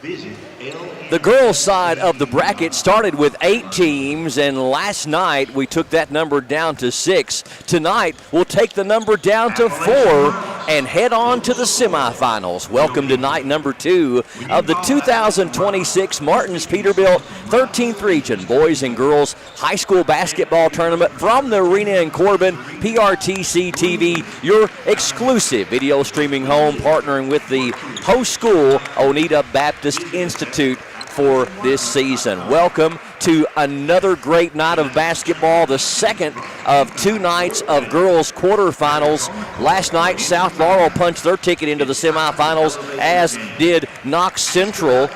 The girls' side of the bracket started with 8 teams, and last night we took that number down to 6. Tonight we'll take the number down to 4 and head on to the semifinals. Welcome to night number 2 of the 2026 Martins Peterbilt 13th Region Boys and Girls High School Basketball Tournament from the arena in Corbin. PRTC TV, your exclusive video streaming home, partnering with the host school, Oneida Baptist Institute, for this season. Welcome to another great night of basketball, the second of 2 nights of girls quarterfinals. Last night, South Laurel punched their ticket into the semifinals, as did Knox Central.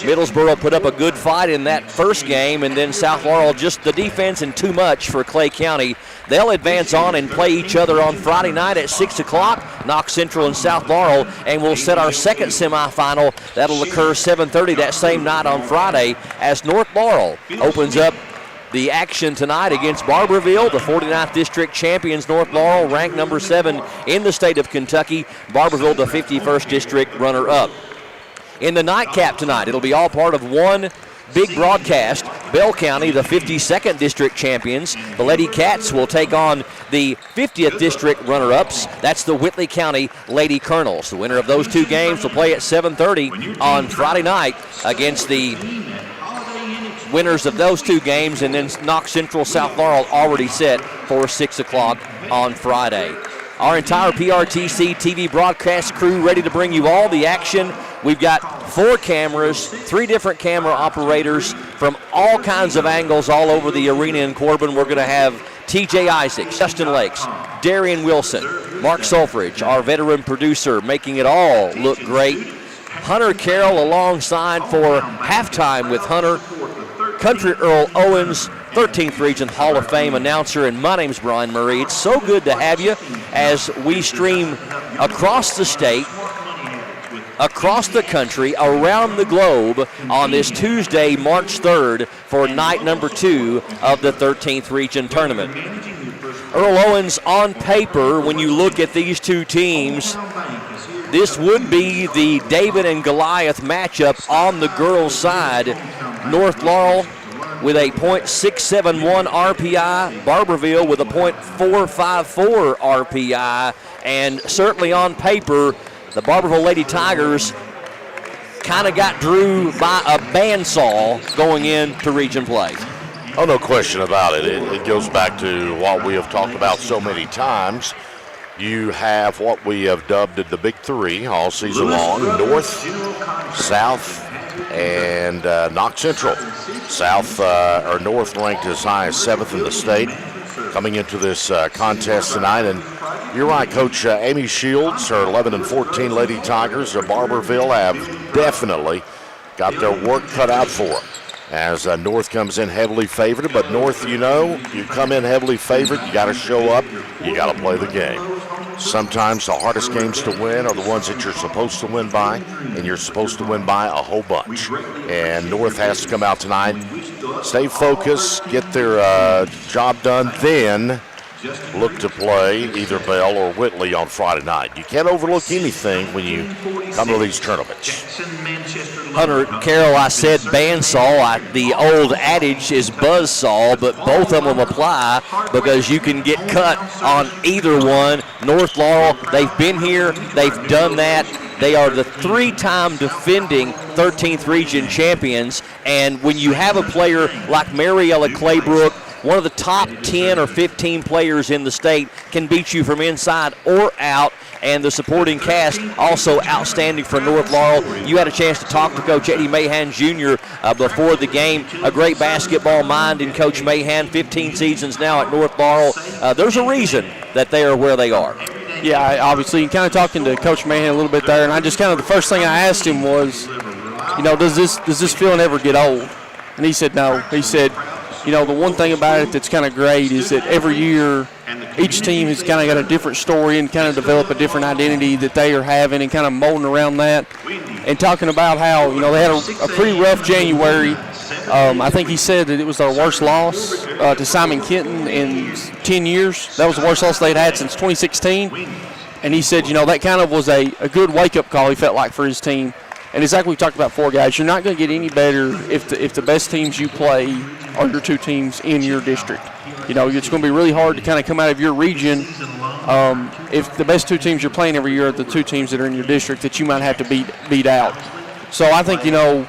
Middlesboro put up a good fight in that first game, and then South Laurel, just the defense and too much for Clay County. They'll advance on and play each other on Friday night at 6 o'clock, Knox Central and South Laurel, and we'll set our second semifinal. That'll occur 7:30 that same night on Friday, as North Laurel opens up the action tonight against Barbourville, the 49th District champions. North Laurel ranked number 7 in the state of Kentucky. Barbourville, the 51st District runner-up. In the nightcap tonight, it'll be all part of one big broadcast. Bell County, the 52nd District champions. The Lady Cats will take on the 50th District runner-ups. That's the Whitley County Lady Colonels. The winner of those 2 games will play at 7:30 on Friday night against the winners of those 2 games, and then Knox Central, South Laurel already set for 6 o'clock on Friday. Our entire PRTC TV broadcast crew ready to bring you all the action. We've got 4 cameras, 3 different camera operators from all kinds of angles all over the arena in Corbin. We're going to have TJ Isaacs, Justin Lakes, Darian Wilson, Mark Sulfridge, our veteran producer, making it all look great. Hunter Carroll alongside for halftime with Hunter. Country Earl Owens, 13th Region Hall of Fame announcer, and my name's Brian Murray. It's so good to have you as we stream across the state, across the country, around the globe on this Tuesday, March 3rd, for night number 2 of the 13th Region Tournament. Earl Owens, on paper, when you look at these 2 teams, this would be the David and Goliath matchup on the girls' side. North Laurel with a .671 RPI, Barbourville with a .454 RPI, and certainly on paper, the Barbourville Lady Tigers kind of got drew by a bandsaw going into region play. Oh, no question about it. It goes back to what we have talked about so many times. You have what we have dubbed the Big 3 all season long: North, South, and Knox Central. South or North ranked as high as 7th in the state coming into this contest tonight. And you're right, Coach Amy Shields, her 11 and 14 Lady Tigers of Barbourville have definitely got their work cut out for them, as North comes in heavily favored. But North, you know, you come in heavily favored, you got to show up, you got to play the game. Sometimes the hardest games to win are the ones that you're supposed to win by, and you're supposed to win by a whole bunch. And North has to come out tonight, stay focused, get their job done, then look to play either Bell or Whitley on Friday night. You can't overlook anything when you come to these tournaments. Hunter Carroll, I said bandsaw. The old adage is buzzsaw, but both of them apply because you can get cut on either one. North Laurel, they've been here, they've done that. They are the 3-time defending 13th Region champions, and when you have a player like Mariella Claybrook, one of the top 10 or 15 players in the state, can beat you from inside or out. And the supporting cast also outstanding for North Laurel. You had a chance to talk to Coach Eddie Mahan Jr. Before the game. A great basketball mind in Coach Mahan, 15 seasons now at North Laurel. There's a reason that they are where they are. Yeah, obviously, kind of talking to Coach Mahan a little bit there, and I just kind of, the first thing I asked him was, you know, does this feeling ever get old? And he said no. He said, you know, the one thing about it that's kind of great is that every year each team has kind of got a different story and kind of develop a different identity that they are having and kind of molding around that. And talking about how, you know, they had a pretty rough January. I think he said that it was their worst loss to Simon Kenton in 10 years. That was the worst loss they'd had since 2016. And he said, you know, that kind of was a good wake-up call, he felt like, for his team. And exactly what we talked about before, guys, you're not going to get any better if the best teams you play are your two teams in your district. You know, it's going to be really hard to kind of come out of your region if the best two teams you're playing every year are the two teams that are in your district that you might have to beat out. So I think, you know,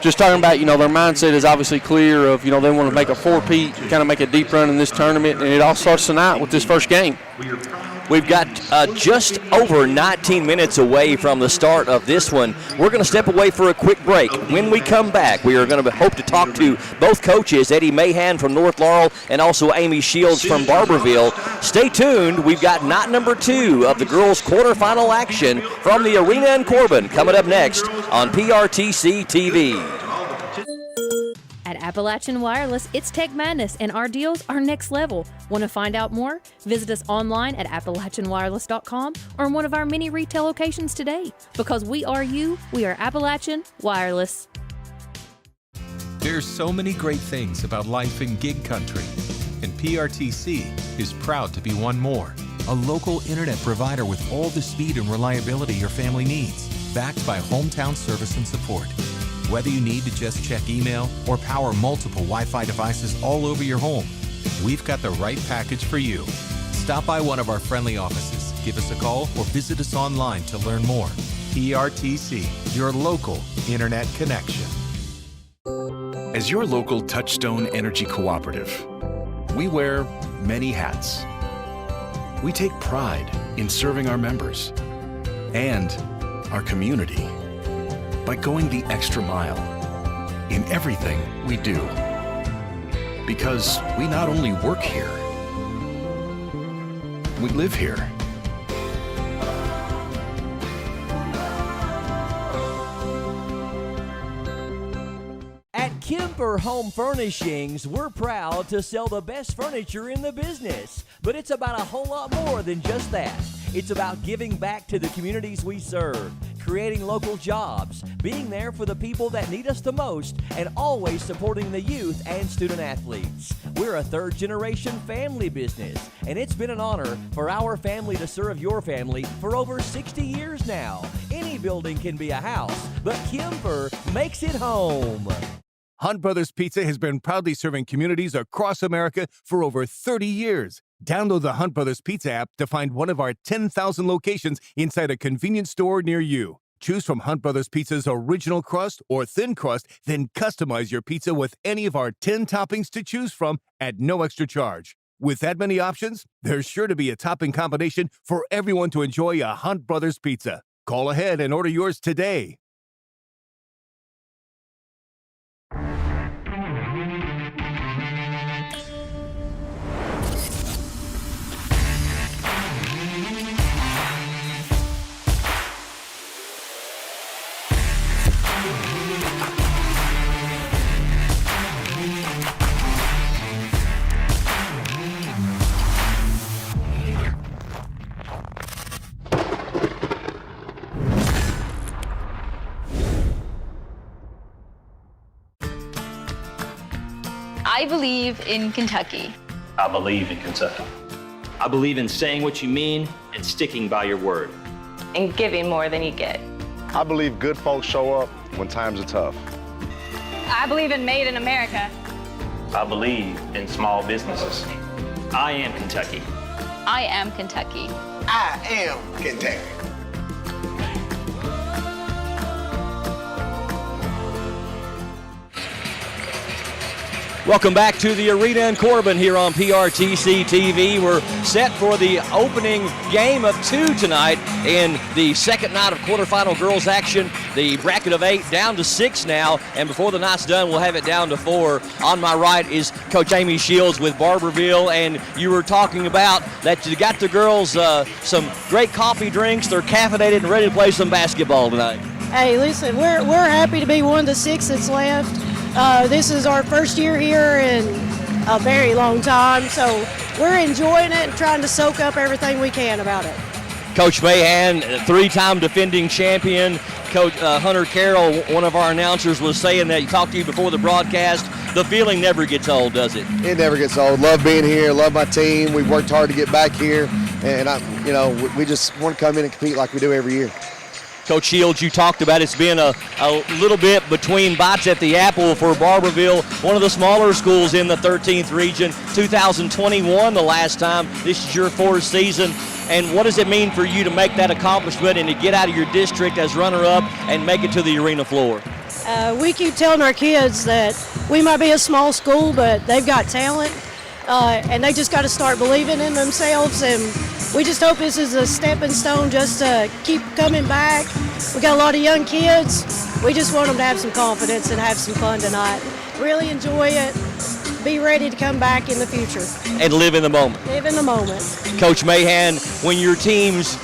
just talking about, you know, their mindset is obviously clear of, you know, they want to make a four-peat, kind of make a deep run in this tournament, and it all starts tonight with this first game. We've got just over 19 minutes away from the start of this one. We're going to step away for a quick break. When we come back, we are going to hope to talk to both coaches, Eddie Mahan from North Laurel and also Amy Shields from Barbourville. Stay tuned. We've got night number 2 of the girls' quarterfinal action from the arena in Corbin coming up next on PRTC TV. At Appalachian Wireless, it's Tech Madness, and our deals are next level. Want to find out more? Visit us online at AppalachianWireless.com or in one of our many retail locations today. Because we are you, we are Appalachian Wireless. There's so many great things about life in gig country, and PRTC is proud to be one more. A local internet provider with all the speed and reliability your family needs, backed by hometown service and support. Whether you need to just check email or power multiple Wi-Fi devices all over your home, we've got the right package for you. Stop by one of our friendly offices, give us a call, or visit us online to learn more. PRTC, your local internet connection. As your local Touchstone Energy Cooperative, we wear many hats. We take pride in serving our members and our community by going the extra mile in everything we do. Because we not only work here, we live here. At Kemper Home Furnishings, we're proud to sell the best furniture in the business. But it's about a whole lot more than just that. It's about giving back to the communities we serve, creating local jobs, being there for the people that need us the most, and always supporting the youth and student athletes. We're a third-generation family business, and it's been an honor for our family to serve your family for over 60 years now. Any building can be a house, but Kemper makes it home. Hunt Brothers Pizza has been proudly serving communities across America for over 30 years. Download the Hunt Brothers Pizza app to find one of our 10,000 locations inside a convenience store near you. Choose from Hunt Brothers Pizza's original crust or thin crust, then customize your pizza with any of our 10 toppings to choose from at no extra charge. With that many options, there's sure to be a topping combination for everyone to enjoy a Hunt Brothers Pizza. Call ahead and order yours today. I believe in Kentucky. I believe in Kentucky. I believe in saying what you mean and sticking by your word. And giving more than you get. I believe good folks show up when times are tough. I believe in Made in America. I believe in small businesses. I am Kentucky. I am Kentucky. I am Kentucky. Welcome back to the arena in Corbin here on PRTC TV. We're set for the opening game of 2 tonight in the second night of quarterfinal girls action. The bracket of 8 down to 6 now, and before the night's done, we'll have it down to 4. On my right is Coach Amy Shields with Barbourville, and you were talking about that you got the girls some great coffee drinks. They're caffeinated and ready to play some basketball tonight. Hey, listen, we're happy to be one of the 6 that's left. This is our first year here in a very long time, so we're enjoying it and trying to soak up everything we can about it. Coach Mahan, 3-time defending champion. Coach Hunter Carroll, one of our announcers, was saying that he talked to you before the broadcast. The feeling never gets old, does it? It never gets old. Love being here, love my team. We've worked hard to get back here, and we just want to come in and compete like we do every year. Coach Shields, you talked about it's been a little bit between bites at the apple for Barbourville, one of the smaller schools in the 13th region. 2021 the last time. This is your 4th season. And what does it mean for you to make that accomplishment and to get out of your district as runner-up and make it to the arena floor? We keep telling our kids that we might be a small school, but they've got talent, and they just got to start believing in themselves. And we just hope this is a stepping stone just to keep coming back. We got a lot of young kids. We just want them to have some confidence and have some fun tonight. Really enjoy it. Be ready to come back in the future. And live in the moment. Live in the moment. Coach Mahan, when your teams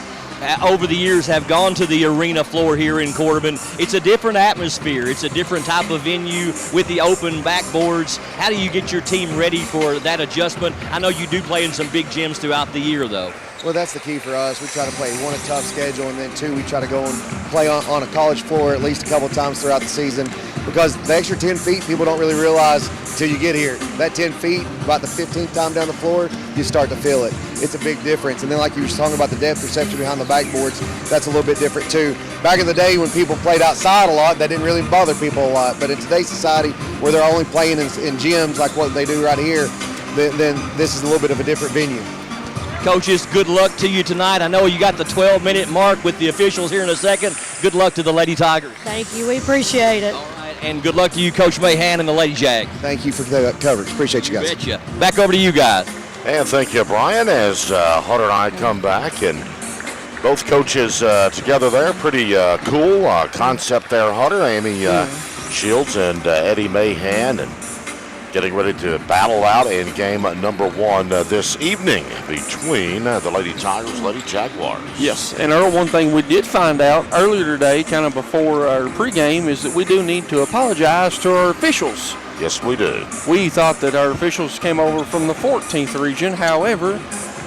over the years have gone to the arena floor here in Corbin, it's a different atmosphere. It's a different type of venue with the open backboards. How do you get your team ready for that adjustment? I know you do play in some big gyms throughout the year, though. Well, that's the key for us. We try to play, one, a tough schedule, and then two, we try to go and play on a college floor at least a couple times throughout the season, because the extra 10 feet people don't really realize until you get here. That 10 feet, about the 15th time down the floor, you start to feel it. It's a big difference. And then like you were talking about the depth perception behind the backboards, that's a little bit different too. Back in the day when people played outside a lot, that didn't really bother people a lot. But in today's society, where they're only playing in gyms like what they do right here, then this is a little bit of a different venue. Coaches, good luck to you tonight. I know you got the 12-minute mark with the officials here in a second. Good luck to the Lady Tigers. Thank you. We appreciate it. All right, and good luck to you, Coach Mahan and the Lady Jag. Thank you for the coverage. Appreciate you guys. Betcha. Back over to you guys. And thank you, Brian, as Hunter and I come back. And both coaches together there. Pretty cool concept there, Hunter. Amy Shields and Eddie Mahan. And getting ready to battle out in game number 1 this evening between the Lady Tigers, Lady Jaguars. Yes, and Earl, one thing we did find out earlier today, kind of before our pregame, is that we do need to apologize to our officials. Yes, we do. We thought that our officials came over from the 14th region. However,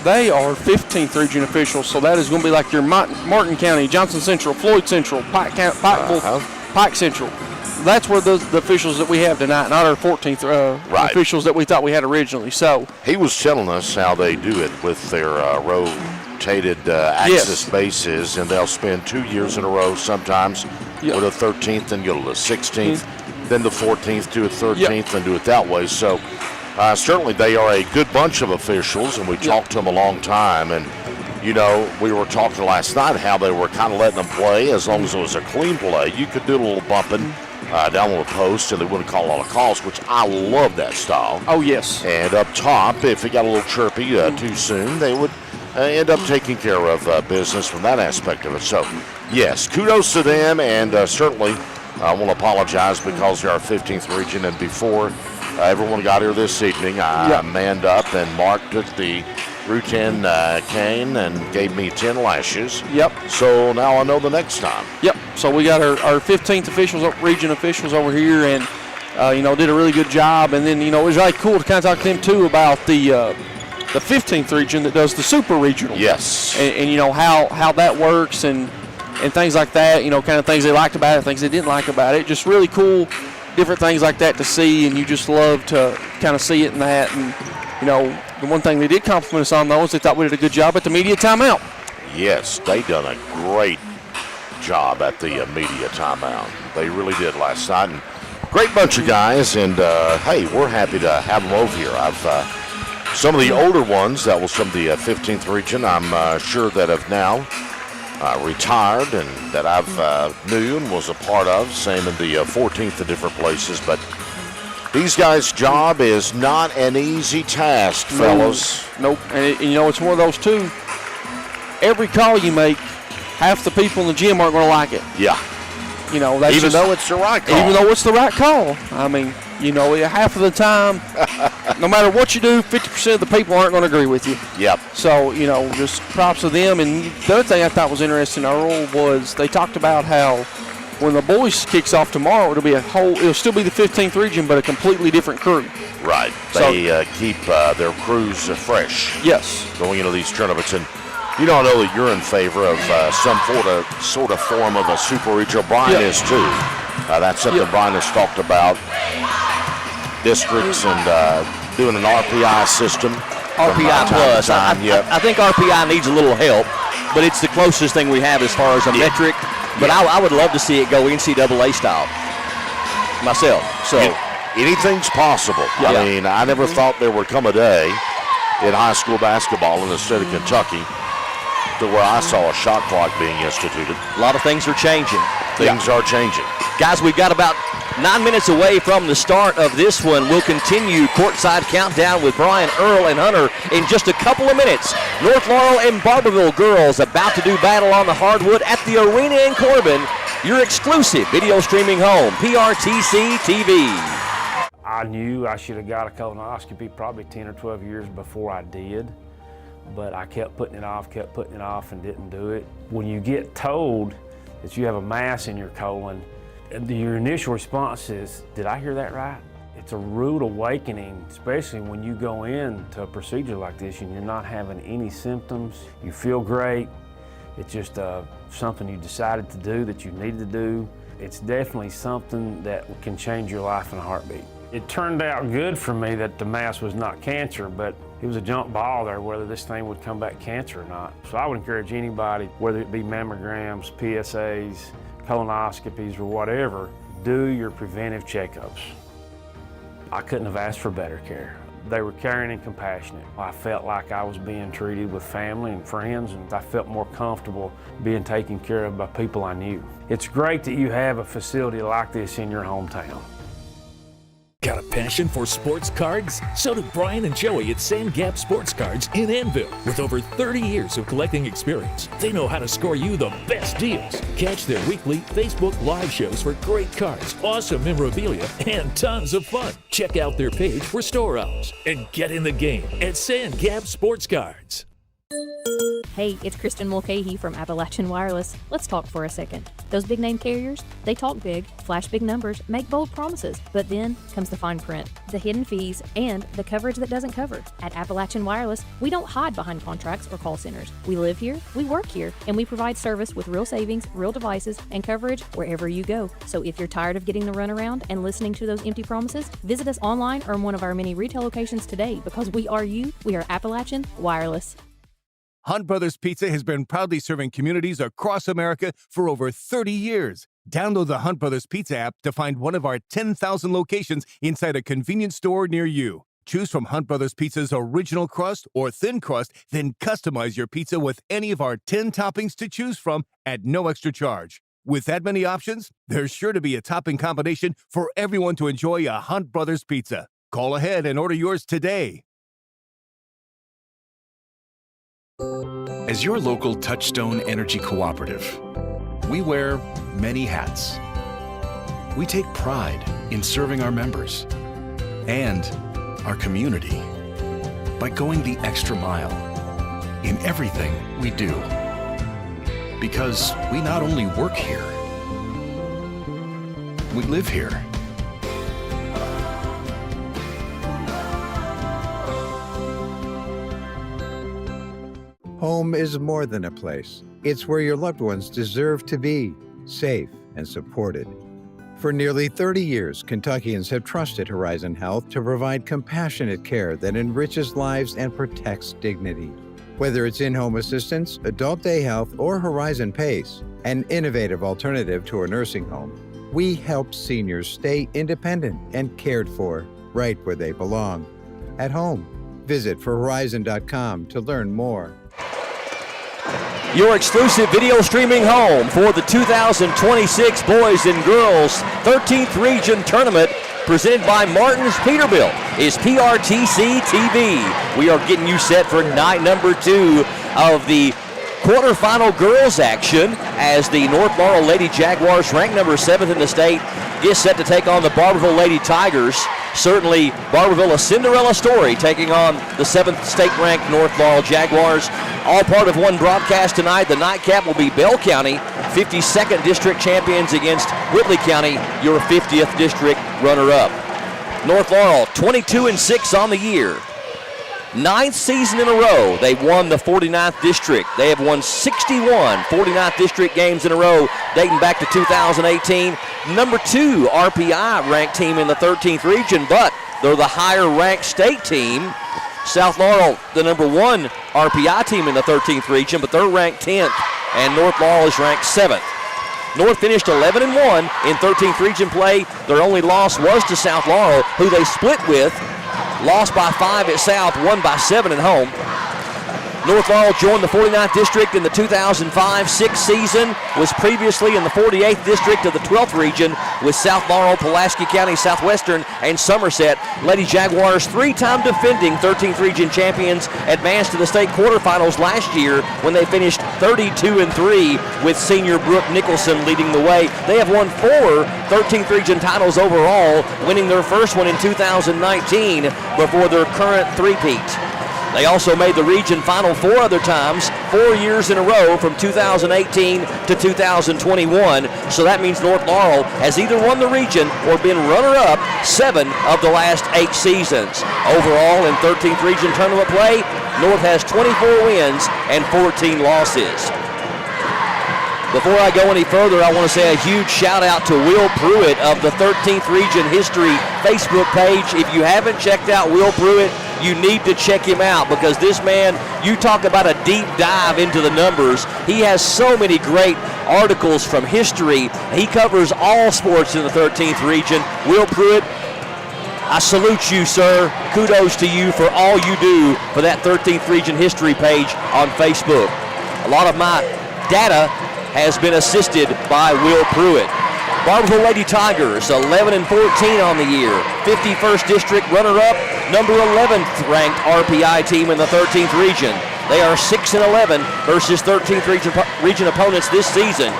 they are 15th region officials, so that is going to be like your Martin County, Johnson Central, Floyd Central, Pikeville, Pike Central. That's where the officials that we have tonight, not our 14th officials that we thought we had originally. So he was telling us how they do it with their rotated axis bases, and they'll spend 2 years in a row sometimes with a 13th and go to the 16th, then the 14th to a 13th and do it that way. So certainly they are a good bunch of officials, and we talked to them a long time. And you know, we were talking last night how they were kind of letting them play as long as it was a clean play. You could do a little bumping down on the post, and they wouldn't call a lot of calls, which I love that style. Oh, yes. And up top, if it got a little chirpy too soon, they would end up taking care of business from that aspect of it. So, yes, kudos to them, and certainly I want to apologize because they're our 15th region, and before everyone got here this evening, I manned up, and Mark took the Rutan cane and gave me 10 lashes. Yep. So now I know the next time. Yep. So we got our 15th officials, region officials over here, and did a really good job. And then it was really cool to kind of talk to them too about the 15th region that does the super regional. Yes. And how that works and things like that. Kind of things they liked about it, things they didn't like about it. Just really cool, different things like that to see, and you just love to kind of see it in that. And the one thing they did compliment us on, though, is they thought we did a good job at the media timeout. Yes, they done a great job at the media timeout. They really did last night. And great bunch of guys, and hey, we're happy to have them over here. I've some of the older ones, that was from the 15th region, I'm sure that have now retired and that I've knew and was a part of, same in the 14th in different places. But these guys' job is not an easy task, fellas. Nope. And it's one of those too. Every call you make, half the people in the gym aren't going to like it. Yeah. That's even though it's the right call. Even though it's the right call. I mean, half of the time, no matter what you do, 50% of the people aren't going to agree with you. Yep. So, just props to them. And the other thing I thought was interesting, Earl, was they talked about how when the boys kicks off tomorrow, it'll still be the 15th region, but a completely different crew. Right. They keep their crews fresh. Yes. Going into these tournaments. And I know that you're in favor of some sort of form of a super regional. Brian is too. That's something Brian has talked about. Districts and doing an RPI system. RPI plus. I think RPI needs a little help, but it's the closest thing we have as far as a metric. But I would love to see it go NCAA style myself. So anything's possible. Yeah. I mean, I never thought there would come a day in high school basketball in the state of Kentucky to where I saw a shot clock being instituted. A lot of things are changing. Things are changing. Guys, we've got about 9 minutes away from the start of this one. We'll continue courtside countdown with Brian, Earl, and Hunter in just a couple of minutes. North Laurel and Barbourville girls about to do battle on the hardwood at the arena in Corbin. Your exclusive video streaming home, PRTC TV. I knew I should have got a colonoscopy probably 10 or 12 years before I did, but I kept putting it off, and didn't do it. When you get told that you have a mass in your colon, your initial response is, did I hear that right? It's a rude awakening, especially when you go into a procedure like this and you're not having any symptoms. You feel great. It's just something you decided to do, that you needed to do. It's definitely something that can change your life in a heartbeat. It turned out good for me that the mass was not cancer, but it was a jump ball there whether this thing would come back cancer or not. So I would encourage anybody, whether it be mammograms, PSAs, colonoscopies, or whatever, do your preventive checkups. I couldn't have asked for better care. They were caring and compassionate. I felt like I was being treated with family and friends, and I felt more comfortable being taken care of by people I knew. It's great that you have a facility like this in your hometown. Got a passion for sports cards? So do Brian and Joey at Sand Gap Sports Cards in Annville. With over 30 years of collecting experience, they know how to score you the best deals. Catch their weekly Facebook Live shows for great cards, awesome memorabilia, and tons of fun. Check out their page for store hours and get in the game at Sand Gap Sports Cards. Hey, it's Kristen Mulcahy from Appalachian Wireless. Let's talk for a second. Those big name carriers, they talk big, flash big numbers, make bold promises, but then comes the fine print, the hidden fees, and the coverage that doesn't cover. At Appalachian Wireless, we don't hide behind contracts or call centers. We live here, we work here, and we provide service with real savings, real devices, and coverage wherever you go. So if you're tired of getting the runaround and listening to those empty promises, visit us online or in one of our many retail locations today, because we are you, we are Appalachian Wireless. Hunt Brothers Pizza has been proudly serving communities across America for over 30 years. Download the Hunt Brothers Pizza app to find one of our 10,000 locations inside a convenience store near you. Choose from Hunt Brothers Pizza's original crust or thin crust, then customize your pizza with any of our 10 toppings to choose from at no extra charge. With that many options, there's sure to be a topping combination for everyone to enjoy a Hunt Brothers Pizza. Call ahead and order yours today. As your local Touchstone Energy Cooperative, we wear many hats. We take pride in serving our members and our community by going the extra mile in everything we do. Because we not only work here, we live here. Home is more than a place. It's where your loved ones deserve to be, safe and supported. For nearly 30 years, Kentuckians have trusted Horizon Health to provide compassionate care that enriches lives and protects dignity. Whether it's in-home assistance, adult day health, or Horizon PACE, an innovative alternative to a nursing home, we help seniors stay independent and cared for right where they belong, at home. Visit forhorizon.com to learn more. Your exclusive video streaming home for the 2026 Boys and Girls 13th Region Tournament presented by Martin's Peterbilt is PRTC TV. We are getting you set for night number 2 of the quarterfinal girls action as the North Laurel Lady Jaguars, ranked number 7th in the state, is set to take on the Barbourville Lady Tigers. Certainly Barbourville, a Cinderella story, taking on the 7th state-ranked North Laurel Jaguars. All part of one broadcast tonight. The nightcap will be Bell County, 52nd District champions against Whitley County, your 50th District runner-up. North Laurel, 22-6 on the year. 9th season in a row, they won the 49th District. They have won 61 49th District games in a row dating back to 2018. Number 2 RPI ranked team in the 13th region, but they're the higher ranked state team. South Laurel, the number 1 RPI team in the 13th region, but they're ranked 10th, and North Laurel is ranked 7th. North finished 11-1 in 13th region play. Their only loss was to South Laurel, who they split with. Lost by 5 at South, won by 7 at home. North Laurel joined the 49th District in the 2005-06 season, was previously in the 48th District of the 12th region with South Laurel, Pulaski County, Southwestern, and Somerset. Lady Jaguars, 3-time defending 13th region champions, advanced to the state quarterfinals last year when they finished 32-3 with senior Brooke Nicholson leading the way. They have won 4 13th region titles overall, winning their first one in 2019 before their current three-peat. They also made the region final 4 other times, 4 years in a row from 2018 to 2021. So that means North Laurel has either won the region or been runner-up 7 of the last 8 seasons. Overall, in 13th region tournament play, North has 24 wins and 14 losses. Before I go any further, I want to say a huge shout out to Will Pruitt of the 13th Region History Facebook page. If you haven't checked out Will Pruitt, you need to check him out because this man, you talk about a deep dive into the numbers. He has so many great articles from history. He covers all sports in the 13th Region. Will Pruitt, I salute you, sir. Kudos to you for all you do for that 13th Region History page on Facebook. A lot of my data has been assisted by Will Pruitt. Barbourville Lady Tigers, 11-14 on the year. 51st District runner-up, number 11th ranked RPI team in the 13th region. They are 6-11 versus 13th region opponents this season.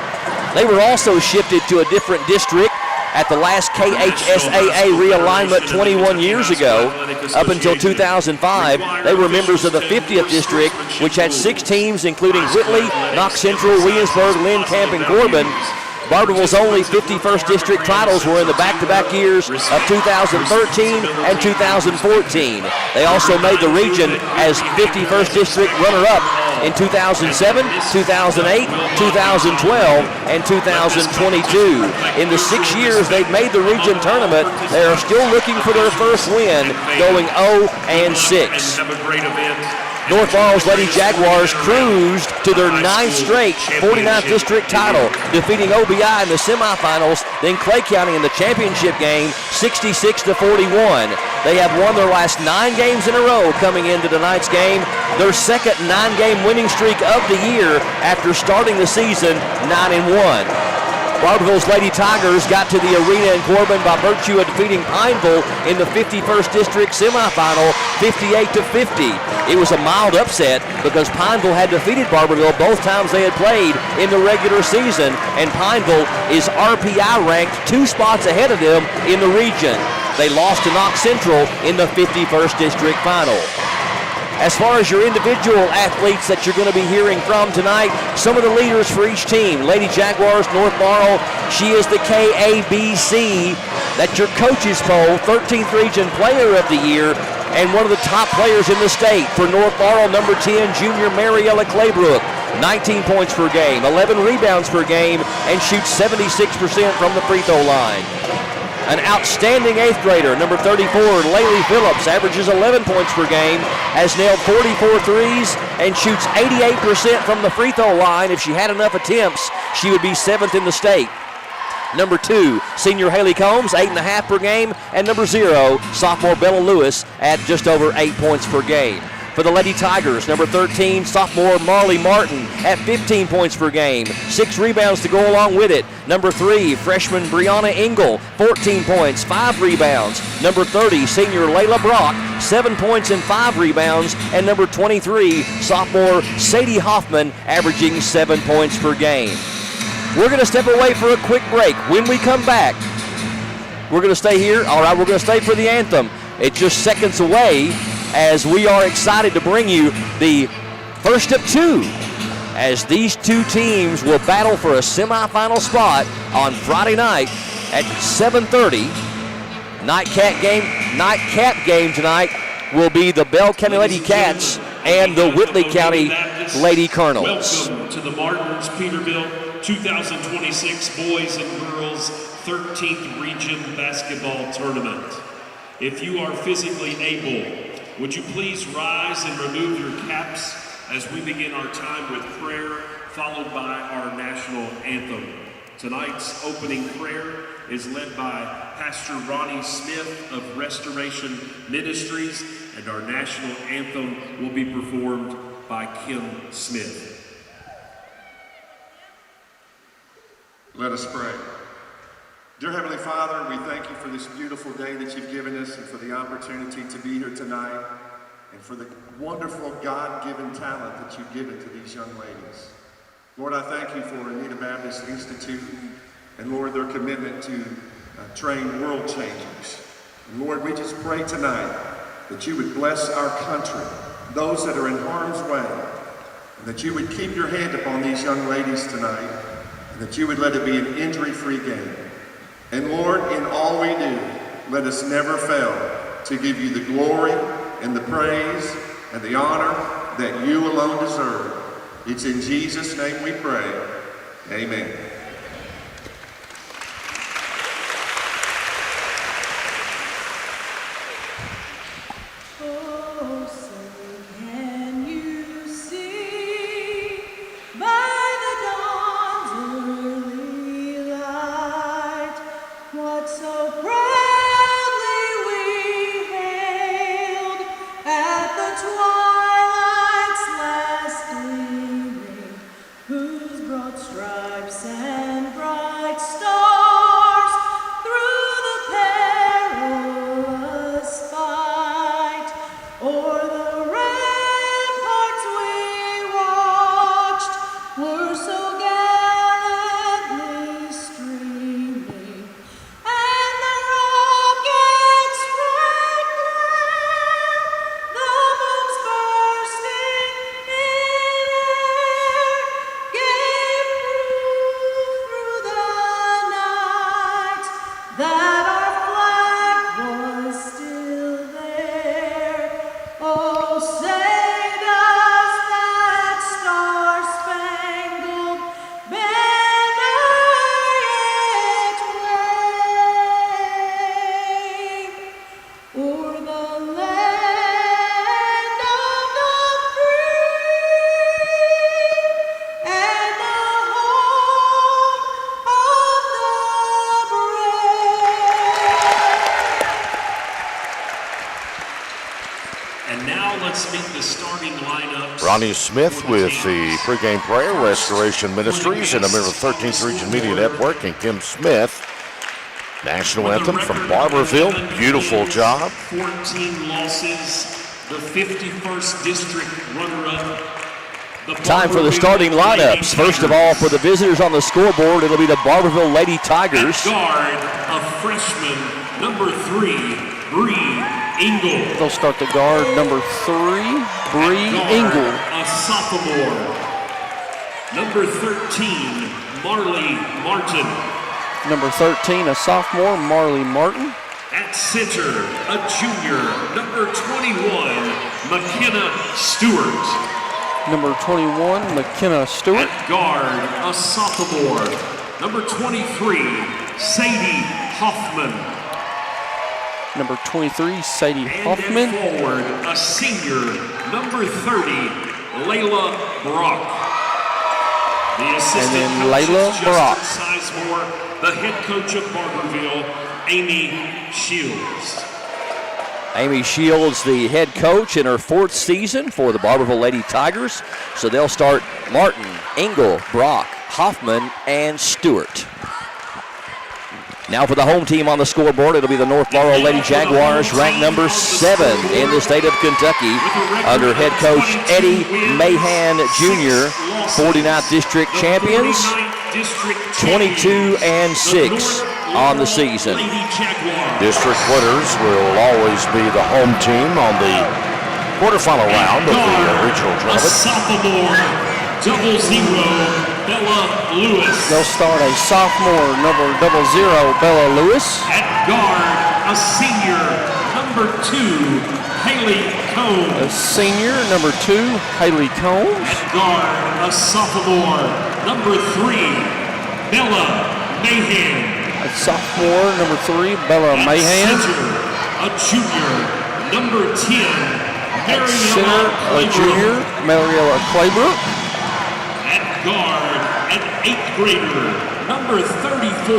They were also shifted to a different district at the last KHSAA realignment 21 years ago. Up until 2005, they were members of the 50th District, which had 6 teams, including Whitley, Knox Central, Williamsburg, Lynn Camp, and Corbin. Barbourville's only 51st District titles were in the back-to-back years of 2013 and 2014. They also made the region as 51st District runner-up in 2007, 2008, 2012, and 2022. In the 6 years they've made the region tournament, they are still looking for their first win, going 0-6. North Laurel's Lady Jaguars cruised to their 9th straight 49th District title, defeating OBI in the semifinals, then Clay County in the championship game, 66-41. They have won their last 9 games in a row coming into tonight's game, their second 9-game winning streak of the year after starting the season 9-1. Barbourville's Lady Tigers got to the arena in Corbin by virtue of defeating Pineville in the 51st District semifinal, 58-50. It was a mild upset because Pineville had defeated Barbourville both times they had played in the regular season, and Pineville is RPI ranked 2 spots ahead of them in the region. They lost to Knox Central in the 51st District final. As far as your individual athletes that you're going to be hearing from tonight, some of the leaders for each team. Lady Jaguars, North Laurel, she is the KABC. That's your coaches poll, 13th Region Player of the Year, and one of the top players in the state. For North Laurel, number 10, junior Mariella Claybrook, 19 points per game, 11 rebounds per game, and shoots 76% from the free throw line. An outstanding 8th grader, number 34, Laylee Phillips, averages 11 points per game, has nailed 44 threes, and shoots 88% from the free throw line. If she had enough attempts, she would be 7th in the state. Number 2, senior Haley Combs, 8.5 per game, and number 0, sophomore Bella Lewis at just over 8 points per game. For the Lady Tigers, number 13, sophomore Marley Martin at 15 points per game, 6 rebounds to go along with it. Number 3, freshman Brianna Engel, 14 points, 5 rebounds. Number 30, senior Layla Brock, 7 points and 5 rebounds. And number 23, sophomore Sadie Hoffman, averaging 7 points per game. We're going to step away for a quick break. When we come back, we're going to stay here. All right, we're going to stay for the anthem. It's just seconds away, as we are excited to bring you the first of 2, as these 2 teams will battle for a semifinal spot on Friday night at 7:30. Nightcap game tonight will be the Bell County Lady Cats and the Whitley County Lady Colonels. Welcome to the Martins Peterbilt 2026 Boys and Girls 13th Region Basketball Tournament. If you are physically able, would you please rise and remove your caps as we begin our time with prayer, followed by our national anthem. Tonight's opening prayer is led by Pastor Ronnie Smith of Restoration Ministries, and our national anthem will be performed by Kim Smith. Let us pray. Dear Heavenly Father, we thank you for this beautiful day that you've given us and for the opportunity to be here tonight and for the wonderful God-given talent that you've given to these young ladies. Lord, I thank you for Anita Baptist Institute and Lord, their commitment to train world changers. And Lord, we just pray tonight that you would bless our country, those that are in harm's way, and that you would keep your hand upon these young ladies tonight, and that you would let it be an injury-free game. And Lord, in all we do, let us never fail to give you the glory and the praise and the honor that you alone deserve. It's in Jesus' name we pray. Amen. Ronnie Smith with the pregame prayer, Restoration Ministries, and a member of the 13th Region Media Network, and Kim Smith. National anthem from Barbourville. Beautiful job. 14 losses, the 51st district runner-up. Time for the starting lineups. First of all, for the visitors on the scoreboard, it'll be the Barbourville Lady Tigers. At guard, a freshman, number 3, Bree Engel. They'll start the guard, number 3, Bree Engel. A sophomore, number 13, Marley Martin. Number 13, a sophomore, Marley Martin. At center, a junior, number 21, McKenna Stewart. Number 21, McKenna Stewart. At guard, a sophomore, number 23, Sadie Hoffman. Number 23, Sadie Hoffman. And forward, a senior, number 30, Layla Brock. The assistant and then coach Layla is Brock. Justin Sizemore, the head coach of Barbourville, Amy Shields. Amy Shields, the head coach in her 4th season for the Barbourville Lady Tigers. So they'll start Martin, Engel, Brock, Hoffman, and Stewart. Now for the home team on the scoreboard, it'll be the North Laurel Lady Jaguars, ranked number 7 in the state of Kentucky, under head coach Eddie Mahan Jr., 49th district champions, 22-6 on the season. District winners will always be the home team on the quarterfinal round of the regional A tournament. sophomore, 00, Bella Lewis. They'll start a sophomore, number 00, Bella Lewis. At guard, a senior, number 2, Haley Combs. A senior, number 2, Haley Combs. At guard, a sophomore, number 3, Bella Mahan. A sophomore, number 3, Bella At Mahan. center, a junior, number 10, At Mariella center, a Claybrook. junior, Mariella Claybrook. At guard, an 8th grader, number 34,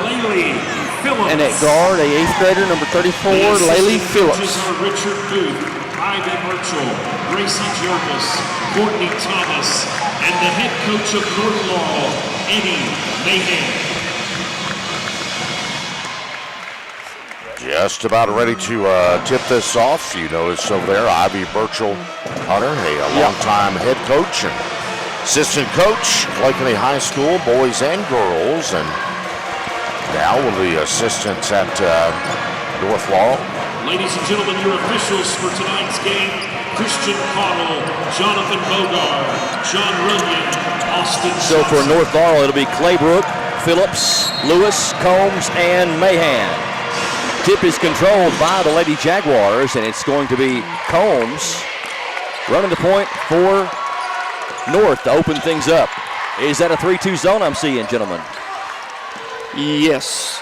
Laylee Phillips. And at guard, a 8th grader, number 34, Laylee Phillips. Coaches are Richard Booth, Ivy Burchell, Gracie Jervis, Courtney Thomas, and the head coach of North Laurel, Eddie Mahan. Just about ready to tip this off. You notice over there, Ivy Burchell Hunter, a longtime head coach and assistant coach, Blakeney High School, boys and girls, and now with the assistants at North Laurel. Ladies and gentlemen, your officials for tonight's game, Christian Cottle, Jonathan Bogar, John Runyon, Austin So for North Laurel, it'll be Claybrook, Phillips, Lewis, Combs, and Mahan. Tip is controlled by the Lady Jaguars, and it's going to be Combs running the point for North to open things up. Is that a 3-2 zone I'm seeing, gentlemen? Yes.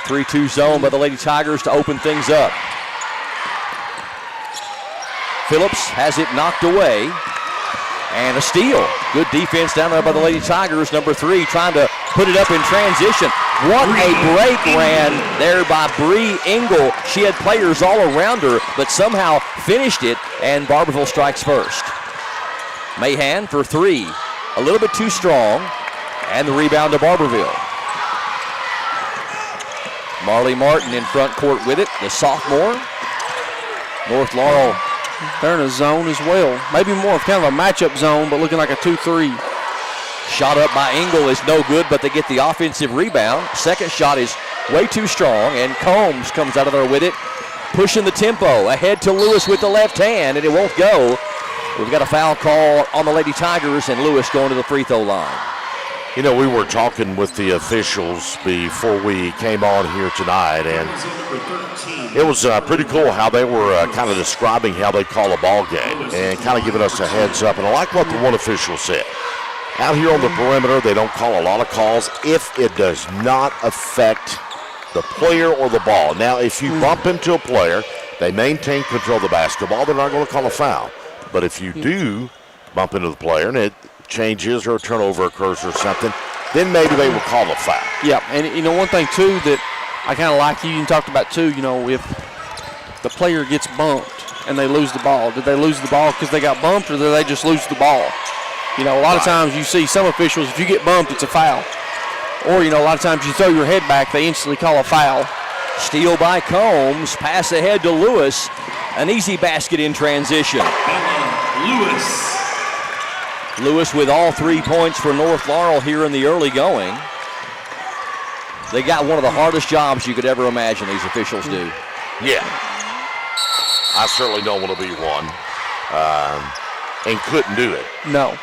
3-2 zone by the Lady Tigers to open things up. Phillips has it knocked away. And a steal. Good defense down there by the Lady Tigers. Number 3 trying to put it up in transition. What a break ran there by Bree Engel. She had players all around her, but somehow finished it, and Barbourville strikes first. Mahan for 3. A little bit too strong, and the rebound to Barbourville. Marley Martin in front court with it, the sophomore. North Laurel. They're in a zone as well. Maybe more of kind of a matchup zone, but looking like a 2-3. Shot up by Engel is no good, but they get the offensive rebound. Second shot is way too strong, and Combs comes out of there with it, pushing the tempo. Ahead to Lewis with the left hand, and it won't go. We've got a foul call on the Lady Tigers, and Lewis going to the free throw line. You know, we were talking with the officials before we came on here tonight, and it was pretty cool how they were kind of describing how they call a ball game and kind of giving us a heads up. And I like what the one official said. Out here on the perimeter, they don't call a lot of calls if it does not affect the player or the ball. Now, if you bump into a player, they maintain control of the basketball, they're not going to call a foul. But if you do bump into the player and it changes or a turnover occurs or something, then maybe they will call a foul. Yeah, and you know, one thing too that I kind of like you talked about too, you know, if the player gets bumped and they lose the ball, did they lose the ball because they got bumped, or did they just lose the ball? You know, a lot of times you see some officials, if you get bumped, it's a foul. Or, you know, a lot of times you throw your head back, they instantly call a foul. Steal by Combs, pass ahead to Lewis. An easy basket in transition. Lewis with all 3 points for North Laurel here in the early going. They got one of the hardest jobs you could ever imagine, these officials do. Yeah. I certainly don't want to be one and couldn't do it. No.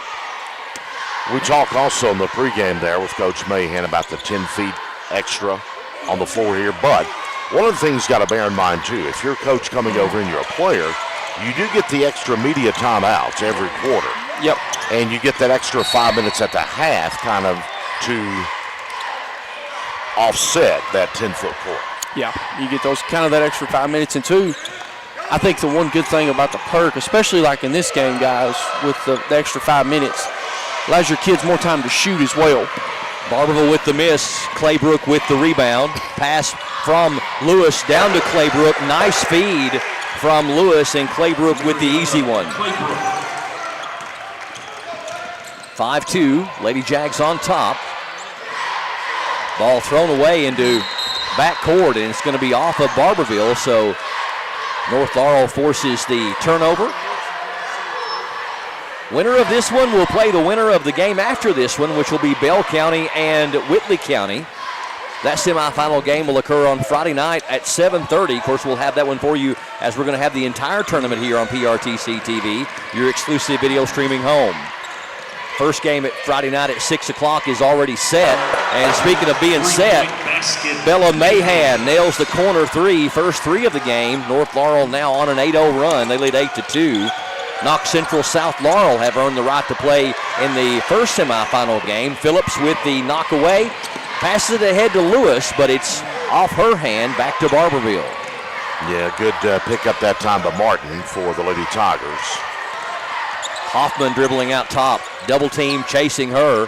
We talked also in the pregame there with Coach Mahan about the 10 feet extra on the floor here, but one of the things you got to bear in mind too, if you're a coach coming over and you're a player, you do get the extra media timeouts every quarter. Yep. And you get that extra 5 minutes at the half kind of to offset that 10-foot court. Yeah, you get those kind of that extra 5 minutes. And two, I think the one good thing about the perk, especially like in this game, guys, with the extra 5 minutes, allows your kids more time to shoot as well. Barbourville with the miss, Claybrook with the rebound. Pass from Lewis down to Claybrook. Nice feed from Lewis, and Claybrook with the easy one. 5-2, Lady Jags on top. Ball thrown away into backcourt, and it's going to be off of Barbourville, so North Laurel forces the turnover. Winner of this one will play the winner of the game after this one, which will be Bell County and Whitley County. That semifinal game will occur on Friday night at 7:30. Of course, we'll have that one for you as we're going to have the entire tournament here on PRTC TV, your exclusive video streaming home. First game at Friday night at 6 o'clock is already set. And speaking of being set, Bella Mahan nails the corner three, first three of the game. North Laurel now on an 8-0 run. They lead 8-2. Knox Central South Laurel have earned the right to play in the first semifinal game. Phillips with the knock away. Passes it ahead to Lewis, but it's off her hand, back to Barbourville. Yeah, good pickup that time by Martin for the Lady Tigers. Hoffman dribbling out top. Double team chasing her.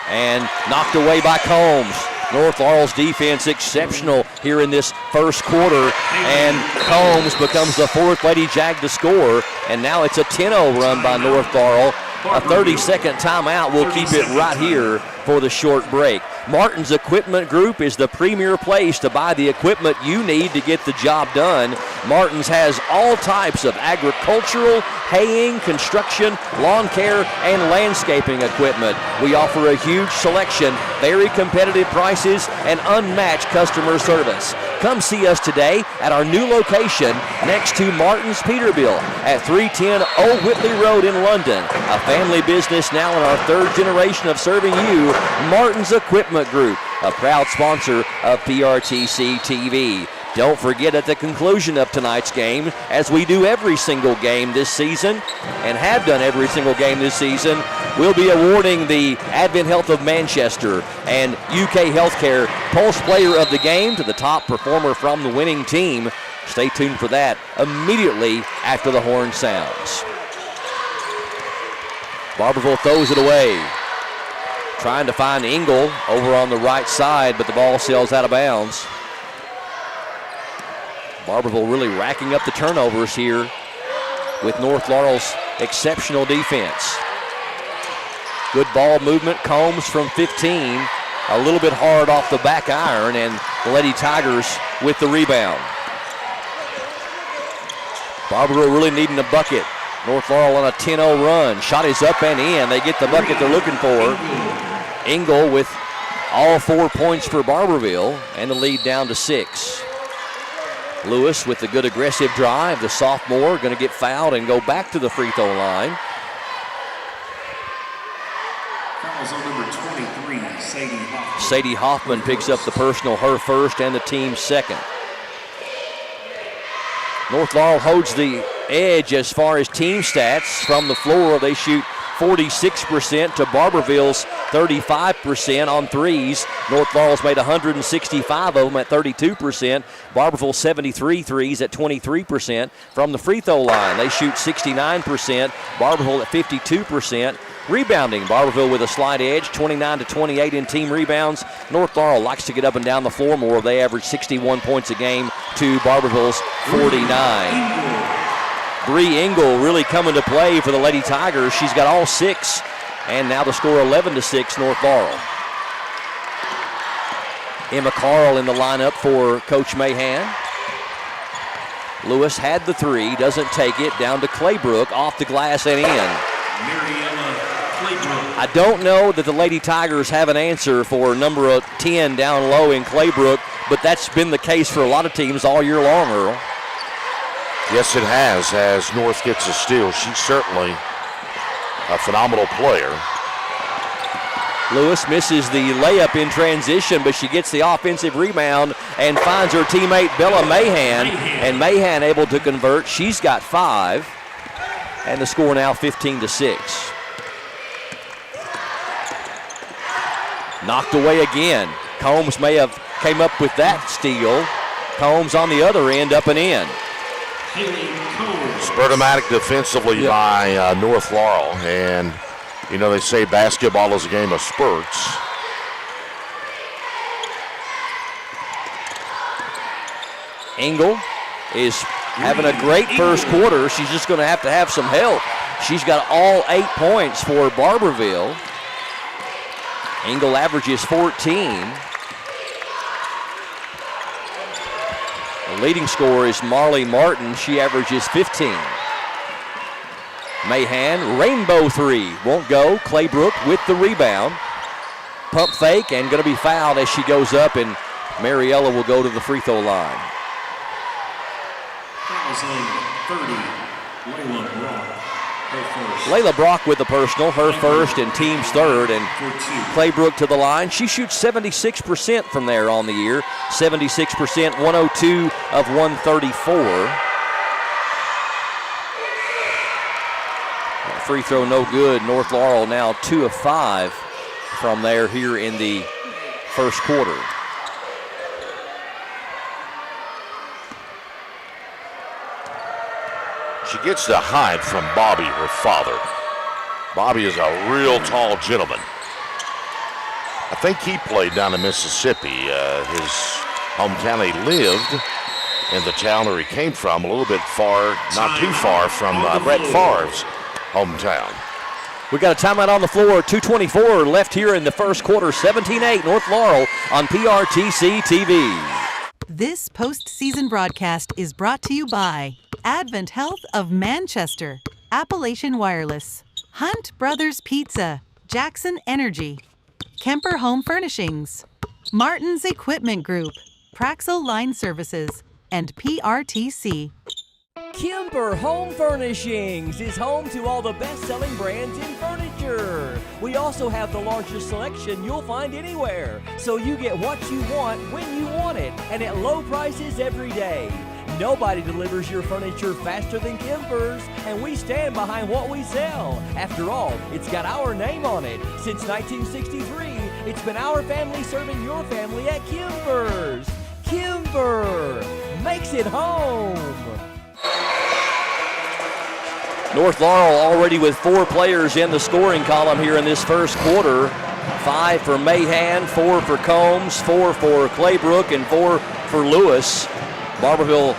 and knocked away by Combs. North Laurel's defense exceptional here in this first quarter, and Combs becomes the fourth Lady Jag to score, and now it's a 10-0 run by North Laurel. A 30-second timeout will keep it right here for the short break. Martin's Equipment Group is the premier place to buy the equipment you need to get the job done. Martin's has all types of agricultural, haying, construction, lawn care, and landscaping equipment. We offer a huge selection, very competitive prices, and unmatched customer service. Come see us today at our new location next to Martin's Peterbilt at 310 Old Whitley Road in London. A family business now in our third generation of serving you. Martin's Equipment Group, a proud sponsor of PRTC TV. Don't forget at the conclusion of tonight's game, as we do every single game this season and have done every single game this season, we'll be awarding the Advent Health of Manchester and UK Healthcare Pulse Player of the Game to the top performer from the winning team. Stay tuned for that immediately after the horn sounds. Barbourville throws it away. Trying to find Engel over on the right side, but the ball sails out of bounds. Barbourville really racking up the turnovers here with North Laurel's exceptional defense. Good ball movement. Combs from 15. A little bit hard off the back iron, and the Lady Tigers with the rebound. Barbourville really needing a bucket. North Laurel on a 10-0 run. Shot is up and in. They get the bucket they're looking for. Engel with all 4 points for Barbourville, and the lead down to 6. Lewis with the good aggressive drive. The sophomore going to get fouled and go back to the free throw line. Fouls on number 23, Sadie Hoffman. Sadie Hoffman picks up the personal, her first and the team's second. North Laurel holds the edge as far as team stats. From the floor, they shoot 46% to Barbourville's 35% on threes. North Laurel's made 165 of them at 32%. Barbourville 73 threes at 23%. From the free throw line, they shoot 69%. Barbourville at 52%. Rebounding, Barbourville with a slight edge, 29-28 in team rebounds. North Laurel likes to get up and down the floor more. They average 61 points a game to Barbourville's 49. Bree Engel really coming to play for the Lady Tigers. She's got all 6, and now the score 11-6 North Laurel. Emma Carl in the lineup for Coach Mahan. Lewis had the 3, doesn't take it, down to Claybrook, off the glass and in. I don't know that the Lady Tigers have an answer for number 10 down low in Claybrook, but that's been the case for a lot of teams all year long, Earl. Yes, it has, as North gets a steal. She's certainly a phenomenal player. Lewis misses the layup in transition, but she gets the offensive rebound and finds her teammate Bella Mahan, and Mahan able to convert. She's got 5, and the score now 15-6. Knocked away again. Combs may have came up with that steal. Combs on the other end, up and in. Spurtomatic defensively by North Laurel, and you know they say basketball is a game of spurts. Engel is having a great first quarter. She's just going to have some help. She's got all 8 points for Barbourville. Engel averages 14. The leading scorer is Marley Martin. She averages 15. Mahan, rainbow 3, won't go. Claybrook with the rebound. Pump fake and going to be fouled as she goes up, and Mariella will go to the free throw line. Fouls on 30, Layla Brock, her first. Layla Brock with the personal, her first and team's third, and Claybrook to the line. She shoots 76% from there on the year. 76%, 102 of 134. Free throw no good. North Laurel now 2 of 5 from there here in the first quarter. She gets the hide from Bobby, her father. Bobby is a real tall gentleman. I think he played down in Mississippi. His hometown, he lived in the town where he came from, a little bit far, not too far from Brett Favre's hometown. We got a timeout on the floor. 2:24 left here in the first quarter. 17-8 North Laurel on PRTC TV. This postseason broadcast is brought to you by Advent Health of Manchester, Appalachian Wireless, Hunt Brothers Pizza, Jackson Energy, Kemper Home Furnishings, Martin's Equipment Group, Praxel Line Services, and PRTC. Kemper Home Furnishings is home to all the best-selling brands in furniture. We also have the largest selection you'll find anywhere, so you get what you want when you want it, and at low prices every day. Nobody delivers your furniture faster than Kemper's, and we stand behind what we sell. After all, it's got our name on it. Since 1963, it's been our family serving your family at Kemper's. Kemper makes it home. North Laurel already with 4 players in the scoring column here in this first quarter. 5 for Mahan, 4 for Combs, 4 for Claybrook, and 4 for Lewis. Barbourville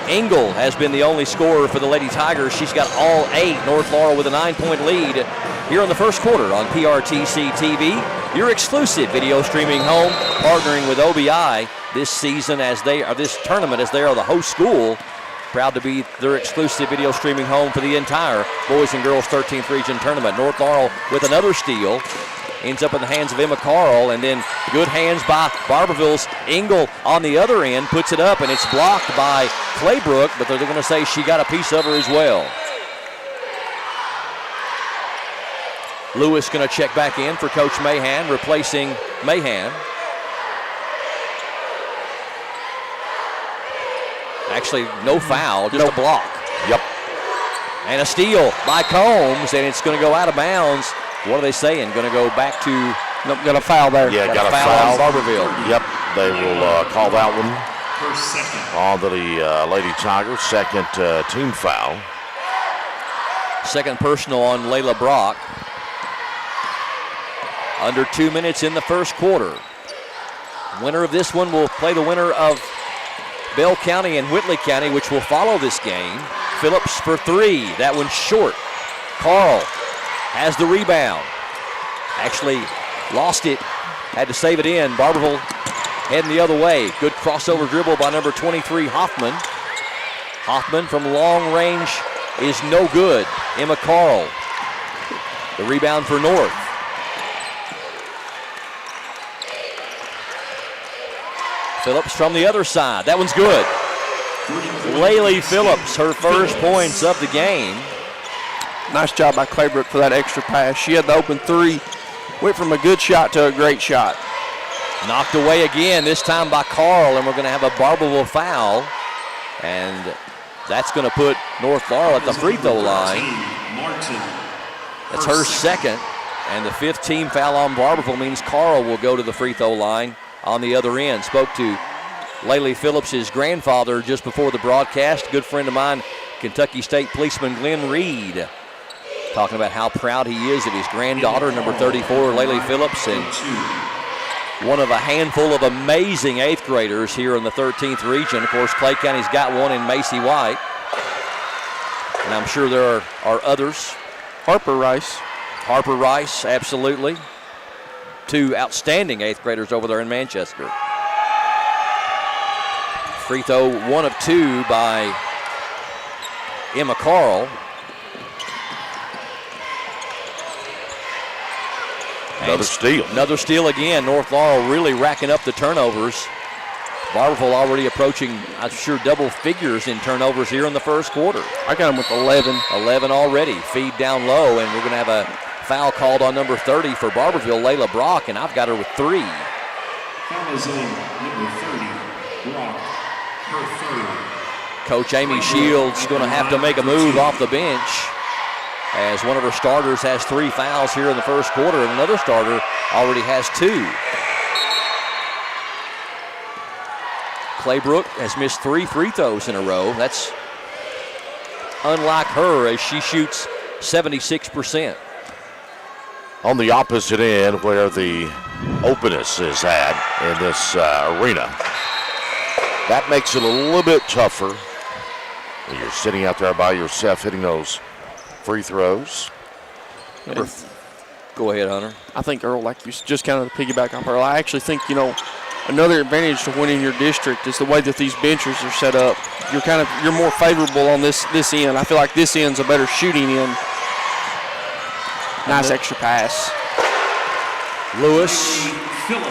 Engel has been the only scorer for the Lady Tigers. She's got all 8. North Laurel with a 9-point lead here in the first quarter on PRTC TV, your exclusive video streaming home, partnering with OBI this season this tournament as they are the host school. Proud to be their exclusive video streaming home for the entire boys and girls 13th region tournament. North Laurel with another steal. Ends up in the hands of Emma Carl, and then good hands by Barbourville's Engel on the other end, puts it up, and it's blocked by Claybrook, but they're going to say she got a piece of her as well. Lewis going to check back in for Coach Mahan, replacing Mahan. Actually, no foul, just a block. Yep. And a steal by Combs, and it's going to go out of bounds. What are they saying? Going to go back to, nope, got a foul there. Yeah, got a foul on Barbourville. Yep, they will call that one on the Lady Tigers. Second team foul. Second personal on Layla Brock. Under 2 minutes in the first quarter. Winner of this one will play the winner of Bell County and Whitley County, which will follow this game. Phillips for 3. That one's short. Carl has the rebound. Actually lost it. Had to save it in. Barbourville heading the other way. Good crossover dribble by number 23, Hoffman. Hoffman from long range is no good. Emma Carl. The rebound for North. Phillips from the other side. That one's good. Laylee Phillips, her first points of the game. Nice job by Claybrook for that extra pass. She had the open 3. Went from a good shot to a great shot. Knocked away again, this time by Carl, and we're going to have a Barbourville foul. And that's going to put North Laurel at the free throw line. That's her second. And the 5th team foul on Barbourville means Carl will go to the free throw line on the other end. Spoke to Laylee Phillips' grandfather just before the broadcast. Good friend of mine, Kentucky State policeman Glenn Reed, talking about how proud he is of his granddaughter, number 34, Laylee Phillips, and one of a handful of amazing 8th graders here in the 13th region. Of course, Clay County's got one in Macy White, and I'm sure there are others. Harper Rice, absolutely. 2 outstanding 8th graders over there in Manchester. Free throw 1 of 2 by Emma Carl. Another steal again. North Laurel really racking up the turnovers. Barbourville already approaching, I'm sure, double figures in turnovers here in the first quarter. I got them with 11. 11 already. Feed down low, and we're going to have a foul called on number 30 for Barbourville, Layla Brock, and I've got her with 3. Foul is on number 30, Brock, her 3rd. Coach Amy Shields going to have to make a move off the bench, as one of her starters has 3 fouls here in the first quarter, and another starter already has 2. Claybrook has missed 3 free throws in a row. That's unlike her, as she shoots 76%. On the opposite end, where the openness is had in this arena. That makes it a little bit tougher when you're sitting out there by yourself hitting those free throws. Go ahead, Hunter. I think, Earl, like you just kind of piggyback off Earl, I actually think, another advantage to winning your district is the way that these benches are set up. You're more favorable on this end. I feel like this end's a better shooting end. Nice extra pass. Lewis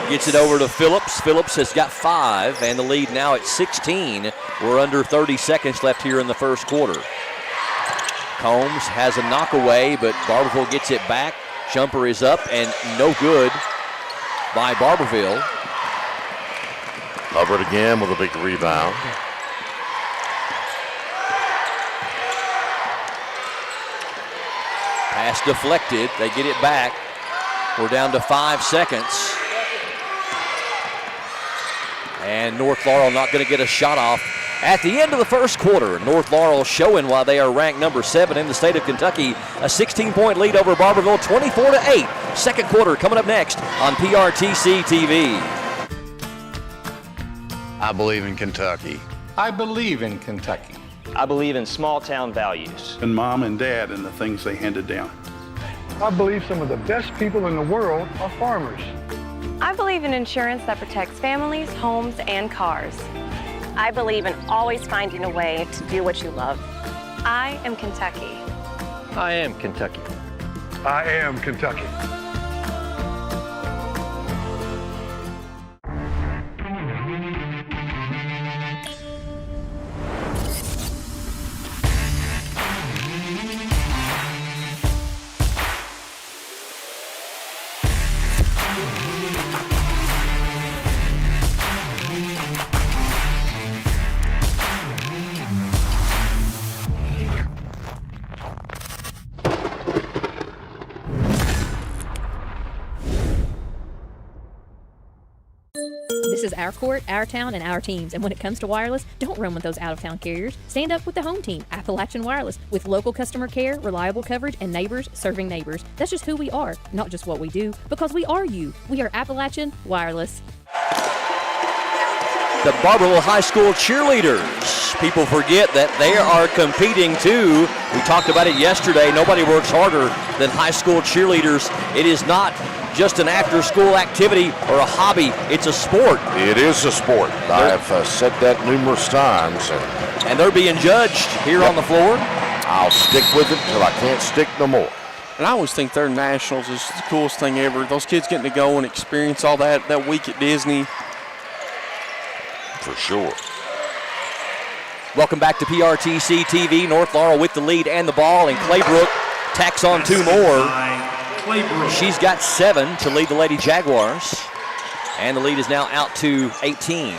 gets it over to Phillips. Phillips has got 5, and the lead now at 16. We're under 30 seconds left here in the first quarter. Combs has a knockaway, but Barbourville gets it back. Jumper is up and no good by Barbourville. Hubbard again with a big rebound. Pass deflected. They get it back. We're down to 5 seconds. And North Laurel not going to get a shot off at the end of the first quarter. North Laurel showing why they are ranked number 7 in the state of Kentucky. A 16-point lead over Barbourville, 24-8. Second quarter coming up next on PRTC TV. I believe in Kentucky. I believe in Kentucky. I believe in small town values. And mom and dad and the things they handed down. I believe some of the best people in the world are farmers. I believe in insurance that protects families, homes, and cars. I believe in always finding a way to do what you love. I am Kentucky. I am Kentucky. I am Kentucky. This is our court, our town, and our teams. And when it comes to wireless, don't run with those out-of-town carriers. Stand up with the home team, Appalachian Wireless, with local customer care, reliable coverage, and neighbors serving neighbors. That's just who we are, not just what we do, because we are you. We are Appalachian Wireless. The Barbourville High School cheerleaders. People forget that they are competing too. We talked about it yesterday. Nobody works harder than high school cheerleaders. It is not just an after-school activity or a hobby. It's a sport. It is a sport. I have said that numerous times. And they're being judged here on the floor. I'll stick with it till I can't stick no more. And I always think their nationals is the coolest thing ever. Those kids getting to go and experience all that week at Disney. For sure. Welcome back to PRTC TV. North Laurel with the lead and the ball, and Claybrook tacks on 2 more. She's got 7 to lead the Lady Jaguars, and the lead is now out to 18.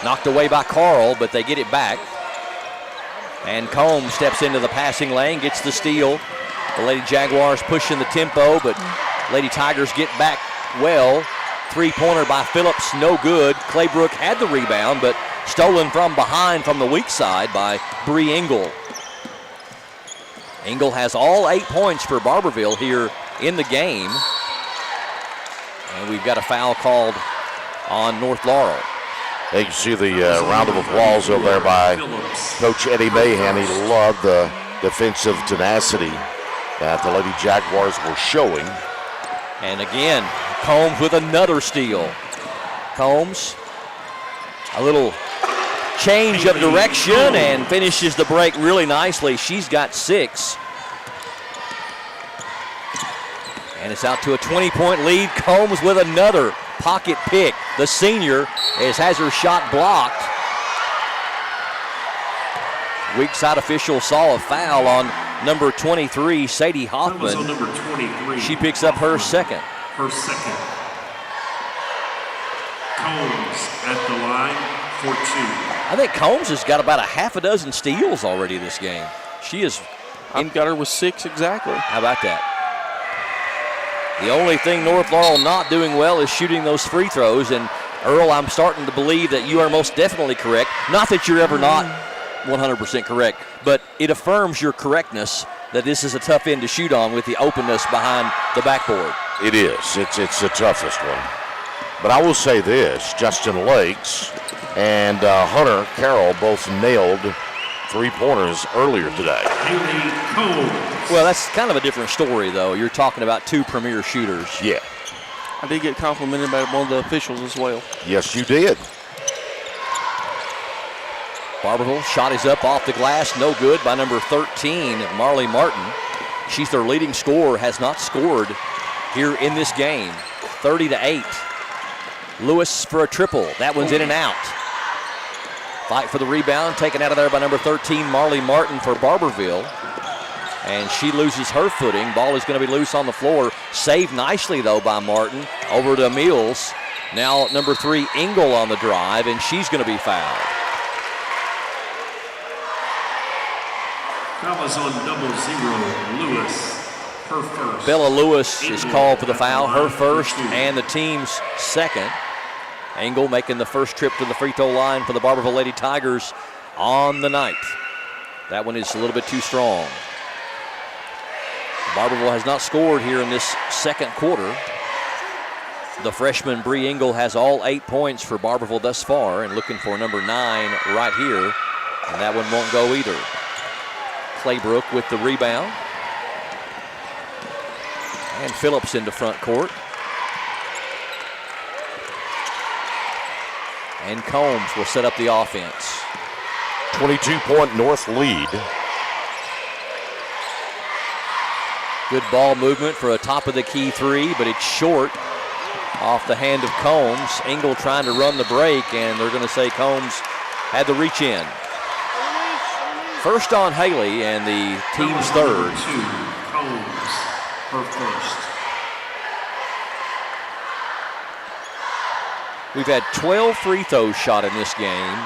Knocked away by Carl, but they get it back. And Combs steps into the passing lane, gets the steal. The Lady Jaguars pushing the tempo, but Lady Tigers get back well. 3-pointer by Phillips, no good. Claybrook had the rebound, but stolen from behind from the weak side by Bree Engel. Engel has all 8 points for Barbourville here in the game. And we've got a foul called on North Laurel. You can see the round of applause over there by Coach Eddie Mahan. He loved the defensive tenacity that the Lady Jaguars were showing. And again, Combs with another steal. Combs, a little change of direction and finishes the break really nicely. She's got 6. And it's out to a 20-point lead. Combs with another pocket pick. The senior has her shot blocked. Weak side official saw a foul on number 23, Sadie Hoffman. That was on number 23. She picks up her second. Her second. Combs at the line for 2. I think Combs has got about a half a dozen steals already this game. She is. I've got her with 6 exactly. How about that? The only thing North Laurel not doing well is shooting those free throws. And Earl, I'm starting to believe that you are most definitely correct. Not that you're ever not 100% correct, but it affirms your correctness that this is a tough end to shoot on with the openness behind the backboard. It is. It's the toughest one. But I will say this, Justin Lakes and Hunter Carroll both nailed three-pointers earlier today. Well, that's kind of a different story, though. You're talking about two premier shooters. Yeah. I did get complimented by one of the officials as well. Yes, you did. Barbourville shot is up off the glass, no good by number 13, Marley Martin. She's their leading scorer, has not scored here in this game. 30-8. Lewis for a triple. That one's in and out. Fight for the rebound, taken out of there by number 13, Marley Martin for Barbourville. And she loses her footing. Ball is going to be loose on the floor. Saved nicely, though, by Martin. Over to Mills. Now number 3, Engel on the drive, and she's going to be fouled. Foul is on 00, Lewis. Her first. Bella Lewis is called for the foul, her first and the team's second. Engel making the first trip to the free throw line for the Barbourville Lady Tigers on the night. That one is a little bit too strong. Barbourville has not scored here in this second quarter. The freshman Bree Engel has all 8 points for Barbourville thus far and looking for number 9 right here, and that one won't go either. Claybrook with the rebound. And Phillips into front court. And Combs will set up the offense. 22-point North lead. Good ball movement for a top-of-the-key three, but it's short off the hand of Combs. Engel trying to run the break, and they're going to say Combs had the reach in. First on Haley, and the team's third. 2, Combs, her first. We've had 12 free throws shot in this game,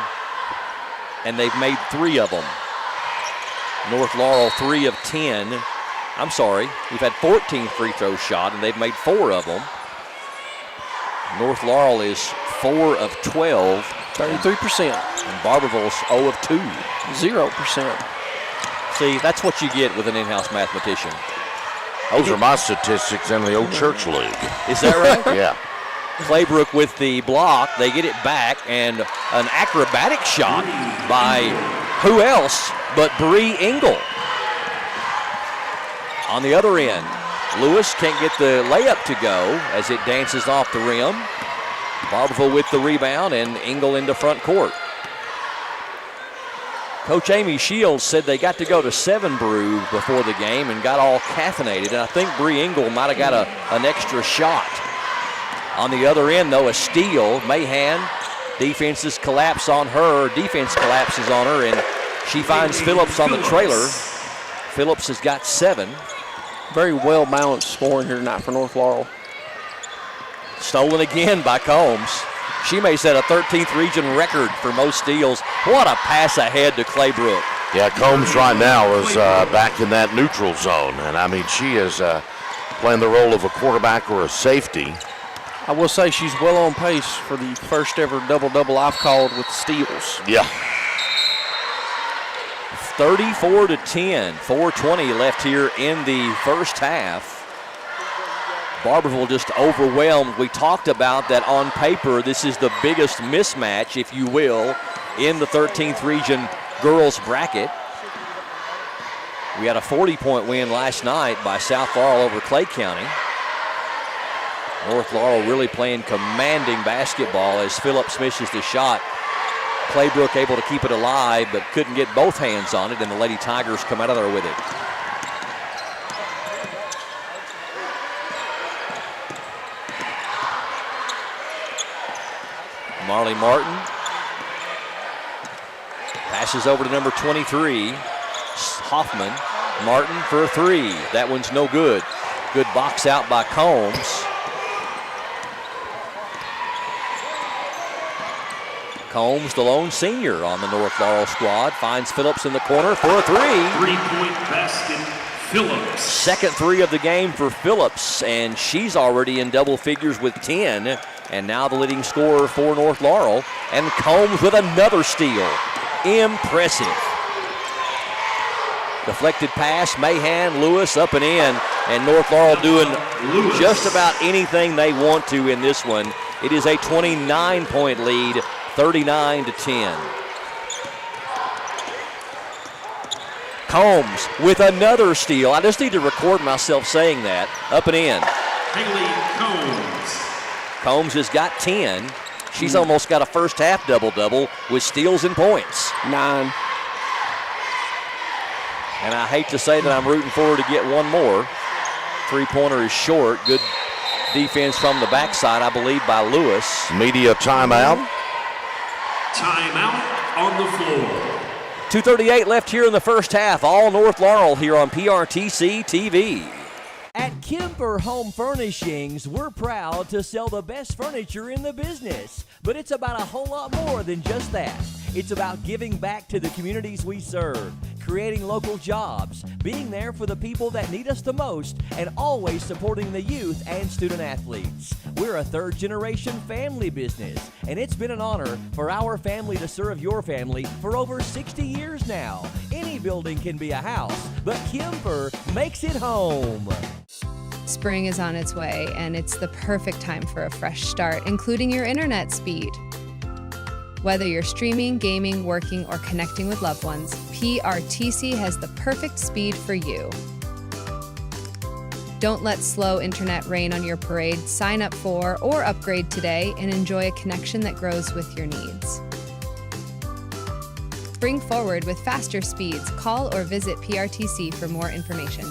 and they've made 3 of them. North Laurel 3 of 10. I'm sorry, we've had 14 free throws shot, and they've made 4 of them. North Laurel is 4 of 12. 33%. And Barbourville's 0 of 2. 0%. See, that's what you get with an in-house mathematician. Those are my statistics in the old church league. Is that right? Yeah. Claybrook with the block. They get it back, and an acrobatic shot by who else but Bree Engel. On the other end, Lewis can't get the layup to go as it dances off the rim. Barbourville with the rebound, and Engel into front court. Coach Amy Shields said they got to go to 7 brew before the game and got all caffeinated, and I think Bree Engel might have got an extra shot. On the other end, though, a steal. Mahan, defense collapses on her, and she finds Phillips on the trailer. Phillips has got 7. Very well-balanced scoring here tonight for North Laurel. Stolen again by Combs. She may set a 13th region record for most steals. What a pass ahead to Claybrook. Yeah, Combs right now is back in that neutral zone. And, I mean, she is playing the role of a quarterback or a safety. I will say she's well on pace for the first ever double-double I've called with steals. Yeah. 34-10, 4:20 left here in the first half. Barbourville just overwhelmed. We talked about that on paper. This is the biggest mismatch, if you will, in the 13th region girls bracket. We had a 40-point win last night by South Laurel over Clay County. North Laurel really playing commanding basketball as Phillips misses the shot. Claybrook able to keep it alive, but couldn't get both hands on it, and the Lady Tigers come out of there with it. Marley Martin passes over to number 23, Hoffman. Martin for a 3. That one's no good. Good box out by Combs. Combs, the lone senior on the North Laurel squad, finds Phillips in the corner for a 3. 3-point basket, Phillips. Second 3 of the game for Phillips, and she's already in double figures with 10. And now the leading scorer for North Laurel. And Combs with another steal. Impressive. Deflected pass, Mahan, Lewis up and in, and North Laurel doing just about anything they want to in this one. It is a 29-point lead, 39-10. Combs with another steal. I just need to record myself saying that. Up and in. Haley Combs. Combs has got 10. She's almost got a first half double-double with steals and points. 9. And I hate to say that I'm rooting for her to get one more. Three-pointer is short. Good defense from the backside, I believe, by Lewis. Media timeout. Timeout on the floor. 2:38 left here in the first half. All North Laurel here on PRTC TV. At Kemper Home Furnishings, we're proud to sell the best furniture in the business. But it's about a whole lot more than just that. It's about giving back to the communities we serve, creating local jobs, being there for the people that need us the most, and always supporting the youth and student athletes. We're a third-generation family business, and it's been an honor for our family to serve your family for over 60 years now. Any building can be a house, but Kemper makes it home. Spring is on its way, and it's the perfect time for a fresh start, including your internet speed. Whether you're streaming, gaming, working, or connecting with loved ones, PRTC has the perfect speed for you. Don't let slow internet rain on your parade. Sign up for or upgrade today and enjoy a connection that grows with your needs. Spring forward with faster speeds. Call or visit PRTC for more information.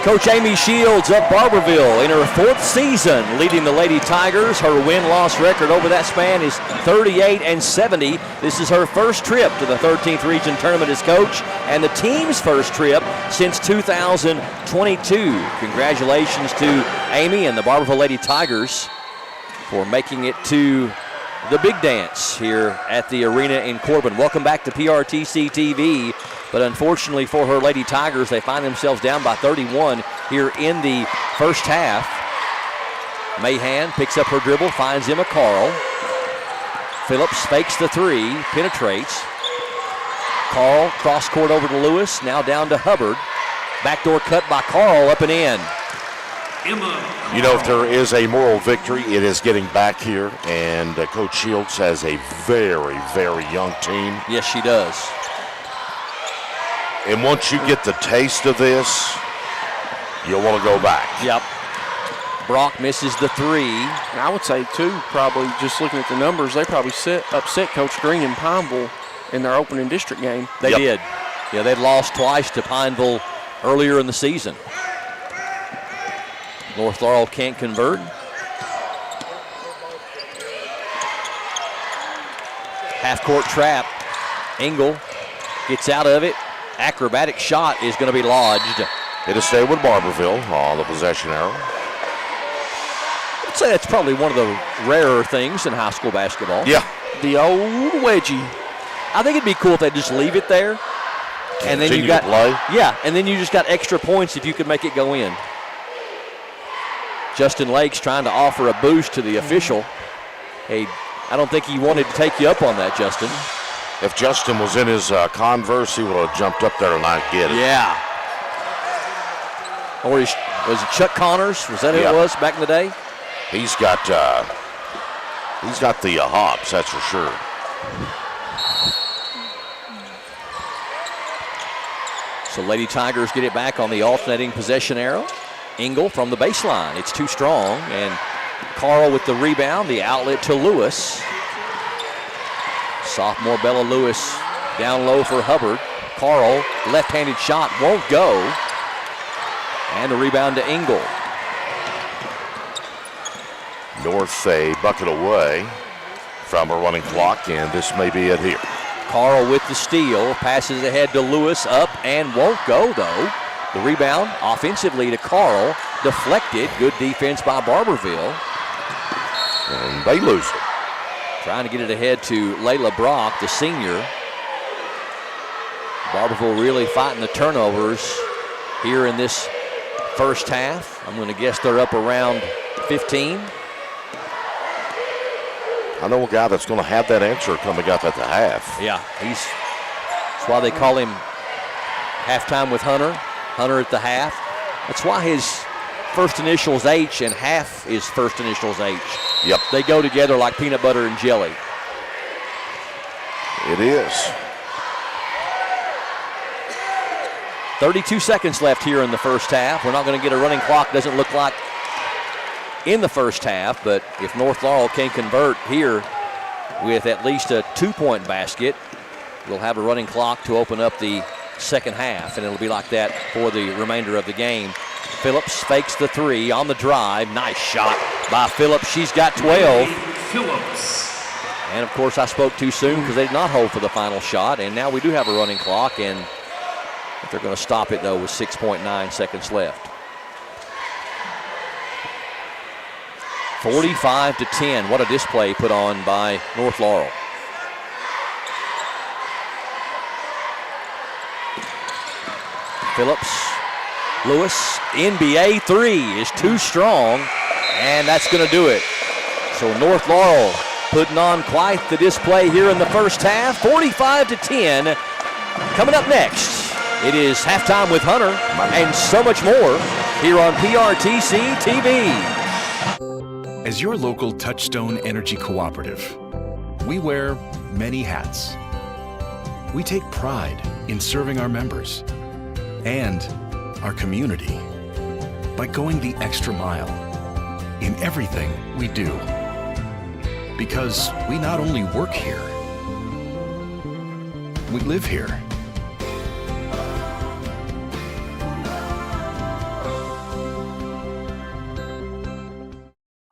Coach Amy Shields of Barbourville in her 4th season leading the Lady Tigers. Her win-loss record over that span is 38-70. This is her first trip to the 13th Region Tournament as coach and the team's first trip since 2022. Congratulations to Amy and the Barbourville Lady Tigers for making it to the big dance here at the arena in Corbin. Welcome back to PRTC TV. But unfortunately for her Lady Tigers, they find themselves down by 31 here in the first half. Mahan picks up her dribble, finds Emma Carl. Phillips fakes the three, penetrates. Carl cross court over to Lewis, now down to Hubbard. Backdoor cut by Carl, up and in. You know, if there is a moral victory, it is getting back here, and Coach Shields has a very, very young team. Yes, she does. And once you get the taste of this, you'll want to go back. Yep. Brock misses the three. And I would say, too, probably just looking at the numbers, they probably upset Coach Green in Pineville in their opening district game. They did. Yeah, they'd lost twice to Pineville earlier in the season. North Laurel can't convert. Half-court trap. Engel gets out of it. Acrobatic shot is going to be lodged. It'll stay with Barbourville on the possession arrow. I'd say that's probably one of the rarer things in high school basketball. Yeah. The old wedgie. I think it'd be cool if they just leave it there. And then you got play. Yeah, and then you just got extra points if you could make it go in. Justin Lake's trying to offer a boost to the official. Hey, I don't think he wanted to take you up on that, Justin. If Justin was in his Converse, he would have jumped up there and not get it. Yeah. Or was it Chuck Connors? Was that who it was back in the day? He's got the hops, that's for sure. So Lady Tigers get it back on the alternating possession arrow. Engel from the baseline. It's too strong, and Carl with the rebound, the outlet to Lewis. Sophomore Bella Lewis down low for Hubbard. Carl, left-handed shot, won't go. And the rebound to Engel. North a bucket away from a running clock, and this may be it here. Carl with the steal, passes ahead to Lewis, up and won't go though. The rebound offensively to Carl, deflected, good defense by Barbourville. And they lose it. Trying to get it ahead to Layla Brock, the senior. Barbourville really fighting the turnovers here in this first half. I'm going to guess they're up around 15. I know a guy that's going to have that answer coming up at the half. Yeah, why they call him halftime with Hunter. Hunter at the half. That's why his first initials H and half is first initials H. Yep. They go together like peanut butter and jelly. It is. 32 seconds left here in the first half. We're not going to get a running clock, doesn't look like, in the first half, but if North Laurel can convert here with at least a 2-point basket, we'll have a running clock to open up the second half, and it'll be like that for the remainder of the game. Phillips fakes the three on the drive. Nice shot by Phillips. She's got 12. Phillips. And, of course, I spoke too soon because they did not hold for the final shot, and now we do have a running clock, and they're going to stop it, though, with 6.9 seconds left. 45-10. What a display put on by North Laurel. Phillips, Lewis, NBA three is too strong, and that's going to do it. So North Laurel putting on quite the display here in the first half. 45-10. Coming up next, it is halftime with Hunter and so much more here on PRTC TV. As your local Touchstone Energy Cooperative, we wear many hats. We take pride in serving our members and our community by going the extra mile in everything we do. Because we not only work here, we live here.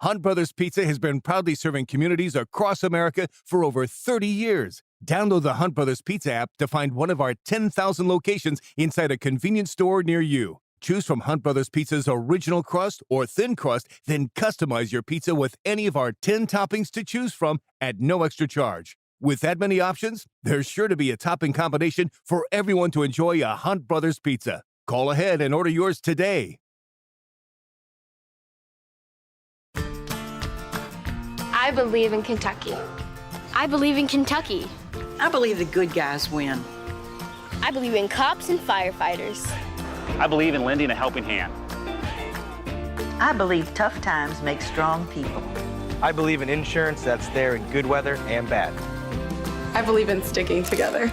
Hunt Brothers Pizza has been proudly serving communities across America for over 30 years. Download the Hunt Brothers Pizza app to find one of our 10,000 locations inside a convenience store near you. Choose from Hunt Brothers Pizza's original crust or thin crust, then customize your pizza with any of our 10 toppings to choose from at no extra charge. With that many options, there's sure to be a topping combination for everyone to enjoy a Hunt Brothers Pizza. Call ahead and order yours today. I believe in Kentucky. I believe in Kentucky. I believe the good guys win. I believe in cops and firefighters. I believe in lending a helping hand. I believe tough times make strong people. I believe in insurance that's there in good weather and bad. I believe in sticking together.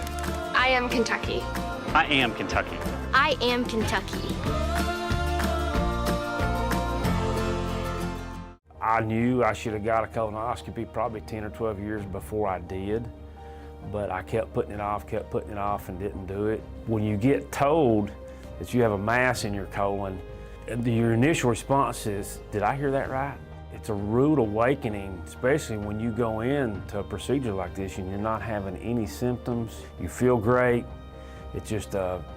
I am Kentucky. I am Kentucky. I am Kentucky. I knew I should have got a colonoscopy probably 10 or 12 years before I did, but I kept putting it off, and didn't do it. When you get told that you have a mass in your colon, your initial response is, did I hear that right? It's a rude awakening, especially when you go into a procedure like this and you're not having any symptoms. You feel great. It's just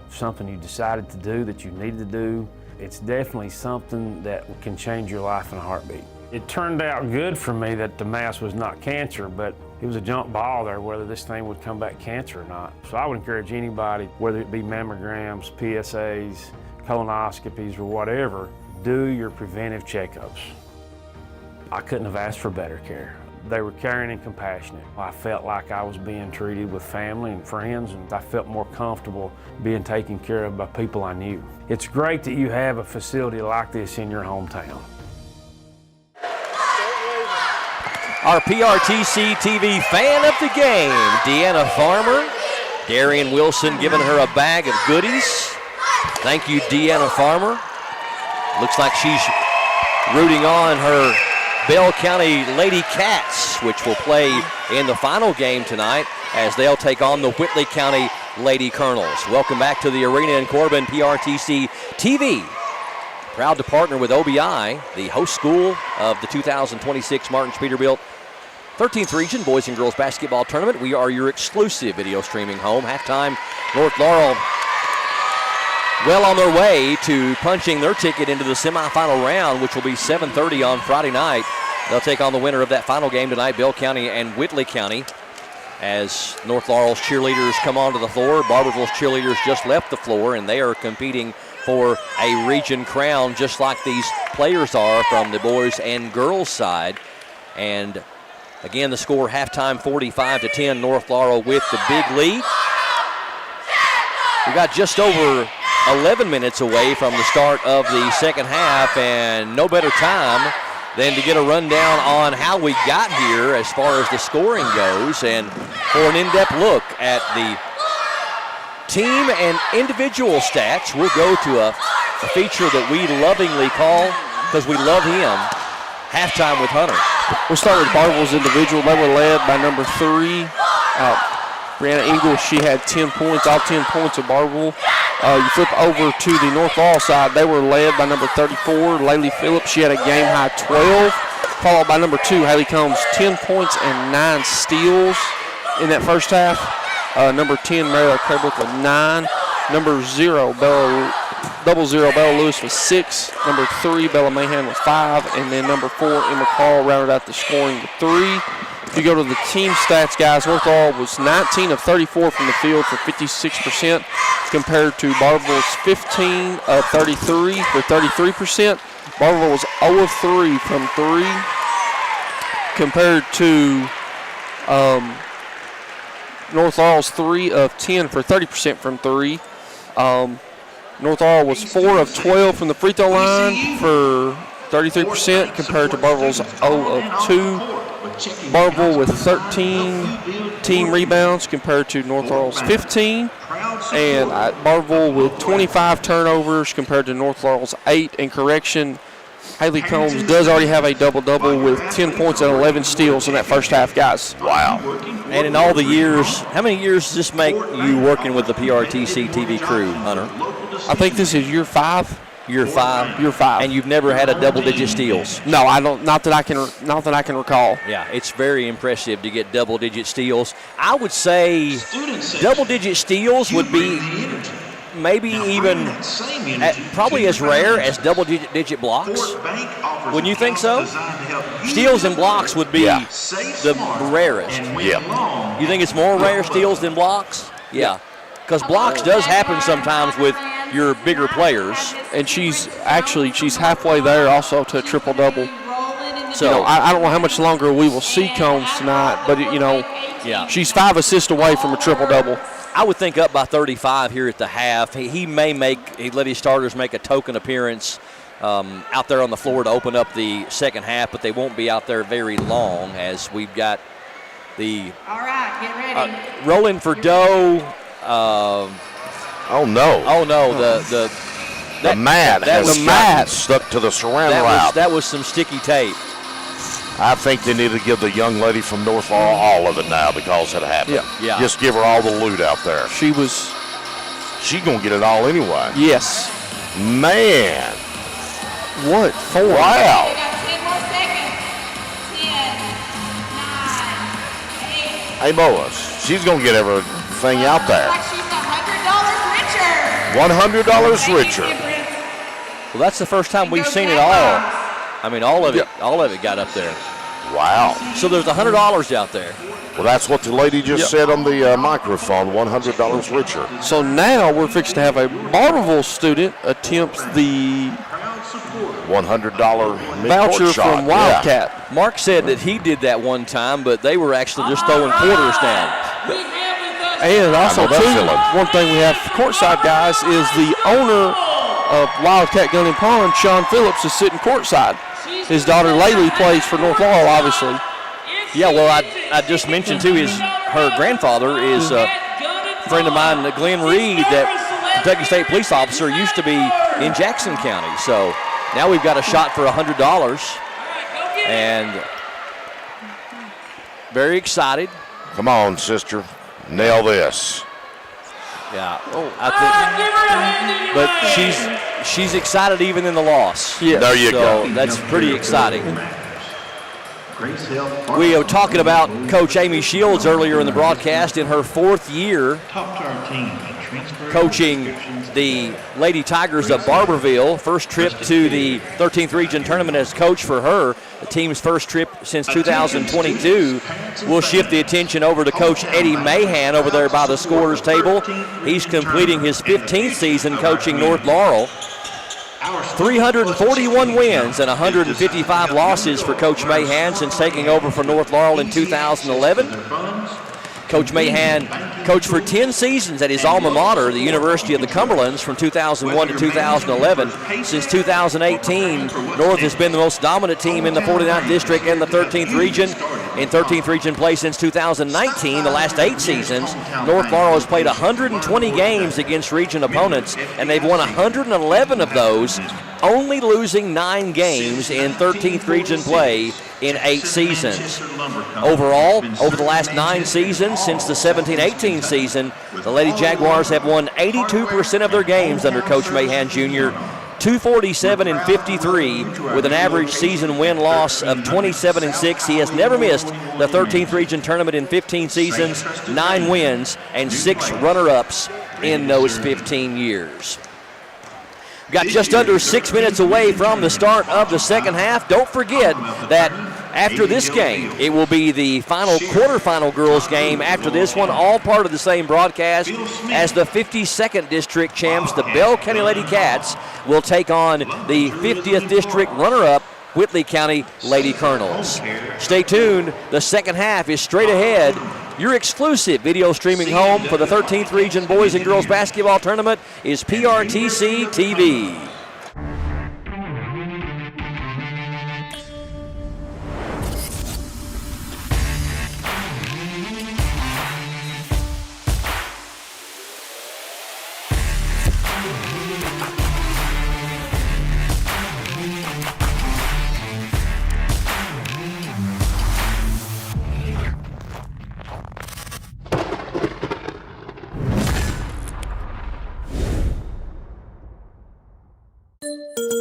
something you decided to do that you needed to do. It's definitely something that can change your life in a heartbeat. It turned out good for me that the mass was not cancer, but it was a jump ball there whether this thing would come back cancer or not. So I would encourage anybody, whether it be mammograms, PSAs, colonoscopies, or whatever, do your preventive checkups. I couldn't have asked for better care. They were caring and compassionate. I felt like I was being treated with family and friends, and I felt more comfortable being taken care of by people I knew. It's great that you have a facility like this in your hometown. Our PRTC TV fan of the game, Deanna Farmer. Darian Wilson giving her a bag of goodies. Thank you, Deanna Farmer. Looks like she's rooting on her Bell County Lady Cats, which will play in the final game tonight as they'll take on the Whitley County Lady Colonels. Welcome back to the arena in Corbin, PRTC TV. Proud to partner with OBI, the host school of the 2026 Martins Peterbilt 13th Region Boys and Girls Basketball Tournament. We are your exclusive video streaming home. Halftime, North Laurel well on their way to punching their ticket into the semifinal round, which will be 7:30 on Friday night. They'll take on the winner of that final game tonight, Bell County and Whitley County. As North Laurel's cheerleaders come onto the floor, Barbourville's cheerleaders just left the floor, and they are competing for a region crown just like these players are from the boys and girls side. And again, the score halftime 45-10, North Laurel with the big lead. We got just over 11 minutes away from the start of the second half, and no better time than to get a rundown on how we got here as far as the scoring goes, and for an in-depth look at the team and individual stats, we'll go to a feature that we lovingly call, because we love him, Halftime with Hunter. We'll start with Barbourville's individual. They were led by number 3, Brianna Ingalls. She had 10 points, all 10 points of Barbourville. You flip over to the North Laurel side. They were led by number 34, Laylee Phillips. She had a game-high 12, followed by number 2, Haley Combs, 10 points and 9 steals in that first half. Number 10, Mariella Craybrook with 9. Number 0, Bella Lewis with 6. Number 3, Bella Mahan with 5. And then number 4, Emma Carl rounded out the scoring with 3. If you go to the team stats, guys, North Laurel was 19 of 34 from the field for 56%, compared to Barbourville's 15 of 33 for 33%. Barbourville was 0 of 3 from 3, compared to North Laurel's 3 of 10 for 30% from 3. North Laurel was 4 of 12 from the free throw line for 33%, compared to Barbourville's 0 of 2. Barbourville with 13 team rebounds compared to North Laurel's 15. And Barbourville with 25 turnovers compared to North Laurel's 8. And correction, Haley Combs does already have a double-double with 10 points and 11 steals in that first half, guys. Wow. And in all the years, how many years does this make you working with the PRTC TV crew, Hunter? I think this is year 5. Year 5. Year 5. And you've never had a double-digit steals? No, I don't. Not that I can recall. Yeah, it's very impressive to get double-digit steals. I would say double-digit steals would be maybe even probably as rare as double-digit blocks. Wouldn't you think so? Steals and blocks would be the rarest. Yeah. You think it's more rare steals than blocks? Yeah. Because blocks does happen sometimes with your bigger players. And she's halfway there also to a triple-double. So I don't know how much longer we will see Combs tonight, but she's 5 assists away from a triple-double. I would think up by 35 here at the half. He may let his starters make a token appearance out there on the floor to open up the second half, but they won't be out there very long, as we've got the all right, get ready. rolling for dough. Oh no! The mat has stuck to the saran wrap. That was some sticky tape. I think they need to give the young lady from North Laurel all of it now because it happened. Yeah. Just give her all the loot out there. She's gonna get it all anyway. Yes. Man. What for? Wow. 10 more seconds. 10, 9, 8. Hey, Boas, she's gonna get everything out there. Like she's $100 richer. $100 richer. Well, that's the first time we've seen it all. I mean, all of it got up there. Wow. So there's $100 out there. Well, that's what the lady just said on the microphone, $100 richer. So now we're fixing to have a Barbourville student attempt the $100 voucher shot. from Wildcat. Yeah. Mark said that he did that one time, but they were actually just throwing quarters down. And also, too, one thing we have courtside, guys, is the owner of Wildcat Gun and Pond, Sean Phillips, is sitting courtside. His daughter Laylee plays for North Laurel, obviously. Yeah, well, I just mentioned too, her grandfather is a friend of mine, Glenn Reed, that Kentucky State police officer, used to be in Jackson County. So now we've got a shot for $100, and very excited. Come on, sister, nail this. Yeah, but she's excited even in the loss. Yeah, there you go. That's pretty exciting. We were talking about Coach Amy Shields earlier in the broadcast, in her 4th year coaching the Lady Tigers of Barbourville. First trip to the 13th Region Tournament as coach for her. The team's first trip since 2022. We'll shift the attention over to Coach Eddie Mahan over there by the scorer's table. He's completing his 15th season coaching North Laurel. 341 wins and 155 losses for Coach Mahan since taking over for North Laurel in 2011. Coach Mahan coached for 10 seasons at his alma mater, the University of the Cumberlands, from 2001 to 2011. Since 2018, North has been the most dominant team in the 49th District and the 13th Region. In 13th Region play since 2019, the last 8 seasons, North Laurel has played 120 games against region opponents, and they've won 111 of those, only losing 9 games in 13th Region play in 8 seasons. Overall, over the last 9 seasons, since the 17-18 season, the Lady Jaguars have won 82% of their games under Coach Mahan Jr., 247-53 with an average season win-loss of 27-6. He has never missed the 13th Region Tournament in 15 seasons, 9 wins, and 6 runner-ups in those 15 years. Got just under 6 minutes away from the start of the second half. Don't forget that after this game, it will be the final quarterfinal girls game. After this one, all part of the same broadcast, as the 52nd District champs, the Bell County Lady Cats, will take on the 50th District runner-up, Whitley County Lady Colonels. Stay tuned. The second half is straight ahead. Your exclusive video streaming home for the 13th Region Boys and Girls Basketball Tournament is PRTC TV.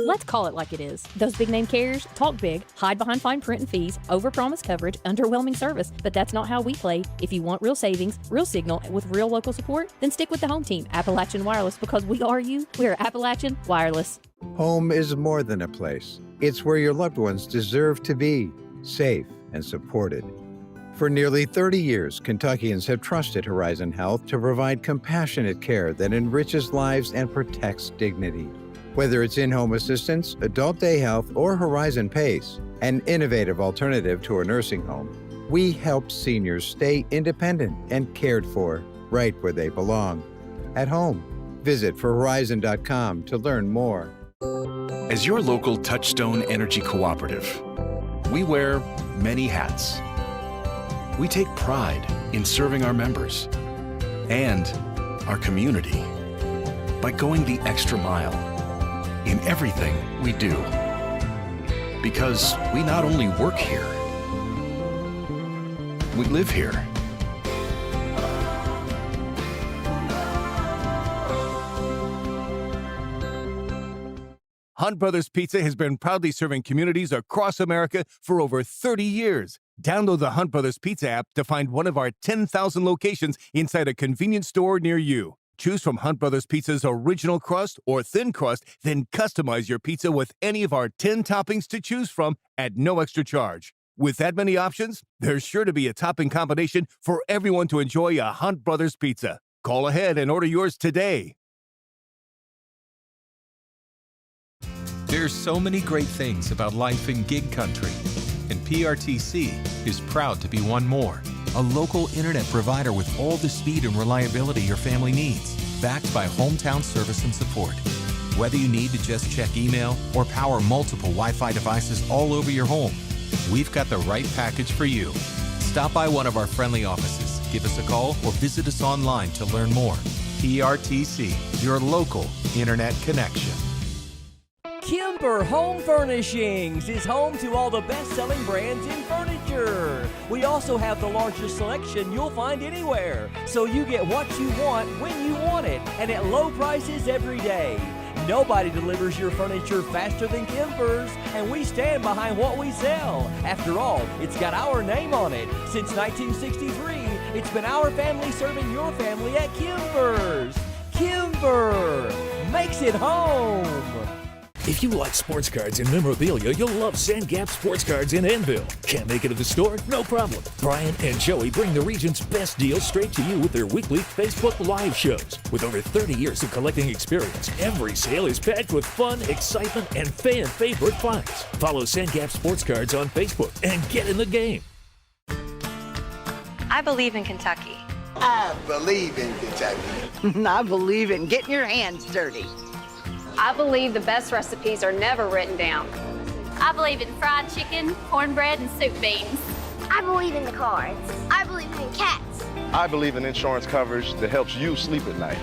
Let's call it like it is. Those big name carriers talk big, hide behind fine print and fees, overpromise coverage, underwhelming service, but that's not how we play. If you want real savings, real signal, with real local support, then stick with the home team, Appalachian Wireless, because we are you. We are Appalachian Wireless. Home is more than a place. It's where your loved ones deserve to be, safe and supported. For nearly 30 years, Kentuckians have trusted Horizon Health to provide compassionate care that enriches lives and protects dignity. Whether it's in-home assistance, adult day health, or Horizon PACE, an innovative alternative to a nursing home, we help seniors stay independent and cared for right where they belong, at home. Visit forhorizon.com to learn more. As your local Touchstone Energy Cooperative, we wear many hats. We take pride in serving our members and our community by going the extra mile in everything we do. Because we not only work here, we live here. Hunt Brothers Pizza has been proudly serving communities across America for over 30 years. Download the Hunt Brothers Pizza app to find one of our 10,000 locations inside a convenience store near you. Choose from Hunt Brothers Pizza's original crust or thin crust, then customize your pizza with any of our 10 toppings to choose from at no extra charge. With that many options, there's sure to be a topping combination for everyone to enjoy a Hunt Brothers Pizza. Call ahead and order yours today. There's so many great things about life in gig country, and PRTC is proud to be one more. A local internet provider with all the speed and reliability your family needs, backed by hometown service and support. Whether you need to just check email or power multiple Wi-Fi devices all over your home, we've got the right package for you. Stop by one of our friendly offices, give us a call, or visit us online to learn more. PRTC, your local internet connection. Kimber Home Furnishings is home to all the best-selling brands in furniture. We also have the largest selection you'll find anywhere, so you get what you want when you want it, and at low prices every day. Nobody delivers your furniture faster than Kimber's, and we stand behind what we sell. After all, it's got our name on it. Since 1963, it's been our family serving your family at Kimber's. Kimber makes it home. If you like sports cards and memorabilia, you'll love Sand Gap Sports Cards in Annville. Can't make it to the store? No problem. Brian and Joey bring the region's best deals straight to you with their weekly Facebook Live shows. With over 30 years of collecting experience, every sale is packed with fun, excitement, and fan favorite finds. Follow Sand Gap Sports Cards on Facebook and get in the game. I believe in Kentucky. I believe in Kentucky. I believe in getting your hands dirty. I believe the best recipes are never written down. I believe in fried chicken, cornbread, and soup beans. I believe in the cards. I believe in cats. I believe in insurance coverage that helps you sleep at night.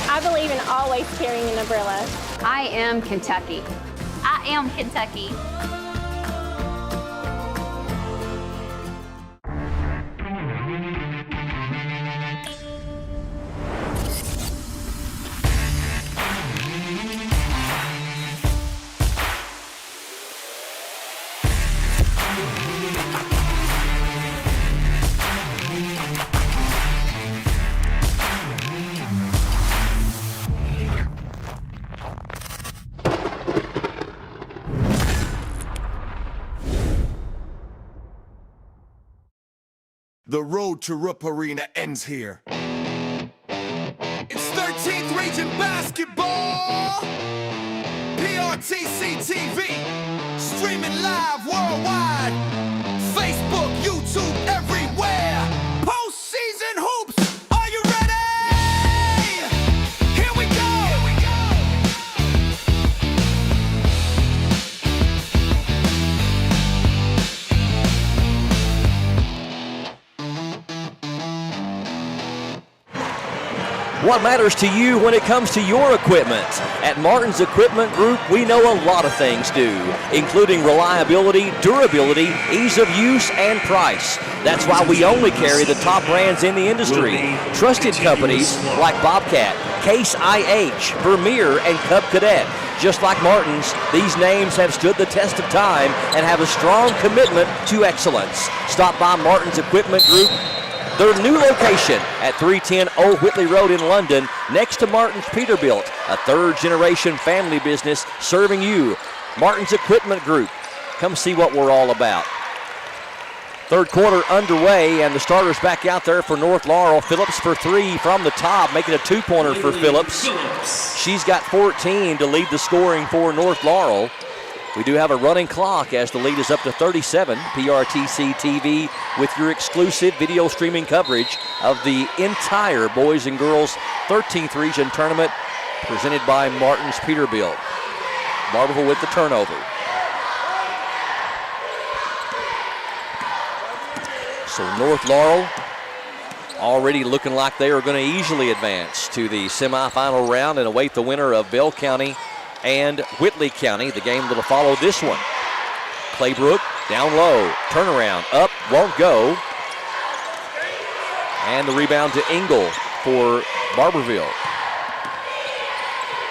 I believe in always carrying an umbrella. I am Kentucky. I am Kentucky. The road to Rupp Arena ends here. It's 13th Region Basketball! PRTC TV, streaming live worldwide. Facebook, YouTube, everywhere. Postseason hoops, are you ready? Here we go! What matters to you when it comes to your equipment? At Martin's Equipment Group, we know a lot of things do, including reliability, durability, ease of use, and price. That's why we only carry the top brands in the industry. Trusted companies like Bobcat, Case IH, Vermeer, and Cub Cadet. Just like Martin's, these names have stood the test of time and have a strong commitment to excellence. Stop by Martin's Equipment Group, their new location at 310 Old Whitley Road in London, next to Martin's Peterbilt, a third-generation family business serving you. Martin's Equipment Group. Come see what we're all about. Third quarter underway, and the starters back out there for North Laurel. Phillips for three from the top, making a two-pointer for Phillips. She's got 14 to lead the scoring for North Laurel. We do have a running clock as the lead is up to 37. PRTC TV with your exclusive video streaming coverage of the entire boys and girls 13th Region Tournament presented by Martin's Peterbilt. Barbourville with the turnover. So North Laurel already looking like they are going to easily advance to the semifinal round and await the winner of Bell County and Whitley County, the game that'll follow this one. Claybrook down low, turnaround, up, won't go. And the rebound to Engel for Barbourville.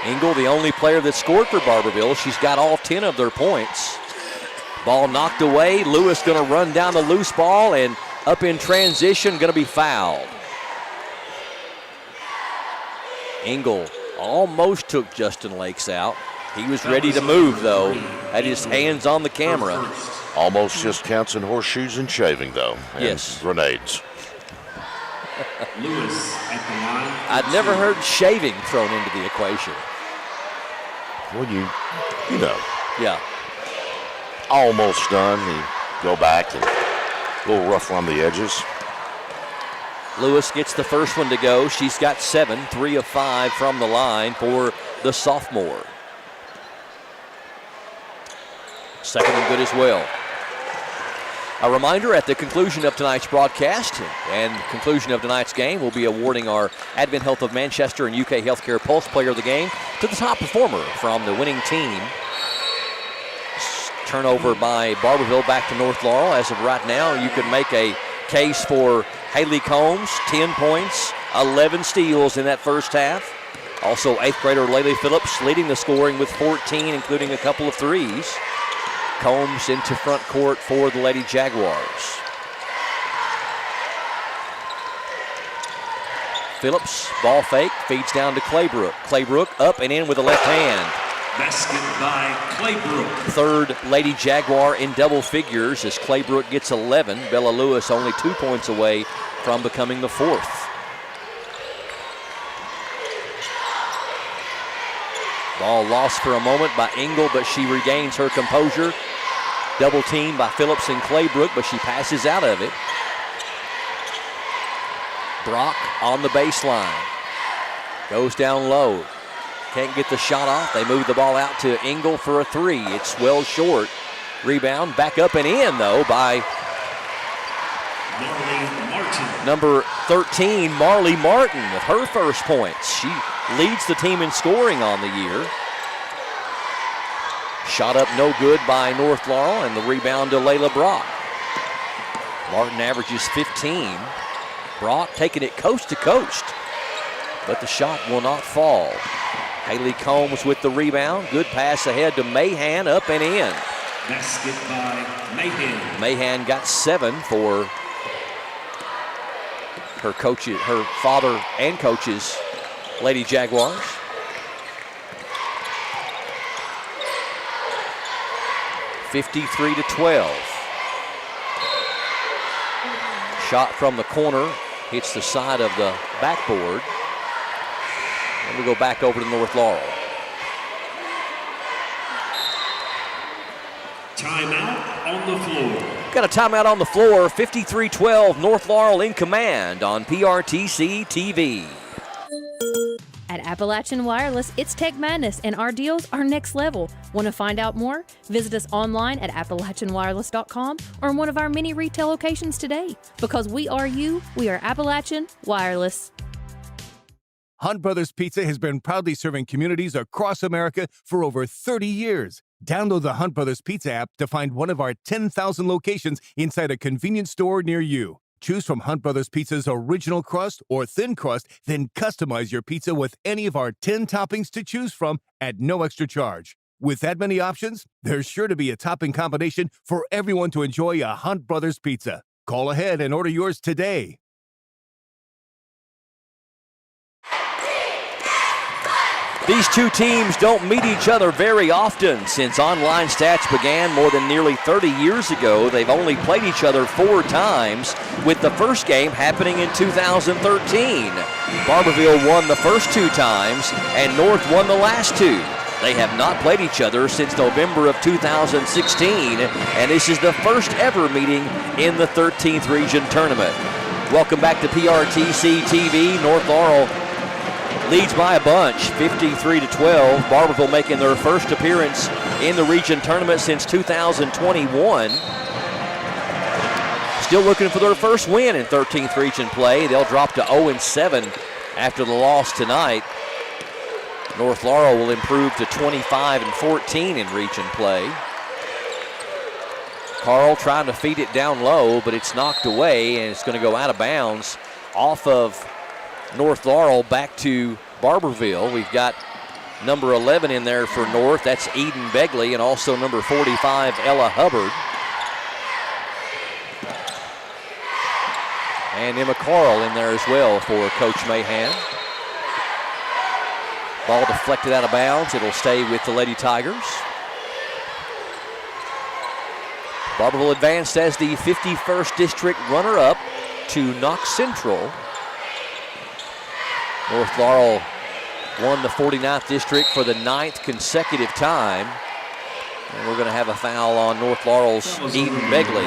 Engel, the only player that scored for Barbourville. She's got all 10 of their points. Ball knocked away. Lewis going to run down the loose ball, and up in transition, going to be fouled. Engel almost took Justin Lakes out. He was ready to move, though. Had his hands on the camera. Almost just counts in horseshoes and shaving, though. And yes. Grenades. Lewis at the line. I'd never heard shaving thrown into the equation. Well, you know. Yeah. Almost done. You go back and a little rough around the edges. Lewis gets the first one to go. She's got 7, 3 of 5 from the line for the sophomore. Second and good as well. A reminder, at the conclusion of tonight's broadcast and conclusion of tonight's game, we'll be awarding our Advent Health of Manchester and UK Healthcare Pulse Player of the Game to the top performer from the winning team. Turnover by Barbourville back to North Laurel. As of right now, you could make a case for Haley Combs, 10 points, 11 steals in that first half. Also, 8th grader Laylee Phillips leading the scoring with 14, including a couple of threes. Combs into front court for the Lady Jaguars. Phillips, ball fake, feeds down to Claybrook. Claybrook up and in with the left hand. Basket by Claybrook. Third Lady Jaguar in double figures as Claybrook gets 11. Bella Lewis only 2 points away from becoming the fourth. Ball lost for a moment by Engel, but she regains her composure. Double team by Phillips and Claybrook, but she passes out of it. Brock on the baseline. Goes down low. Can't get the shot off. They move the ball out to Engel for a three. It's well short. Rebound back up and in, though, by number 13, Marley Martin, with her first points. She leads the team in scoring on the year. Shot up no good by North Laurel, and the rebound to Layla Brock. Martin averages 15. Brock taking it coast to coast, but the shot will not fall. Haley Combs with the rebound. Good pass ahead to Mahan, up and in. Basket by Mahan. Mahan got 7 for her coaches, her father and coaches, Lady Jaguars. (53-12). Shot from the corner, hits the side of the backboard. And we go back over to North Laurel. Timeout on the floor. Got a timeout on the floor. 53-12, North Laurel in command on PRTC TV. At Appalachian Wireless, it's Tech Madness, and our deals are next level. Want to find out more? Visit us online at AppalachianWireless.com or in one of our many retail locations today. Because we are you, we are Appalachian Wireless. Hunt Brothers Pizza has been proudly serving communities across America for over 30 years. Download the Hunt Brothers Pizza app to find one of our 10,000 locations inside a convenience store near you. Choose from Hunt Brothers Pizza's original crust or thin crust, then customize your pizza with any of our 10 toppings to choose from at no extra charge. With that many options, there's sure to be a topping combination for everyone to enjoy a Hunt Brothers Pizza. Call ahead and order yours today. These two teams don't meet each other very often. Since online stats began more than nearly 30 years ago, they've only played each other 4 times, with the first game happening in 2013. Barbourville won the first 2 times, and North won the last 2. They have not played each other since November of 2016, and this is the first ever meeting in the 13th Region Tournament. Welcome back to PRTC TV. North Laurel leads by a bunch, 53-12. Barbourville making their first appearance in the region tournament since 2021. Still looking for their first win in 13th region play. They'll drop to 0-7 after the loss tonight. North Laurel will improve to 25-14 in region play. Carl trying to feed it down low, but it's knocked away, and it's going to go out of bounds off of North Laurel back to Barbourville. We've got number 11 in there for North. That's Eden Begley, and also number 45, Ella Hubbard. And Emma Carl in there as well for Coach Mahan. Ball deflected out of bounds. It'll stay with the Lady Tigers. Barbourville advanced as the 51st district runner-up to Knox Central. North Laurel won the 49th district for the 9th consecutive time. And we're going to have a foul on North Laurel's Eden Begley.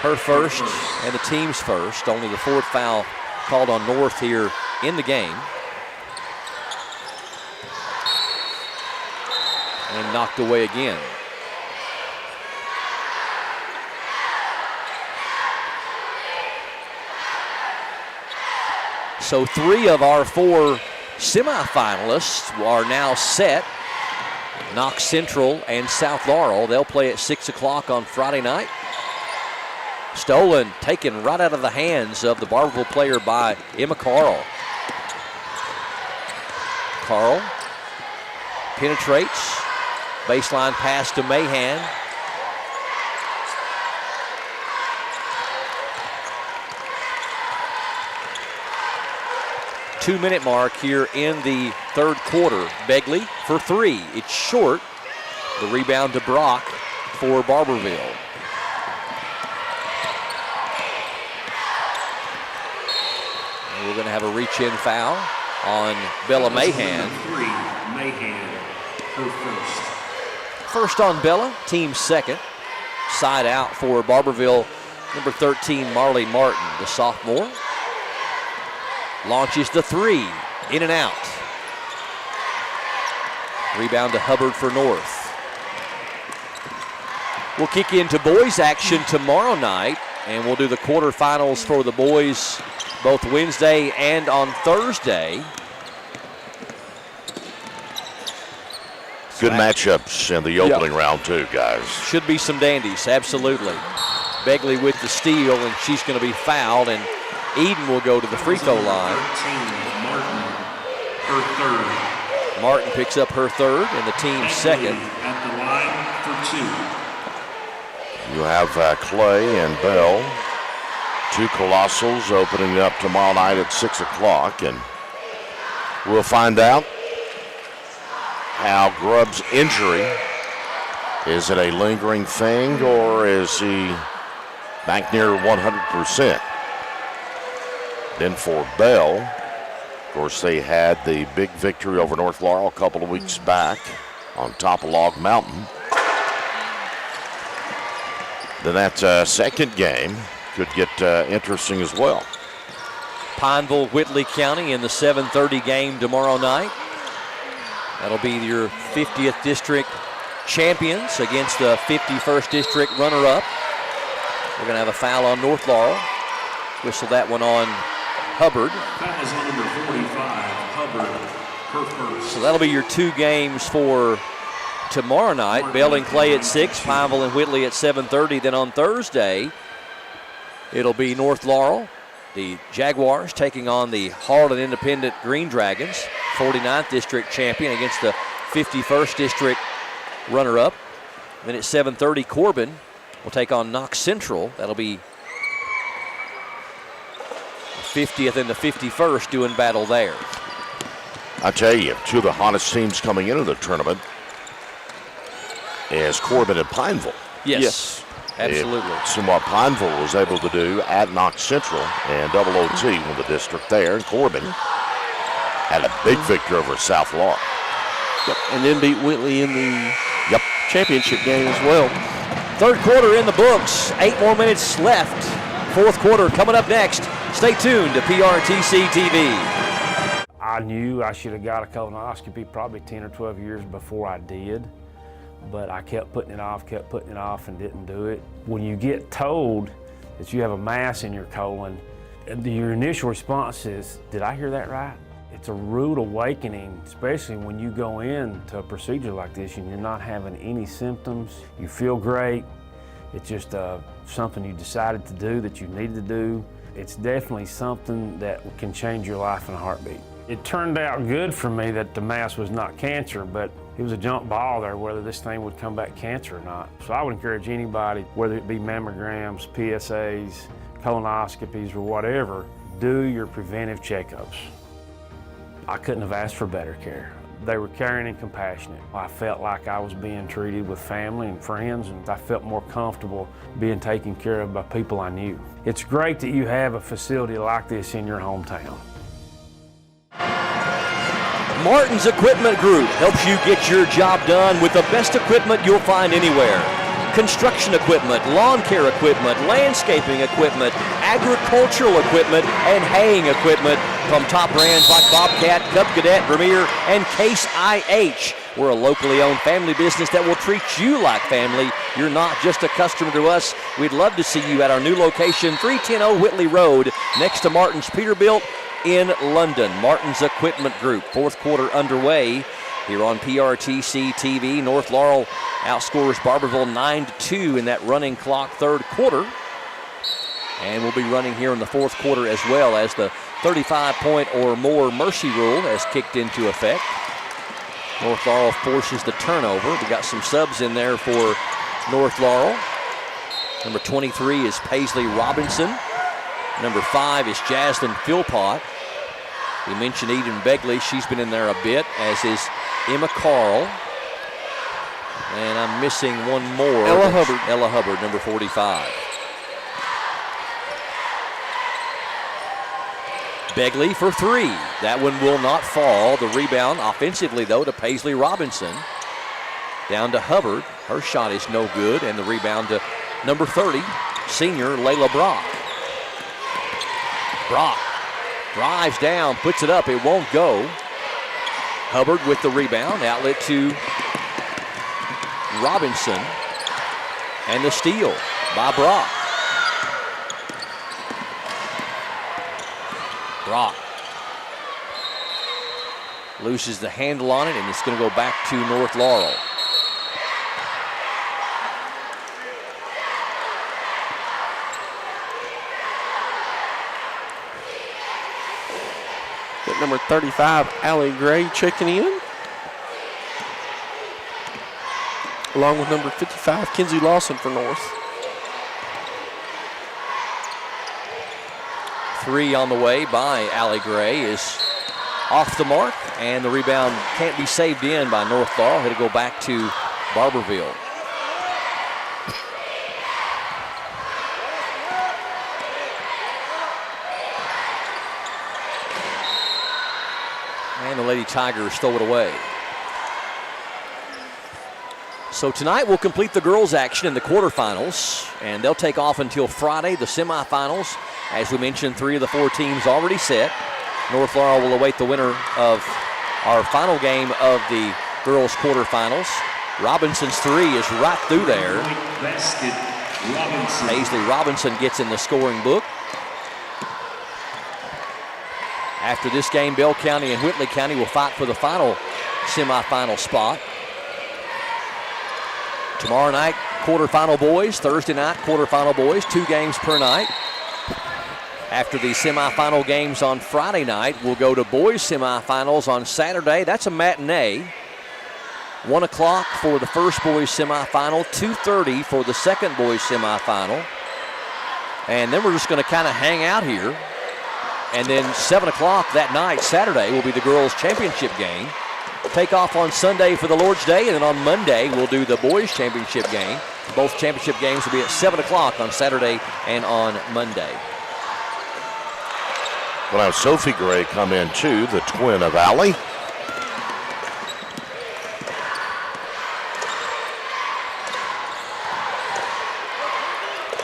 Her first and the team's first. Only the 4th foul called on North here in the game. And knocked away again. So 3 of our 4 semifinalists are now set. Knox Central and South Laurel. They'll play at 6 o'clock on Friday night. Stolen, taken right out of the hands of the Barbourville player by Emma Carl. Carl penetrates. Baseline pass to Mahan. Two-minute mark here in the third quarter. Begley for 3. It's short. The rebound to Brock for Barbourville. And we're going to have a reach-in foul on Bella Mahan. 3, Mahan, her first. First on Bella, team second. Side out for Barbourville, number 13, Marley Martin, the sophomore. Launches the three. In and out. Rebound to Hubbard for North. We'll kick into boys action tomorrow night, and we'll do the quarterfinals for the boys both Wednesday and on Thursday. Good matchups in the opening round too, guys. Should be some dandies, absolutely. Begley with the steal, and she's going to be fouled, and Eden will go to the free throw line. Her third. Martin picks up her third and the team's second. At the line for two. You have Clay and Bell, two Colossals opening up tomorrow night at 6 o'clock, and we'll find out how Grubb's injury, is it a lingering thing or is he back near 100%? Then for Bell, of course, they had the big victory over North Laurel a couple of weeks back on top of Log Mountain. Then that second game could get interesting as well. Pineville, Whitley County in the 7:30 game tomorrow night. That'll be your 50th district champions against the 51st district runner-up. We're going to have a foul on North Laurel. Whistle that one on Hubbard. That is on number 45, Hubbard, her first. So that'll be your two games for tomorrow night. Bell and Clay at 6, Pineville and Whitley at 7:30. Then on Thursday, it'll be North Laurel, the Jaguars, taking on the Harlan Independent Green Dragons, 49th district champion against the 51st district runner-up. Then at 7:30, Corbin will take on Knox Central. That'll be the 50th and the 51st doing battle there. I tell you, two of the hottest teams coming into the tournament is Corbin and Pineville. Yes, absolutely. See what Pineville was able to do at Knox Central and double OT with the district there. And Corbin had a big victory over South Laurel. Yep, and then beat Whitley in the championship game as well. Third quarter in the books. 8 more minutes left. Fourth quarter coming up next. Stay tuned to PRTC TV. I knew I should have got a colonoscopy probably 10 or 12 years before I did, but I kept putting it off, and didn't do it. When you get told that you have a mass in your colon, your initial response is, did I hear that right? It's a rude awakening, especially when you go into a procedure like this and you're not having any symptoms. You feel great. It's just something you decided to do, that you needed to do. It's definitely something that can change your life in a heartbeat. It turned out good for me that the mass was not cancer, but it was a jump ball there whether this thing would come back cancer or not. So I would encourage anybody, whether it be mammograms, PSAs, colonoscopies, or whatever, do your preventive checkups. I couldn't have asked for better care. They were caring and compassionate. I felt like I was being treated with family and friends, and I felt more comfortable being taken care of by people I knew. It's great that you have a facility like this in your hometown. Martin's Equipment Group helps you get your job done with the best equipment you'll find anywhere. Construction equipment, lawn care equipment, landscaping equipment, agricultural equipment, and haying equipment from top brands like Bobcat, Cub Cadet, Vermeer, and Case IH. We're a locally owned family business that will treat you like family. You're not just a customer to us. We'd love to see you at our new location, 310 Whitley Road, next to Martin's Peterbilt in London. Martin's Equipment Group. Fourth quarter underway here on PRTC TV. North Laurel outscores Barbourville 9-2 in that running clock third quarter. And we'll be running here in the fourth quarter as well, as the 35-point or more mercy rule has kicked into effect. North Laurel forces the turnover. We got some subs in there for North Laurel. Number 23 is Paisley Robinson. Number 5 is Jasmine Philpott. We mentioned Eden Begley. She's been in there a bit, as is Emma Carl. And I'm missing one more. Ella Hubbard. Ella Hubbard, number 45. Begley for 3. That one will not fall. The rebound offensively, though, to Paisley Robinson. Down to Hubbard. Her shot is no good. And the rebound to number 30, senior Layla Brock. Brock Drives down, puts it up, it won't go. Hubbard with the rebound, outlet to Robinson. And the steal by Brock. Brock loses the handle on it, and it's going to go back to North Laurel. Got number 35, Allie Gray, checking in. Along with number 55, Kenzie Lawson for North. 3 on the way by Allie Gray is off the mark, and the rebound can't be saved in by North Laurel. It'll go back to Barbourville. And the Lady Tigers stole it away. So tonight we'll complete the girls' action in the quarterfinals, and they'll take off until Friday, the semifinals. As we mentioned, 3 of the 4 teams already set. North Laurel will await the winner of our final game of the girls' quarterfinals. Robinson's 3 is right through there. Paisley Robinson gets in the scoring book. After this game, Bell County and Whitley County will fight for the final semifinal spot. Tomorrow night, quarterfinal boys. Thursday night, quarterfinal boys. 2 games per night. After the semifinal games on Friday night, we'll go to boys semifinals on Saturday. That's a matinee. 1 o'clock for the first boys semifinal, 2:30 for the second boys semifinal. And then we're just going to kind of hang out here. And then 7 o'clock that night, Saturday, will be the girls' championship game. Take off on Sunday for the Lord's Day, and then on Monday we'll do the boys' championship game. Both championship games will be at 7 o'clock on Saturday and on Monday. We'll have Sophie Gray come in too, the twin of Allie.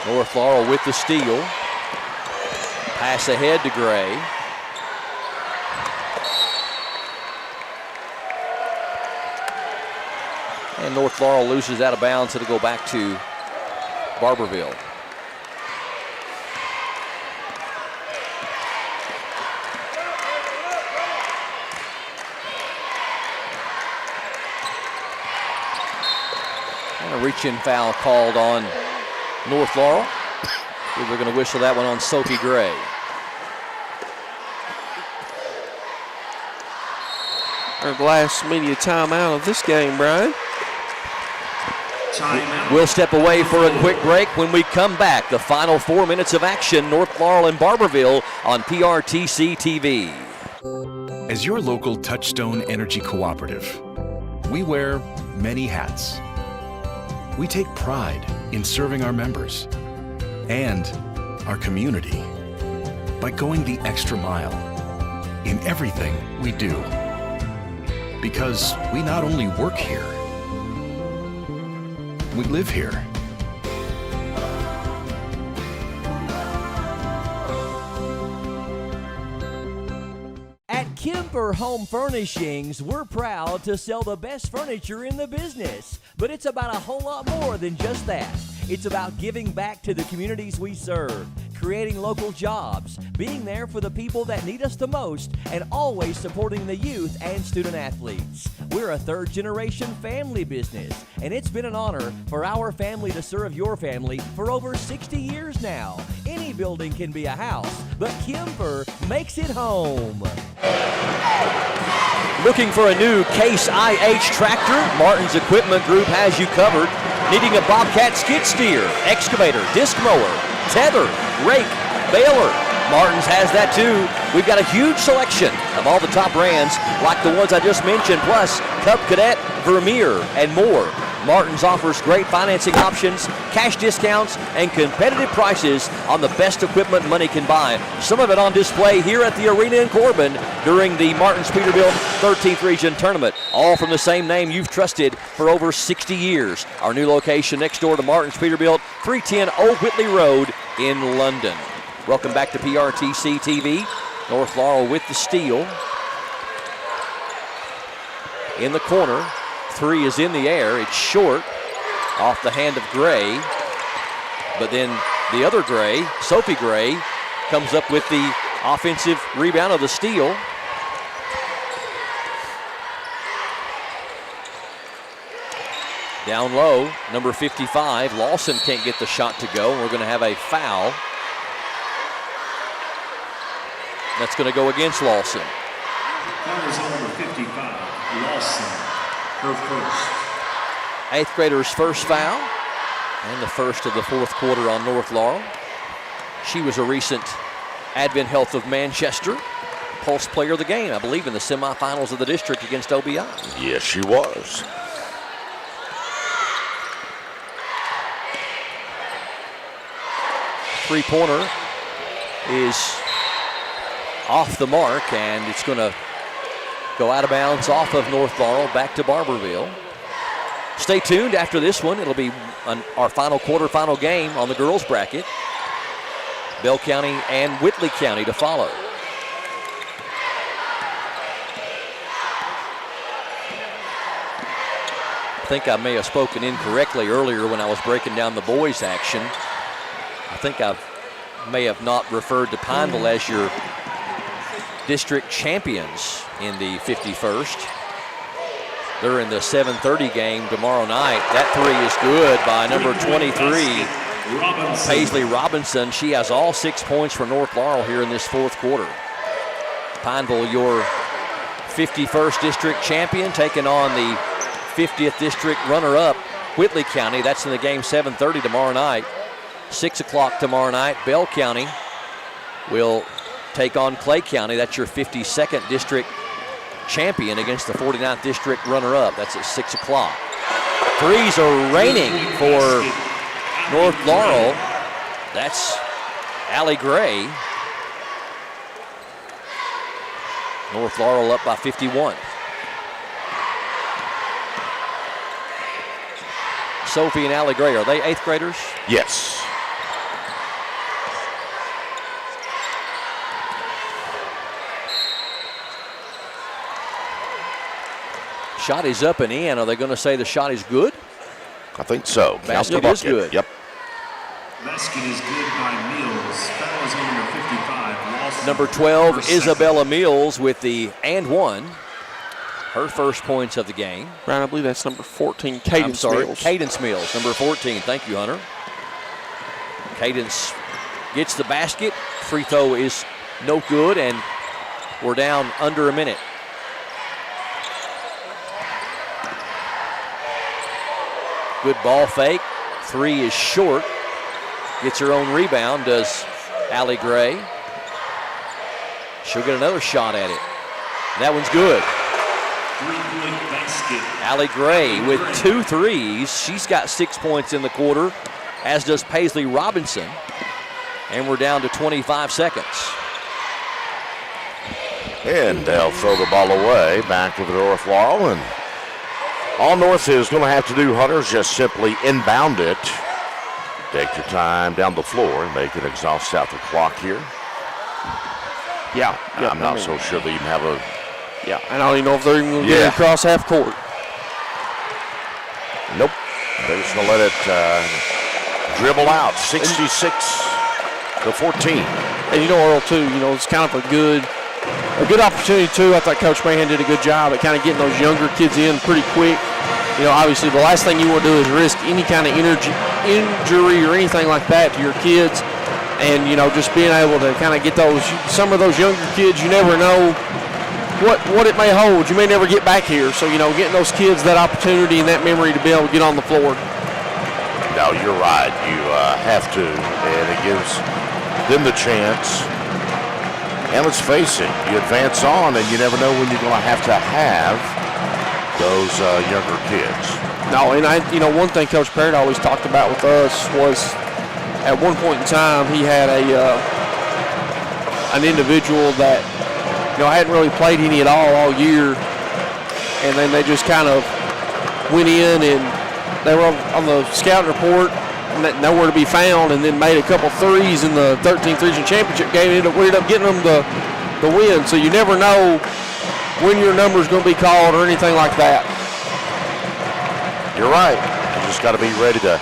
North Laurel with the steal. Pass ahead to Gray. And North Laurel loses out of bounds. It'll go back to Barbourville. And a reach-in foul called on North Laurel. We're going to whistle that one on Sophie Gray. Our last media timeout of this game, Brian. We'll step away for a quick break. When we come back, the final 4 minutes of action, North Laurel and Barbourville on PRTC TV. As your local Touchstone Energy Cooperative, we wear many hats. We take pride in serving our members and our community by going the extra mile in everything we do. Because we not only work here, we live here. At Kemper Home Furnishings, we're proud to sell the best furniture in the business. But it's about a whole lot more than just that. It's about giving back to the communities we serve, creating local jobs, being there for the people that need us the most, and always supporting the youth and student athletes. We're a third-generation family business, and it's been an honor for our family to serve your family for over 60 years now. Any building can be a house, but Kemper makes it home. Looking for a new Case IH tractor? Martin's Equipment Group has you covered. Needing a Bobcat skid steer, excavator, disc mower, tether, rake, baler? Martin's has that too. We've got a huge selection of all the top brands like the ones I just mentioned, plus Cub Cadet, Vermeer, and more. Martin's offers great financing options, cash discounts, and competitive prices on the best equipment money can buy. Some of it on display here at the arena in Corbin during the Martin's Peterbilt 13th Region Tournament. All from the same name you've trusted for over 60 years. Our new location next door to Martin's Peterbilt, 310 Old Whitley Road in London. Welcome back to PRTC TV. North Laurel with the steal. In the corner, three is in the air. It's short off the hand of Gray. But then the other Gray, Sophie Gray, comes up with the offensive rebound of the steal. Down low, number 55, Lawson can't get the shot to go, and we're going to have a foul. That's going to go against Lawson. Foul is on number 55, Lawson, her first. 8th grader's first foul, and the first of the fourth quarter on North Laurel. She was a recent Advent Health of Manchester Pulse Player of the Game, I believe, in the semifinals of the district against OBI. Yes, she was. Three-pointer is off the mark, and it's going to go out of bounds off of North Laurel back to Barbourville. Stay tuned after this one. It'll be our final quarterfinal game on the girls bracket. Bell County and Whitley County to follow. I think I may have spoken incorrectly earlier when I was breaking down the boys' action. I think I may have not referred to Pineville as your district champions in the 51st. They're in the 7:30 game tomorrow night. That three is good by number 23, Paisley Robinson. She has all 6 points for North Laurel here in this fourth quarter. Pineville, your 51st district champion, taking on the 50th district runner-up, Whitley County. That's in the game 7:30 tomorrow night. 6 o'clock tomorrow night, Bell County will take on Clay County. That's your 52nd district champion against the 49th district runner-up. That's at 6 o'clock. Threes are raining for North Laurel. That's Allie Gray. North Laurel up by 51. Sophie and Allie Gray, are they 8th graders? Yes. Shot is up and in. Are they going to say the shot is good? I think so. Basket is good. Yep. Basket is good by Mills. Foul is on number 55. Lawson. Number 12, Isabella Mills with the and one. Her first points of the game. Brian, I believe that's number 14, Cadence Mills. Cadence Mills, number 14. Thank you, Hunter. Cadence gets the basket. Free throw is no good, and we're down under a minute. Good ball fake. Three is short. Gets her own rebound, does Allie Gray. She'll get another shot at it. That one's good. Three-point basket. Allie Gray with 2 threes. She's got 6 points in the quarter, as does Paisley Robinson. And we're down to 25 seconds. And they'll throw the ball away back with North Laurel. And all North is going to have to do, Hunter, is just simply inbound it. Take your time down the floor and make it exhaust out the clock here. Yeah. I'm not so sure they even have a... Yeah, and I don't even know if they're even going to get it across half court. Nope. They're just going to let it dribble out, 66-14. And you know, Earl, too, you know, it's kind of a good opportunity, too. I thought Coach Mahan did a good job at kind of getting those younger kids in pretty quick. You know, obviously the last thing you want to do is risk any kind of injury or anything like that to your kids. And, you know, just being able to kind of get some of those younger kids, you never know what it may hold. You may never get back here. So, you know, getting those kids that opportunity and that memory to be able to get on the floor. No, you're right. You have to. And it gives them the chance. And let's face it, you advance on and you never know when you're going to have those younger kids. No, and one thing Coach Parrott always talked about with us was at one point in time he had an individual that, you know, hadn't really played any at all year, and then they just kind of went in and they were on the scouting report, nowhere to be found, and then made a couple threes in the 13th Region Championship game. We ended up getting them the the win. So you never know when your number is going to be called or anything like that. You're right. You just got to be ready to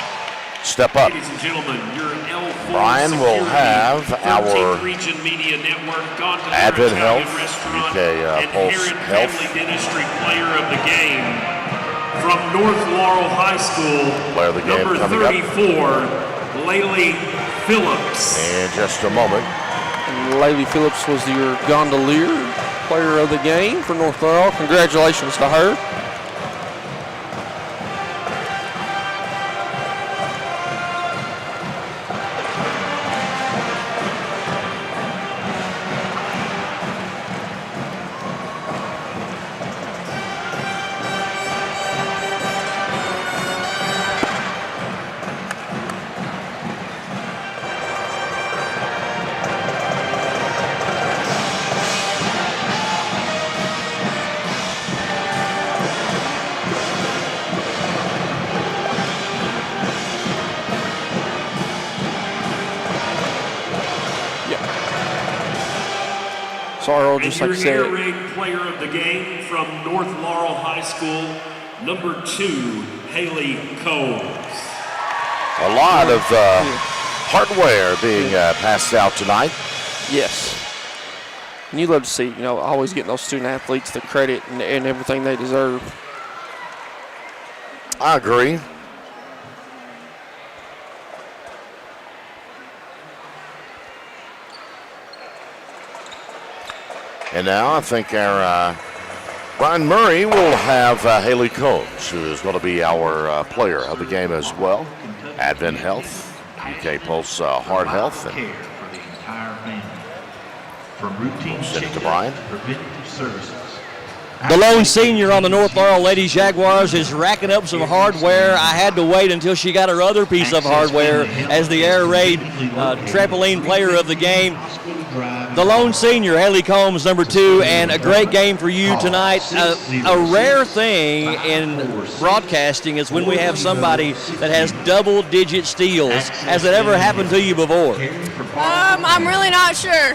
step up. Ladies and gentlemen, your L4 Brian will have our Region Media Network, Advent Health, Restaurant, UK and Pulse Heron Health. Family Dentistry Player of the Game from North Laurel High School. Player of the game number coming 34, Laylee Phillips. In just a moment. Laylee Phillips was your gondolier player of the game for North Laurel. Congratulations to her. Sorry, just like I said. Your air raid player of the game from North Laurel High School, number 2, Haley Combs. A lot of hardware being passed out tonight. Yes. And you love to see, always getting those student athletes the credit and everything they deserve. I agree. And now I think our Brian Murray will have Haley Combs, who is going to be our player of the game as well. Advent Health, UK Pulse Heart Health. And we'll send it to Brian. The lone senior on the North Laurel Lady Jaguars is racking up some hardware. I had to wait until she got her other piece of hardware as the air raid trampoline player of the game. The lone senior, Haley Combs, number 2, and a great game for you tonight. A rare thing in broadcasting is when we have somebody that has double-digit steals. Has that ever happened to you before? I'm really not sure.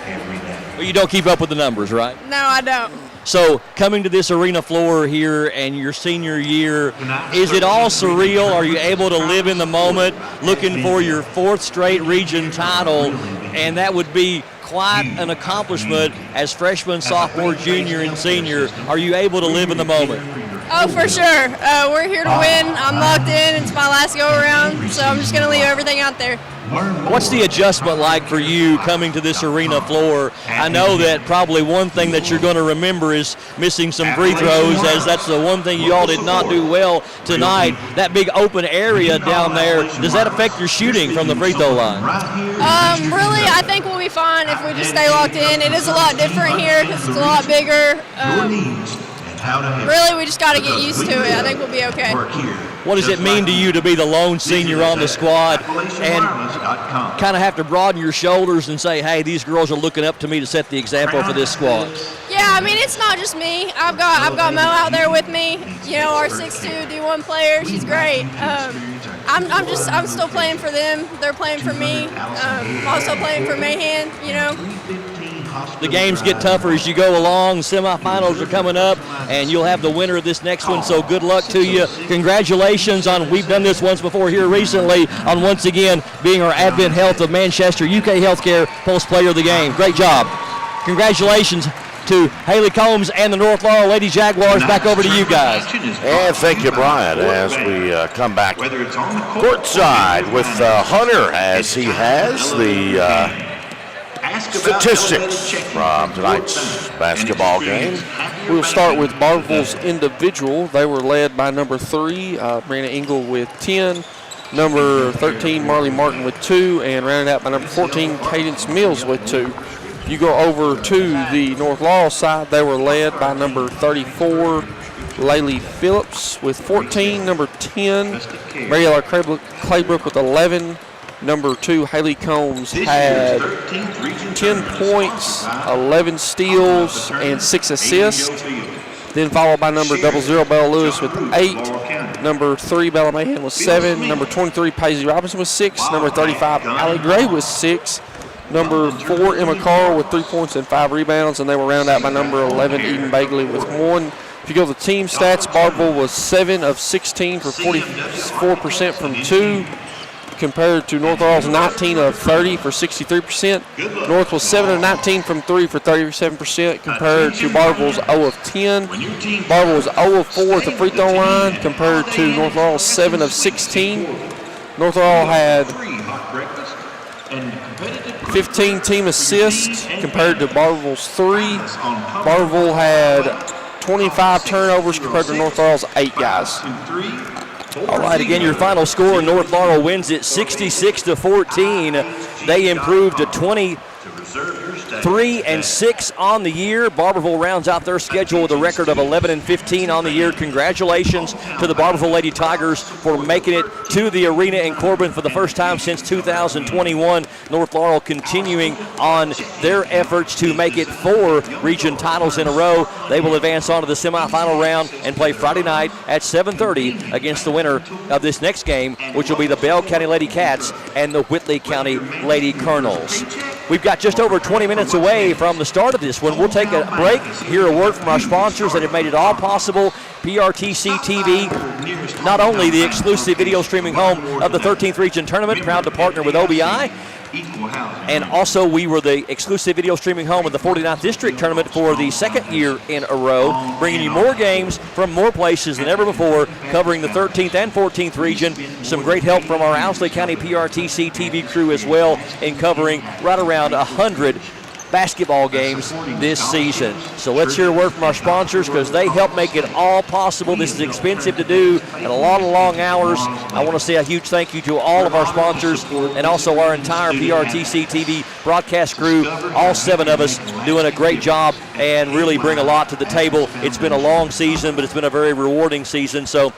Well, you don't keep up with the numbers, right? No, I don't. So coming to this arena floor here and your senior year, is it all surreal? Are you able to live in the moment, looking for your 4th straight region title? And that would be quite an accomplishment as freshman, sophomore, junior, and senior. Are you able to live in the moment? Oh, for sure. We're here to win. I'm locked in. It's my last go-around, so I'm just going to leave everything out there. What's the adjustment like for you coming to this arena floor? I know that probably one thing that you're going to remember is missing some free throws, as that's the one thing you all did not do well tonight. That big open area down there, does that affect your shooting from the free throw line? Really, I think we'll be fine if we just stay locked in. It is a lot different here because it's a lot bigger. Really, we just got to get used to it. I think we'll be okay. What does it mean to you to be the lone senior on the squad and kind of have to broaden your shoulders and say, hey, these girls are looking up to me to set the example for this squad? Yeah, I mean, it's not just me. I've got Mo out there with me. Our 6'2" D1 player. She's great. I'm still playing for them. They're playing for me. I'm also playing for Mahan. The games get tougher as you go along. Semifinals are coming up, and you'll have the winner of this next one, so good luck to you. Congratulations on, we've done this once before here recently, on once again being our Advent Health of Manchester UK Healthcare Pulse Player of the Game. Great job. Congratulations to Haley Combs and the North Laurel Lady Jaguars. Back over to you guys. And thank you, Brian, as we come back courtside with Hunter, as he has the statistics from tonight's basketball game. We'll start with Barbourville's individual. They were led by number 3, Brianna Engel with 10, number 13, Marley Martin with 2, and rounded out by number 14, Cadence Mills with 2. You go over to the North Laurel side, they were led by number 34, Laylee Phillips with 14, number 10, Mariella Claybrook with 11, number 2, Haley Combs had 10 points, 11 steals, and 6 assists. Then followed by number 00, Bella Lewis with 8. Number 3, Bella Mahan with 7. Number 23, Paisley Robinson with 6. Number 35, Allie Gray with 6. Number 4, Emma Carr with 3 points and 5 rebounds, and they were rounded out by number 11, Eden Bagley with 1. If you go to the team stats, Barbourville was 7 of 16 for 44% from 2, compared to North Laurel's 19 of 30 for 63%. North was 7 of 19 from 3 for 37%, compared to Barbourville's 0 of 10. Barbourville was 0 of 4 at the free throw line, compared to North Laurel's 7 of 16. North Laurel had 15 team assists compared to Barbourville's 3. Barbourville had 25 turnovers compared to North Laurel's 8 guys. All right, again, your final score, North Laurel wins it 66-14. They improved to 23-6 on the year. Barbourville rounds out their schedule with a record of 11-15 on the year. Congratulations to the Barbourville Lady Tigers for making it to the arena in Corbin for the first time since 2021. North Laurel continuing on their efforts to make it 4 region titles in a row. They will advance on to the semifinal round and play Friday night at 7:30 against the winner of this next game, which will be the Bell County Lady Cats and the Whitley County Lady Colonels. We've got just over 20 minutes away from the start of this one. We'll take a break, hear a word from our sponsors that have made it all possible. PRTC TV, not only the exclusive video streaming home of the 13th Region Tournament, proud to partner with OBI, and also we were the exclusive video streaming home of the 49th District Tournament for the second year in a row, bringing you more games from more places than ever before, covering the 13th and 14th region. Some great help from our Owsley County PRTC TV crew as well in covering right around 100 basketball games this season. So let's hear a word from our sponsors because they help make it all possible. This is expensive to do and a lot of long hours. I want to say a huge thank you to all of our sponsors and also our entire PRTC TV broadcast crew, all 7 of us doing a great job and really bring a lot to the table. It's been a long season, but it's been a very rewarding season. So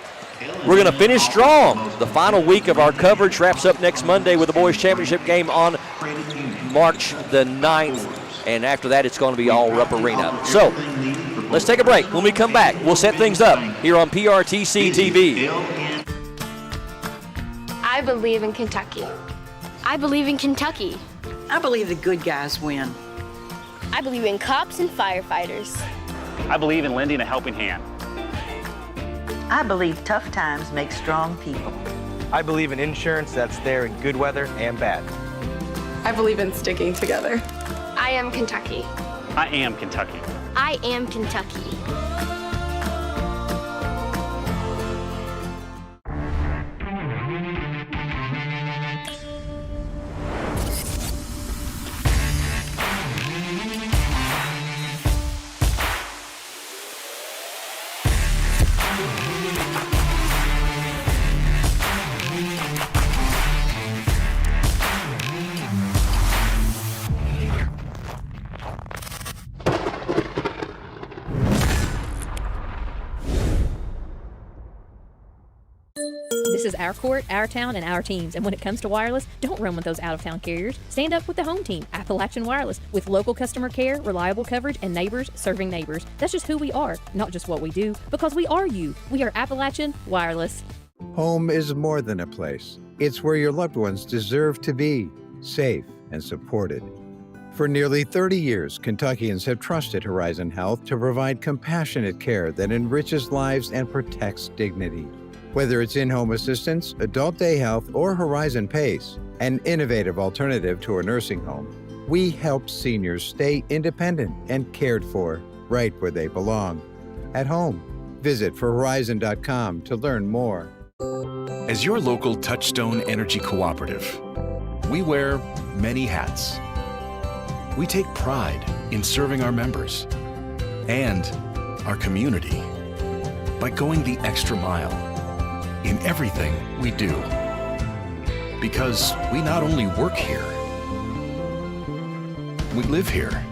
we're going to finish strong. The final week of our coverage wraps up next Monday with the boys championship game on March the 9th. And after that, it's going to be all Rupp Arena. So let's take a break. When we come back, we'll set things up here on PRTC TV. I believe in Kentucky. I believe in Kentucky. I believe the good guys win. I believe in cops and firefighters. I believe in lending a helping hand. I believe tough times make strong people. I believe in insurance that's there in good weather and bad. I believe in sticking together. I am Kentucky. I am Kentucky. I am Kentucky. This is our court, our town, and our teams. And when it comes to wireless, don't run with those out-of-town carriers. Stand up with the home team, Appalachian Wireless, with local customer care, reliable coverage, and neighbors serving neighbors. That's just who we are, not just what we do, because we are you. We are Appalachian Wireless. Home is more than a place. It's where your loved ones deserve to be, safe and supported. For nearly 30 years, Kentuckians have trusted Horizon Health to provide compassionate care that enriches lives and protects dignity. Whether it's in-home assistance, adult day health, or Horizon PACE, an innovative alternative to a nursing home, we help seniors stay independent and cared for right where they belong, at home. Visit forhorizon.com to learn more. As your local Touchstone Energy Cooperative, we wear many hats. We take pride in serving our members and our community by going the extra mile in everything we do. Because we not only work here, we live here.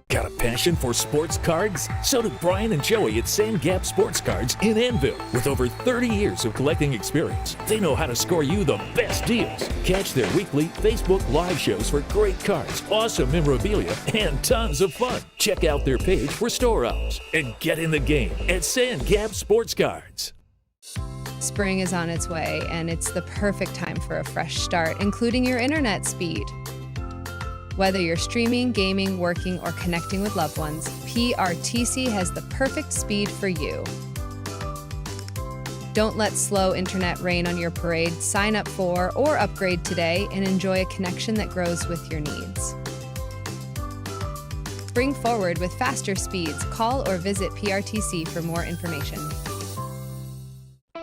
Got a passion for sports cards? So do Brian and Joey at Sand Gap Sports Cards in Annville. With over 30 years of collecting experience, they know how to score you the best deals. Catch their weekly Facebook Live shows for great cards, awesome memorabilia, and tons of fun. Check out their page for store hours and get in the game at Sand Gap Sports Cards. Spring is on its way, and it's the perfect time for a fresh start, including your internet speed. Whether you're streaming, gaming, working, or connecting with loved ones, PRTC has the perfect speed for you. Don't let slow internet rain on your parade. Sign up for or upgrade today and enjoy a connection that grows with your needs. Spring forward with faster speeds. Call or visit PRTC for more information.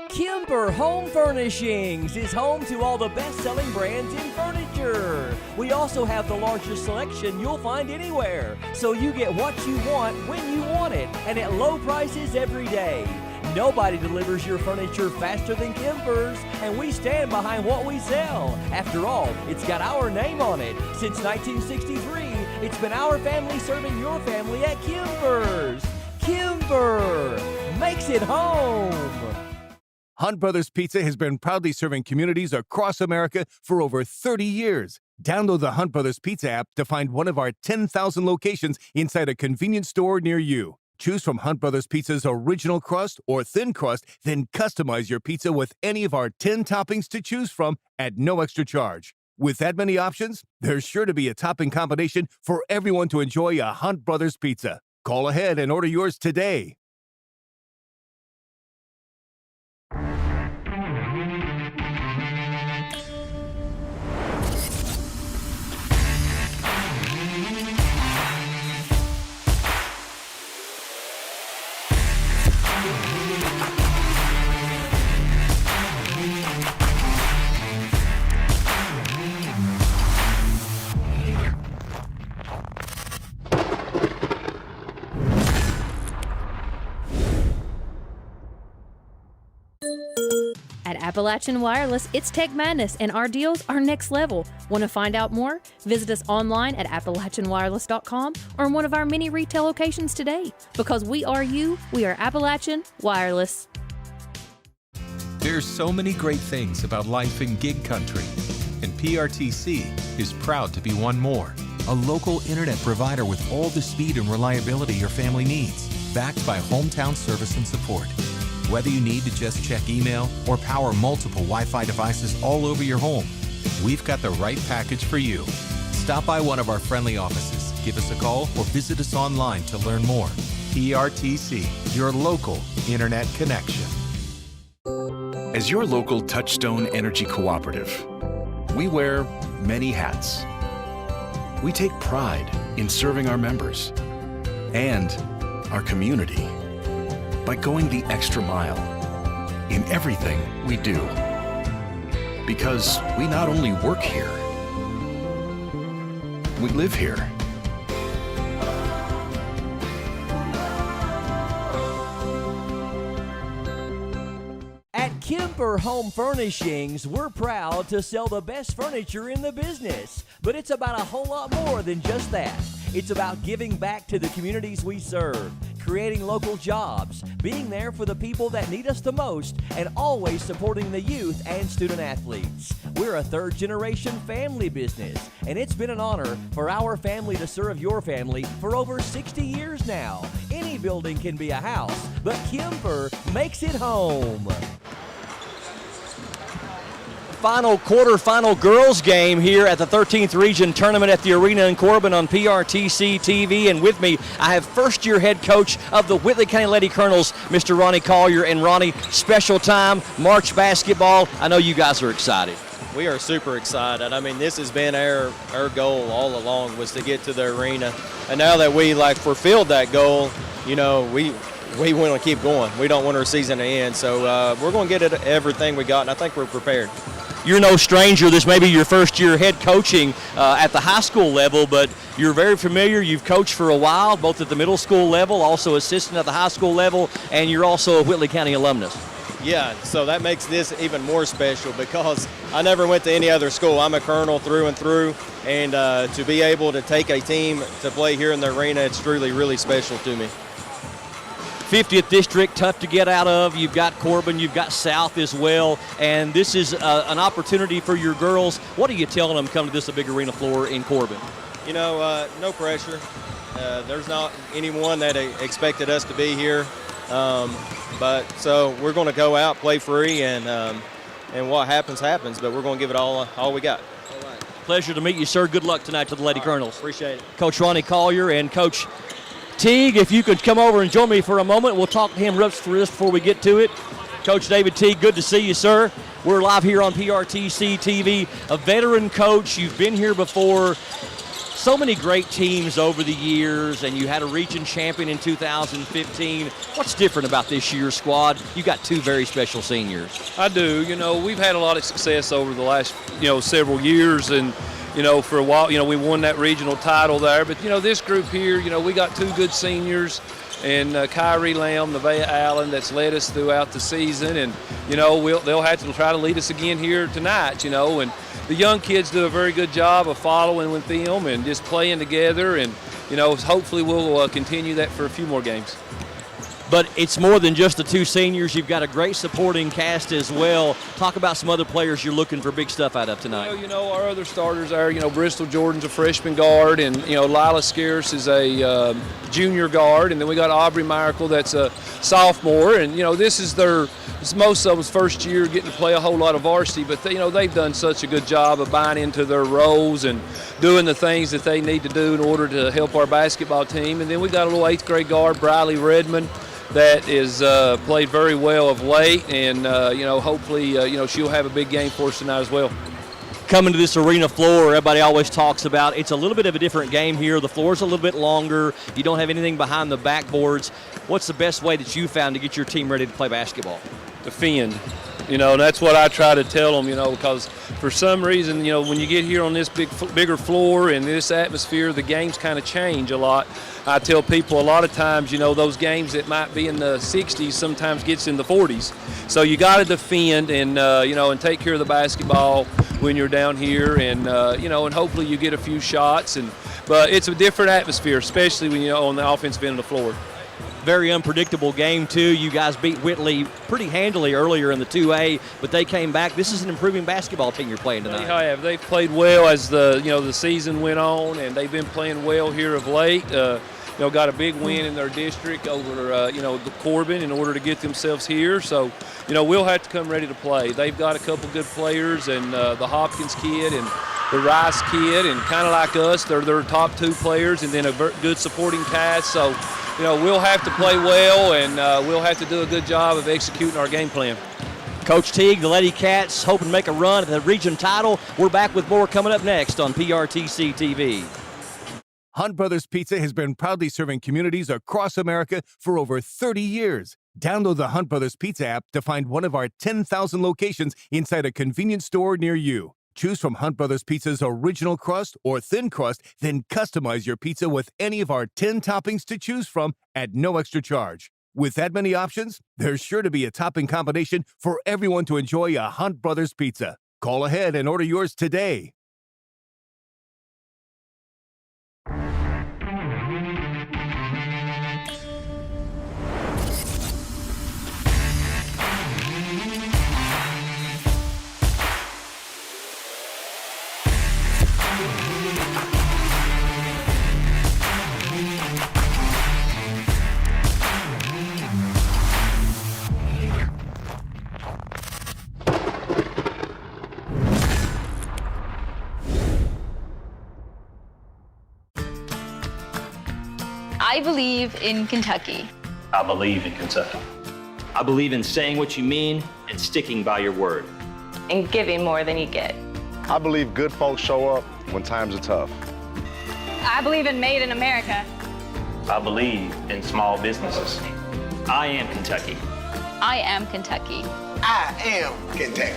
Kemper Home Furnishings is home to all the best-selling brands in furniture. We also have the largest selection you'll find anywhere, so you get what you want when you want it and at low prices every day. Nobody delivers your furniture faster than Kemper's, and we stand behind what we sell. After all, it's got our name on it. Since 1963, it's been our family serving your family at Kemper's. Kemper makes it home. Hunt Brothers Pizza has been proudly serving communities across America for over 30 years. Download the Hunt Brothers Pizza app to find one of our 10,000 locations inside a convenience store near you. Choose from Hunt Brothers Pizza's original crust or thin crust, then customize your pizza with any of our 10 toppings to choose from at no extra charge. With that many options, there's sure to be a topping combination for everyone to enjoy a Hunt Brothers Pizza. Call ahead and order yours today. At Appalachian Wireless, it's Tech Madness, and our deals are next level. Want to find out more? Visit us online at AppalachianWireless.com or in one of our many retail locations today. Because we are you, we are Appalachian Wireless. There's so many great things about life in gig country, and PRTC is proud to be one more. A local internet provider with all the speed and reliability your family needs, backed by hometown service and support. Whether you need to just check email or power multiple Wi-Fi devices all over your home, we've got the right package for you. Stop by one of our friendly offices, give us a call, or visit us online to learn more. PRTC, your local internet connection. As your local Touchstone Energy Cooperative, we wear many hats. We take pride in serving our members and our community by going the extra mile in everything we do. Because we not only work here, we live here. At Kemper Home Furnishings, we're proud to sell the best furniture in the business. But it's about a whole lot more than just that. It's about giving back to the communities we serve, creating local jobs, being there for the people that need us the most, and always supporting the youth and student athletes. We're a third-generation family business, and it's been an honor for our family to serve your family for over 60 years now. Any building can be a house, but Kemper makes it home. Quarterfinal girls game here at the 13th Region Tournament at the Arena in Corbin on PRTC TV. And with me, I have first-year head coach of the Whitley County Lady Colonels, Mr. Ronnie Collier. And Ronnie, special time, March basketball. I know you guys are excited. We are super excited. I mean, this has been our goal all along, was to get to the arena. And now that we fulfilled that goal, you know, we want to keep going. We don't want our season to end. So we're going to get everything we got, and I think we're prepared. You're no stranger. This may be your first year head coaching at the high school level, but you're very familiar. You've coached for a while, both at the middle school level, also assistant at the high school level, and you're also a Whitley County alumnus. Yeah, so that makes this even more special because I never went to any other school. I'm a Colonel through and through, and to be able to take a team to play here in the arena, it's truly, really special to me. 50th District, tough to get out of. You've got Corbin, you've got South as well, and this is an opportunity for your girls. What are you telling them come to this big arena floor in Corbin? You know, no pressure. There's not anyone that expected us to be here. But so we're going to go out, play free, and what happens, happens. But we're going to give it all we got. Pleasure to meet you, sir. Good luck tonight to the Lady Colonels. Appreciate it. Coach Ronnie Collier and Coach Teague, if you could come over and join me for a moment. We'll talk to him reps for this before we get to it. Coach David Teague, good to see you, sir. We're live here on PRTC TV. A veteran coach, you've been here before. So many great teams over the years, and you had a region champion in 2015. What's different about this year's squad? You got two very special seniors. I do. You know, we've had a lot of success over the last, several years, and, for a while, we won that regional title there. But, this group here, we got two good seniors, and Kyrie Lamb, Nevaeh Allen, that's led us throughout the season, and, they'll have to try to lead us again here tonight, and the young kids do a very good job of following with them and just playing together, and hopefully we'll continue that for a few more games. But it's more than just the two seniors. You've got a great supporting cast as well. Talk about some other players you're looking for big stuff out of tonight. Well, our other starters are, Bristol Jordan's a freshman guard, and, Lila Scarce is a junior guard, and then we got Aubrey Miracle that's a sophomore, and, this is most of them's first year getting to play a whole lot of varsity, but they've done such a good job of buying into their roles and doing the things that they need to do in order to help our basketball team. And then we got a little 8th grade guard, Briley Redmond, that is played very well of late, and hopefully she'll have a big game for us tonight as well. Coming to this arena floor, everybody always talks about it's a little bit of a different game here. The floor's a little bit longer. You don't have anything behind the backboards. What's the best way that you found to get your team ready to play basketball? Defend. And that's what I try to tell them, because for some reason, when you get here on this bigger floor and this atmosphere, the games kind of change a lot. I tell people a lot of times, those games that might be in the 60s sometimes gets in the 40s. So you got to defend and, and take care of the basketball when you're down here, and, and hopefully you get a few shots. But it's a different atmosphere, especially when you're on the offensive end of the floor. Very unpredictable game, too. You guys beat Whitley pretty handily earlier in the 2A, but they came back. This is an improving basketball team you're playing tonight. They have. They've played well as the season went on, and they've been playing well here of late. Got a big win in their district over, Corbin in order to get themselves here. So, we'll have to come ready to play. They've got a couple good players, and the Hopkins kid and the Rice kid, and kind of like us, they're their top two players, and then a good supporting cast. So, we'll have to play well, and we'll have to do a good job of executing our game plan. Coach Teague, the Lady Cats, hoping to make a run at the region title. We're back with more coming up next on PRTC TV. Hunt Brothers Pizza has been proudly serving communities across America for over 30 years. Download the Hunt Brothers Pizza app to find one of our 10,000 locations inside a convenience store near you. Choose from Hunt Brothers Pizza's original crust or thin crust, then customize your pizza with any of our 10 toppings to choose from at no extra charge. With that many options, there's sure to be a topping combination for everyone to enjoy a Hunt Brothers Pizza. Call ahead and order yours today. I believe in Kentucky. I believe in Kentucky. I believe in saying what you mean and sticking by your word. And giving more than you get. I believe good folks show up when times are tough. I believe in Made in America. I believe in small businesses. I am Kentucky. I am Kentucky. I am Kentucky.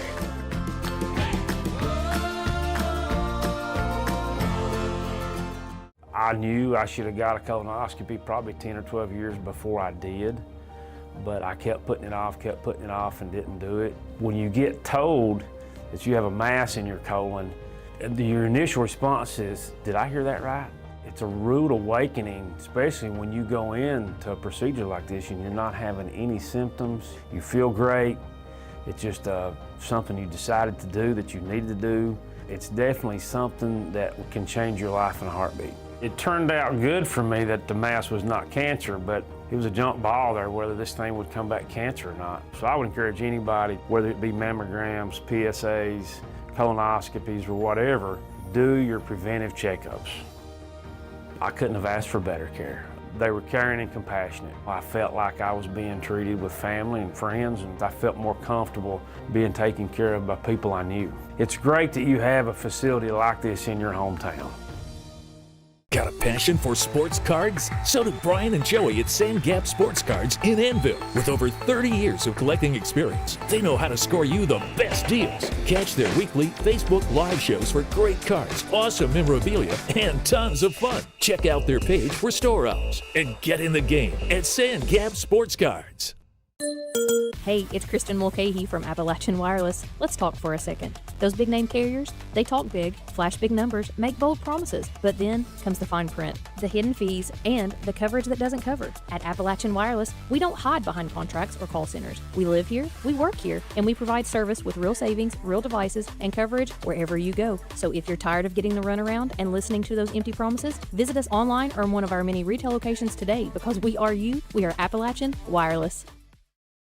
I knew I should have got a colonoscopy probably 10 or 12 years before I did, but I kept putting it off, and didn't do it. When you get told that you have a mass in your colon, your initial response is, did I hear that right? It's a rude awakening, especially when you go into a procedure like this and you're not having any symptoms. You feel great. It's just something you decided to do that you needed to do. It's definitely something that can change your life in a heartbeat. It turned out good for me that the mass was not cancer, but It was a jump ball there whether this thing would come back cancer or not. So I would encourage anybody, whether it be mammograms, PSAs, colonoscopies, or whatever, do your preventive checkups. I couldn't have asked for better care. They were caring and compassionate. I felt like I was being treated with family and friends, and I felt more comfortable being taken care of by people I knew. It's great that you have a facility like this in your hometown. Got a passion for sports cards? So do Brian and Joey at Sand Gap Sports Cards in Annville. With over 30 years of collecting experience, they know how to score you the best deals. Catch their weekly Facebook Live shows for great cards, awesome memorabilia, and tons of fun. Check out their page for store hours and get in the game at Sand Gap Sports Cards. Hey, it's Kristen Mulcahy from Appalachian Wireless. Let's talk for a second. Those big name carriers, they talk big, flash big numbers, make bold promises, but then comes the fine print, the hidden fees, and the coverage that doesn't cover. At Appalachian Wireless, we don't hide behind contracts or call centers. We live here, we work here, and we provide service with real savings, real devices, and coverage wherever you go. So if you're tired of getting the runaround and listening to those empty promises, visit us online or in one of our many retail locations today, because we are you, we are Appalachian Wireless.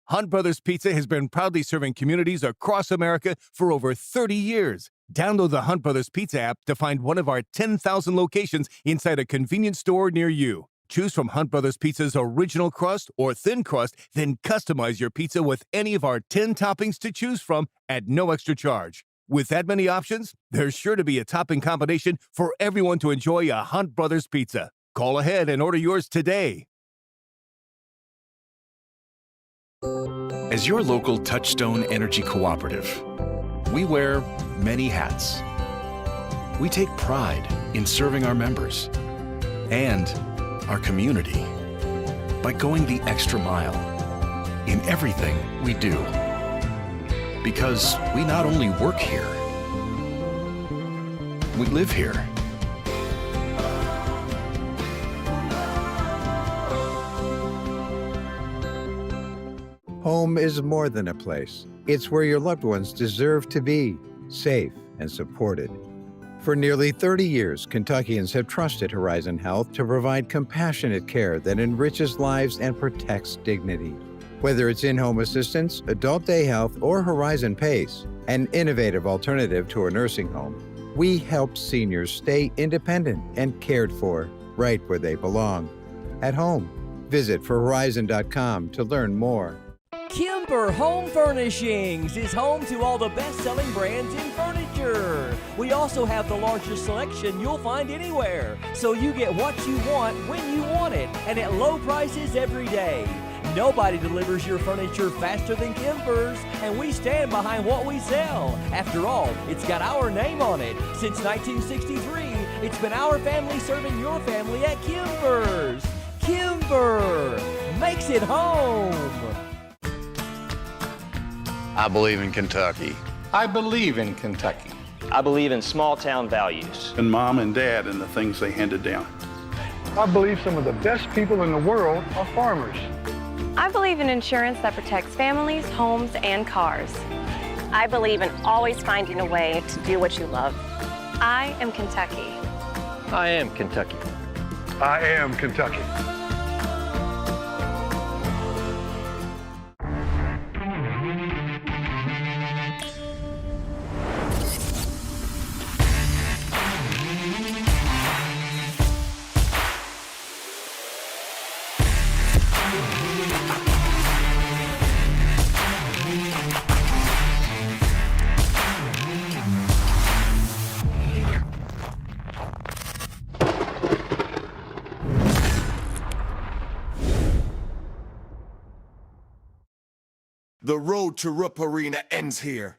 Hunt Brothers Pizza has been proudly serving communities across America for over 30 years. Download the Hunt Brothers Pizza app to find one of our 10,000 locations inside a convenience store near you. Choose from Hunt Brothers Pizza's original crust or thin crust, then customize your pizza with any of our 10 toppings to choose from at no extra charge. With that many options, there's sure to be a topping combination for everyone to enjoy a Hunt Brothers Pizza. Call ahead and order yours today. As your local Touchstone Energy Cooperative, we wear many hats. We take pride in serving our members and our community by going the extra mile in everything we do. Because we not only work here, we live here. Home is more than a place. It's where your loved ones deserve to be, safe and supported. For nearly 30 years, Kentuckians have trusted Horizon Health to provide compassionate care that enriches lives and protects dignity. Whether it's in-home assistance, adult day health, or Horizon PACE, an innovative alternative to a nursing home, we help seniors stay independent and cared for right where they belong, at home. Visit forhorizon.com to learn more. Kimber Home Furnishings is home to all the best-selling brands in furniture. We also have the largest selection you'll find anywhere, so you get what you want when you want it, and at low prices every day. Nobody delivers your furniture faster than Kimber's, and we stand behind what we sell. After all, it's got our name on it. Since 1963, it's been our family serving your family at Kimber's. Kimber makes it home. I believe in Kentucky. I believe in Kentucky. I believe in small town values. And mom and dad and the things they handed down. I believe some of the best people in the world are farmers. I believe in insurance that protects families, homes, and cars. I believe in always finding a way to do what you love. I am Kentucky. I am Kentucky. I am Kentucky. The road to Rupp Arena ends here.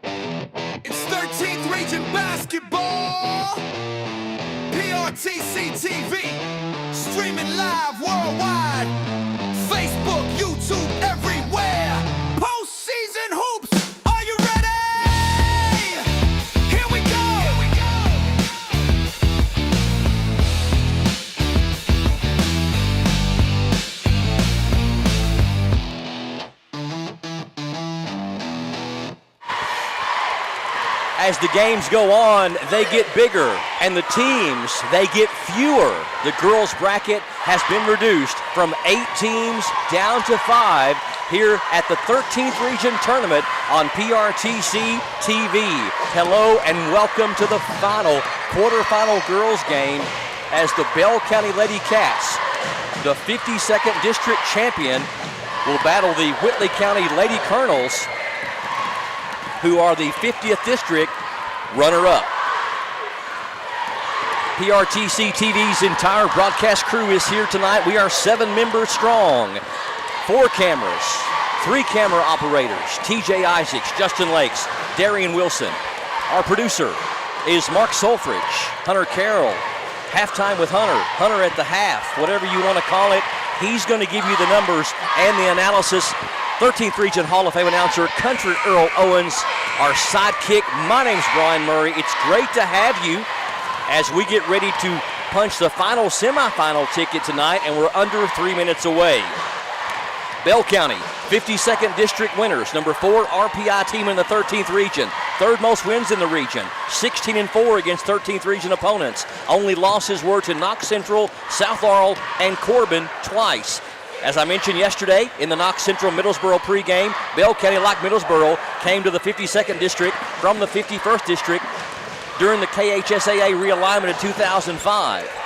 It's 13th Region Basketball! PRTC TV, streaming live worldwide. Facebook, YouTube, everywhere. Postseason hoops, are you ready? Here we go! as the games go on, they get bigger, and the teams, they get fewer. The girls' bracket has been reduced from 8 teams down to 5 here at the 13th Region Tournament on PRTC TV. Hello and welcome to the quarterfinal girls game as the Bell County Lady Cats, the 52nd District Champion, will battle the Whitley County Lady Colonels, who are the 50th District runner-up. PRTC TV's entire broadcast crew is here tonight. We are 7 members strong. 4 cameras, 3 camera operators, TJ Isaacs, Justin Lakes, Darian Wilson. Our producer is Mark Solfridge, Hunter Carroll. Halftime with Hunter, Hunter at the half, whatever you want to call it. He's going to give you the numbers and the analysis. 13th Region Hall of Fame announcer Country Earl Owens, our sidekick. My name's Brian Murray. It's great to have you as we get ready to punch the final semifinal ticket tonight, and we're under 3 minutes away. Bell County, 52nd District winners, number 4 RPI team in the 13th Region, 3rd most wins in the region, 16-4 against 13th Region opponents. Only losses were to Knox Central, South Laurel, and Corbin twice. As I mentioned yesterday in the Knox Central Middlesboro pregame, Bell County, like Middlesboro, came to the 52nd District from the 51st District during the KHSAA realignment in 2005.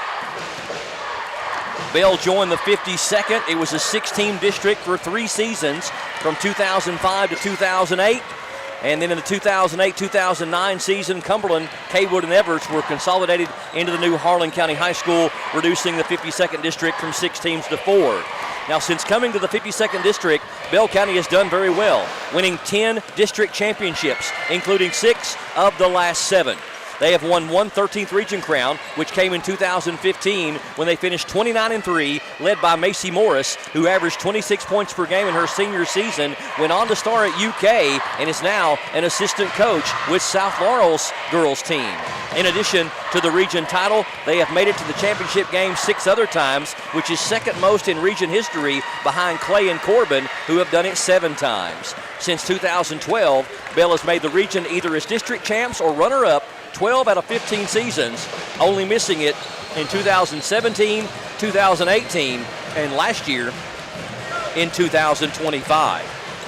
Bell joined the 52nd. It was a 16 district for 3 seasons from 2005 to 2008. And then in the 2008-2009 season, Cumberland, Kaywood, and Everts were consolidated into the new Harlan County High School, reducing the 52nd District from 6 teams to 4. Now, since coming to the 52nd District, Bell County has done very well, winning 10 district championships, including 6 of the last 7. They have won one 13th Region crown, which came in 2015 when they finished 29-3, led by Macy Morris, who averaged 26 points per game in her senior season, went on to star at UK, and is now an assistant coach with South Laurel's girls team. In addition to the region title, they have made it to the championship game 6 other times, which is second most in region history behind Clay and Corbin, who have done it 7 times. Since 2012, Bell has made the region either as district champs or runner-up 12 out of 15 seasons, only missing it in 2017, 2018, and last year in 2025.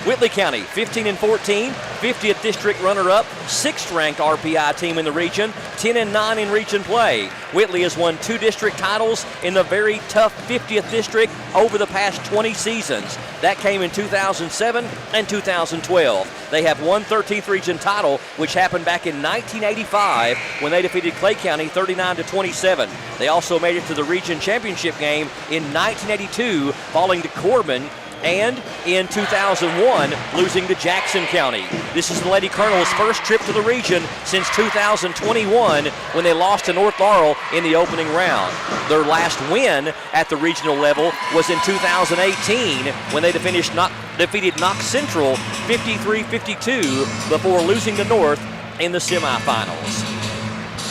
Whitley County, 15-14, 50th District runner-up, 6th ranked RPI team in the region, 10-9 in region play. Whitley has won 2 district titles in the very tough 50th District over the past 20 seasons. That came in 2007 and 2012. They have one 13th Region title, which happened back in 1985 when they defeated Clay County 39-27. They also made it to the region championship game in 1982, falling to Corbin, and in 2001, losing to Jackson County. This is the Lady Colonel's first trip to the region since 2021 when they lost to North Laurel in the opening round. Their last win at the regional level was in 2018 when they defeated Knox Central 53-52 before losing to North in the semifinals.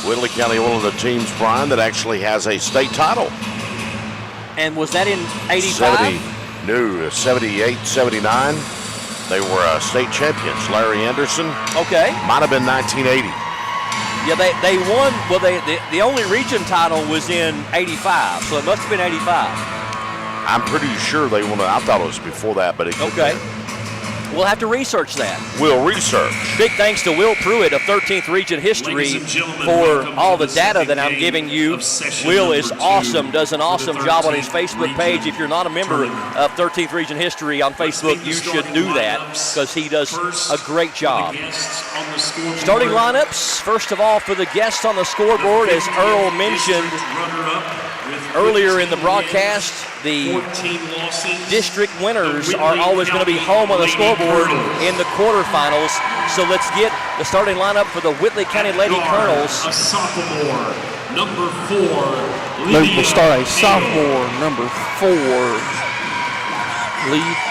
Whitley County, one of the teams, Brian, that actually has a state title. And was that in 85? No, 78, 79. They were state champions. Larry Anderson. Okay. Might have been 1980. Yeah, they won. Well, the only region title was in 85, so it must have been 85. I'm pretty sure they won. I thought it was before that, but it okay. We'll have to research that. We'll research. Big thanks to Will Pruitt of 13th Region History for all the data that I'm giving you. Will is awesome, does an awesome job on his Facebook page. If you're not a member of 13th Region History on Facebook, you should do that because he does a great job. Starting lineups, first of all, for the guests on the scoreboard, as Earl mentioned earlier in the broadcast, the district winners are always going to be home on the scoreboard in the quarterfinals. So let's get the starting lineup for the Whitley County Lady Colonels. A sophomore, number 4. We'll start a sophomore, number 4,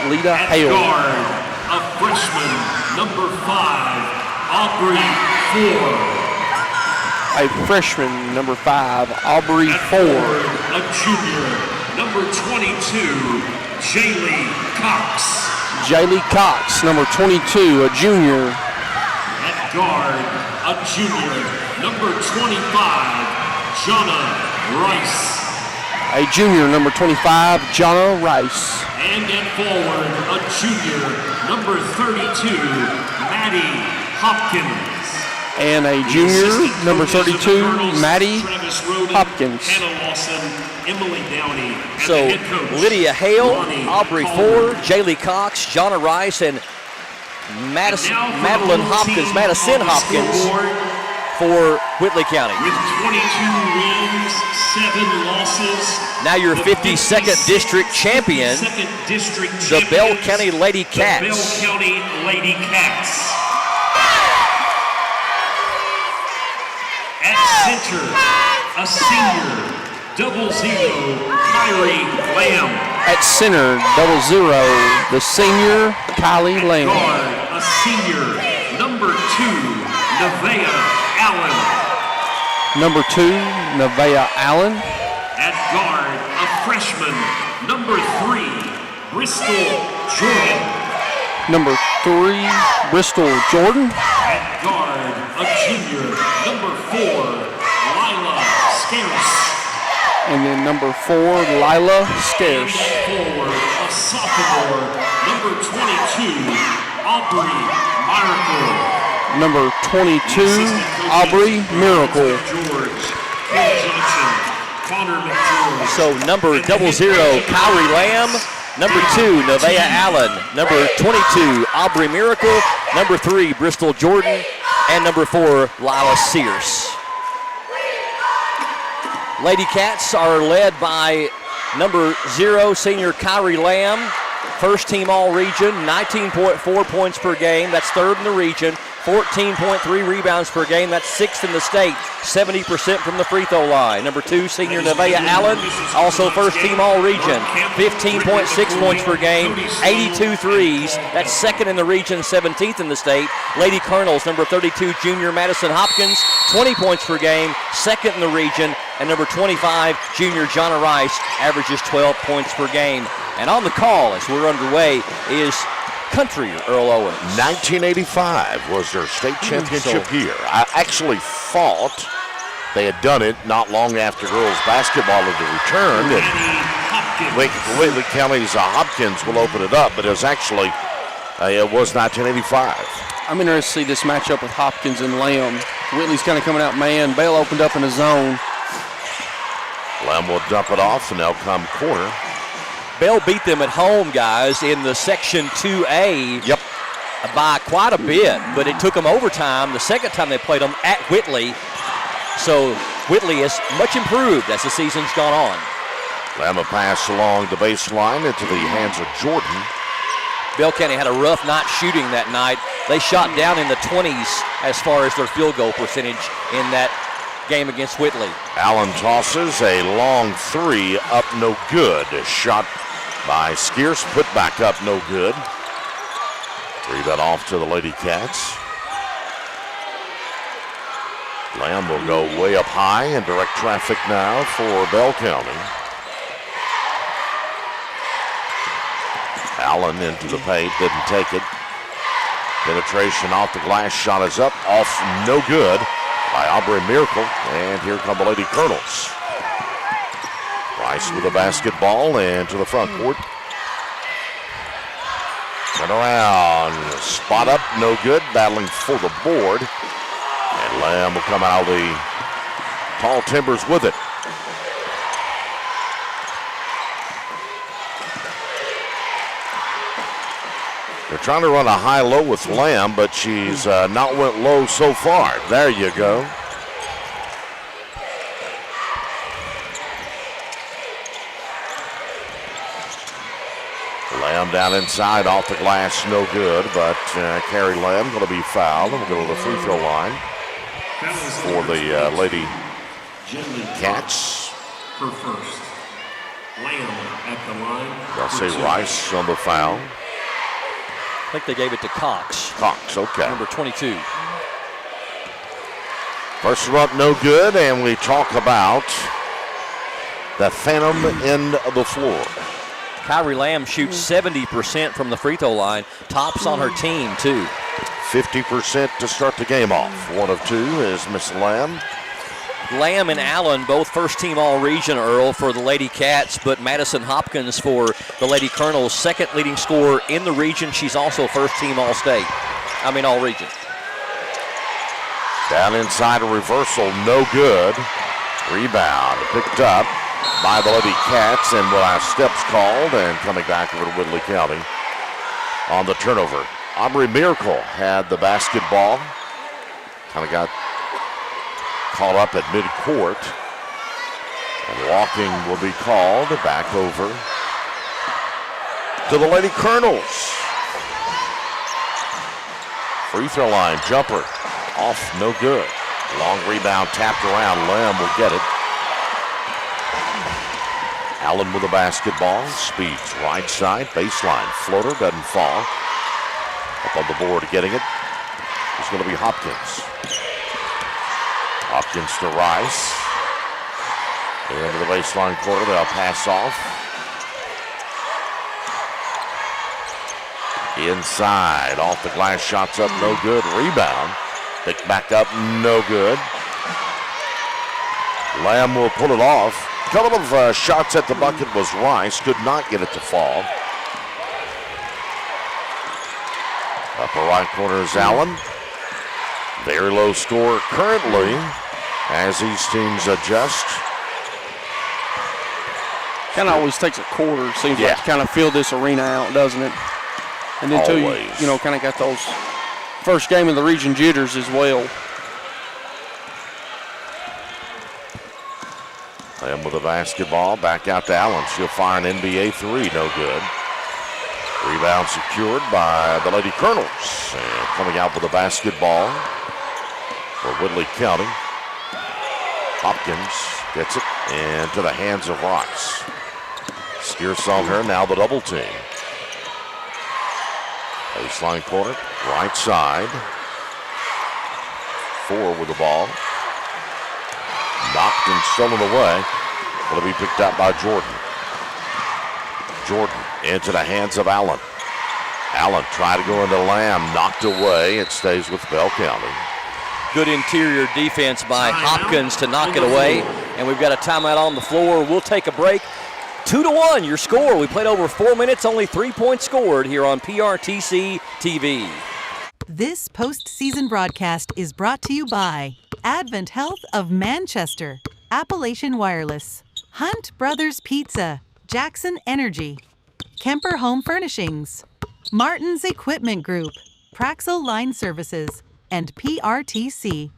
Lita Hale. Guard, a freshman, number 5, Aubrey Ford. A freshman, number 5, Aubrey Ford. A junior, number 22, Jaylee Cox. Jaylee Cox, number 22, a junior. At guard, a junior, number 25, Jonna Rice. A junior, number 25, Jonna Rice. And at forward, a junior, number 32, Maddie Hopkins. And a junior, number 32, Maddie Hopkins. Hannah Lawson, Emily Downey. So Lydia Hale, Aubrey Ford, Jaylee Cox, Jonna Rice, and Madison Hopkins for Whitley County. With 22 wins, 7 losses. Now your 52nd district champion, the Bell County Lady Cats. The Bell County Lady Cats. At center, a senior, 00, Kyrie Lamb. At center, 00, the senior, Kylie Lamb. Guard, a senior, number 2, Nevaeh Allen. Number 2, Nevaeh Allen. At guard, a freshman, number 3, Bristol Jordan. Number 3, Bristol Jordan. At guard, a junior, number 4, Lila Scarce. And then number 4, Lila Scarce. And at forward, a sophomore, number 22, Aubrey Miracle. Number 22, Aubrey Miracle. George, Ken Johnson, Connor McGeorge. So number 00, Kyrie Lamb. Number 2, Nevaeh Allen. Number 22, Aubrey Miracle. Number 3, Bristol Jordan. And number 4, Lila Sears. Lady Cats are led by number 0, senior Kyrie Lamb. First team all-region, 19.4 points per game. That's third in the region. 14.3 rebounds per game. That's sixth in the state. 70% from the free throw line. Number 2, senior Nevaeh Allen, also first team all-region. 15.6 points per game. 82 threes. That's second in the region, 17th in the state. Lady Colonels, number 32, junior Madison Hopkins, 20 points per game. Second in the region. And number 25, junior Jonna Rice, averages 12 points per game. And on the call as we're underway is Country Earl Owens. 1985 was their state championship year. I actually thought they had done it not long after girls basketball had returned. And Whitley County's Hopkins will open it up, but it was actually, it was 1985. I'm interested to see this matchup with Hopkins and Lamb. Whitley's kind of coming out man. Bale opened up in a zone. Lamb will dump it off, and they'll come corner. Bell beat them at home, guys, in the Section 2A. Yep. By quite a bit, but it took them overtime the second time they played them at Whitley. So Whitley is much improved as the season's gone on. Lamb a pass along the baseline into the hands of Jordan. Bell County had a rough night shooting that night. They shot down in the 20s as far as their field goal percentage in that game against Whitley. Allen tosses a long 3 up, no good. Shot by Scarce, put back up, no good. Rebound off to the Lady Cats. Lamb will go way up high and direct traffic now for Bell County. Allen into the paint, didn't take it. Penetration off the glass, shot is up, off, no good by Aubrey Miracle. And here come the Lady Colonels. Rice with the basketball and to the front court. Turn around, spot up, no good, battling for the board. And Lamb will come out of the tall timbers with it. They're trying to run a high-low with Lamb, but she's not went low so far. There you go. Lamb down inside, off the glass, no good, but Carrie Lamb going to be fouled. And we'll go to the free throw line for the Lady Cats. Her first. Lamb at the line. They'll say Rice on the foul. I think they gave it to Cox. Cox, okay. Number 22. First one up, no good, and we talk about the phantom end of the floor. Kyrie Lamb shoots 70% from the free throw line. Tops on her team, too. 50% to start the game off. 1 of 2 is Miss Lamb. Lamb and Allen, both first-team All-Region, Earl, for the Lady Cats, but Madison Hopkins for the Lady Colonels, second leading scorer in the region. She's also first-team All-State. All-Region. Down inside, a reversal, no good. Rebound picked up by the Lady Cats, and we'll have steps called, and coming back over to Whitley County on the turnover. Aubrey Miracle had the basketball. Kind of got caught up at midcourt. And walking will be called back over to the Lady Colonels. Free throw line jumper off, no good. Long rebound tapped around. Lamb will get it. Allen with the basketball. Speeds right side. Baseline floater. Doesn't fall. Up on the board getting it. It's going to be Hopkins. Hopkins to Rice. Into the baseline corner. They'll pass off. Inside. Off the glass. Shots up. No good. Rebound. Picked back up. No good. Lamb will pull it off. A couple of shots at the bucket was Rice. Could not get it to fall. Upper right corner is Allen. Very low score currently as these teams adjust. Kind of always takes a quarter, seems like, to kind of fill this arena out, doesn't it? And then too, you know, kind of got those first game of the region jitters as well. Lamb with the basketball, back out to Allen. She'll fire an NBA three, no good. Rebound secured by the Lady Colonels. And coming out with the basketball for Whitley County. Hopkins gets it into the hands of Rice. Steers on her, now the double team. Baseline corner, right side. 4 with the ball. Knocked and stolen away. Will be picked up by Jordan. Jordan into the hands of Allen. Allen tried to go into Lamb, knocked away. It stays with Bell County. Good interior defense by Hopkins to knock it away. And we've got a timeout on the floor. We'll take a break. 2-1 your score. We played over 4 minutes, only 3 points scored here on PRTC TV. This postseason broadcast is brought to you by Advent Health of Manchester, Appalachian Wireless, Hunt Brothers Pizza, Jackson Energy, Kemper Home Furnishings, Martin's Equipment Group, Praxel Line Services, and PRTC.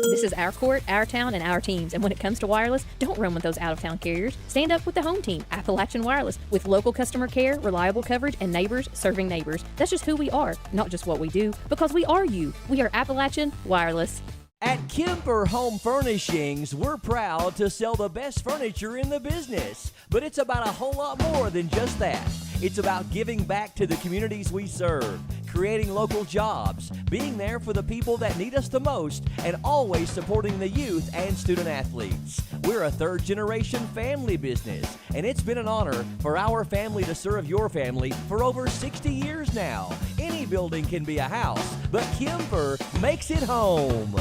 This is our court, our town, and our teams. And when it comes to wireless, don't run with those out-of-town carriers. Stand up with the home team, Appalachian Wireless, with local customer care, reliable coverage, and neighbors serving neighbors. That's just who we are, not just what we do, because we are you. We are Appalachian Wireless. At Kemper Home Furnishings, we're proud to sell the best furniture in the business. But it's about a whole lot more than just that. It's about giving back to the communities we serve, creating local jobs, being there for the people that need us the most, and always supporting the youth and student athletes. We're a third-generation family business, and it's been an honor for our family to serve your family for over 60 years now. Any building can be a house, but Kemper makes it home.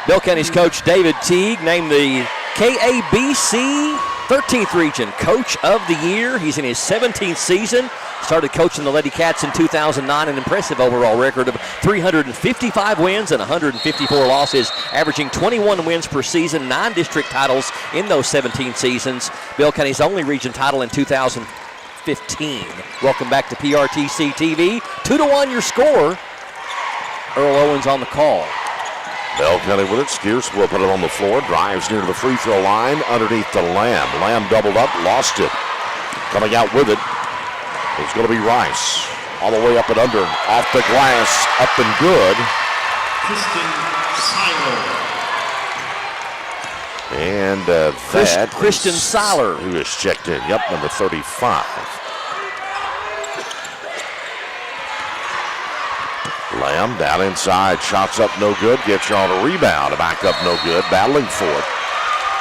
Bell County's coach David Teague named the KABC 13th Region Coach of the Year. He's in his 17th season. Started coaching the Lady Cats in 2009, an impressive overall record of 355 wins and 154 losses, averaging 21 wins per season, 9 district titles in those 17 seasons. Bell County's only region title in 2015. Welcome back to PRTC TV. 2-1 your score. Earl Owens on the call. Bell County with it. Steers will put it on the floor. Drives near the free throw line underneath the Lamb. Lamb doubled up, lost it. Coming out with it. It's going to be Rice. All the way up and under. Off the glass. Up and good. And that Christian Seiler, who is checked in. Yep, number 35. Lamb down inside, shots up no good, gets you on a rebound, back up no good, battling for it.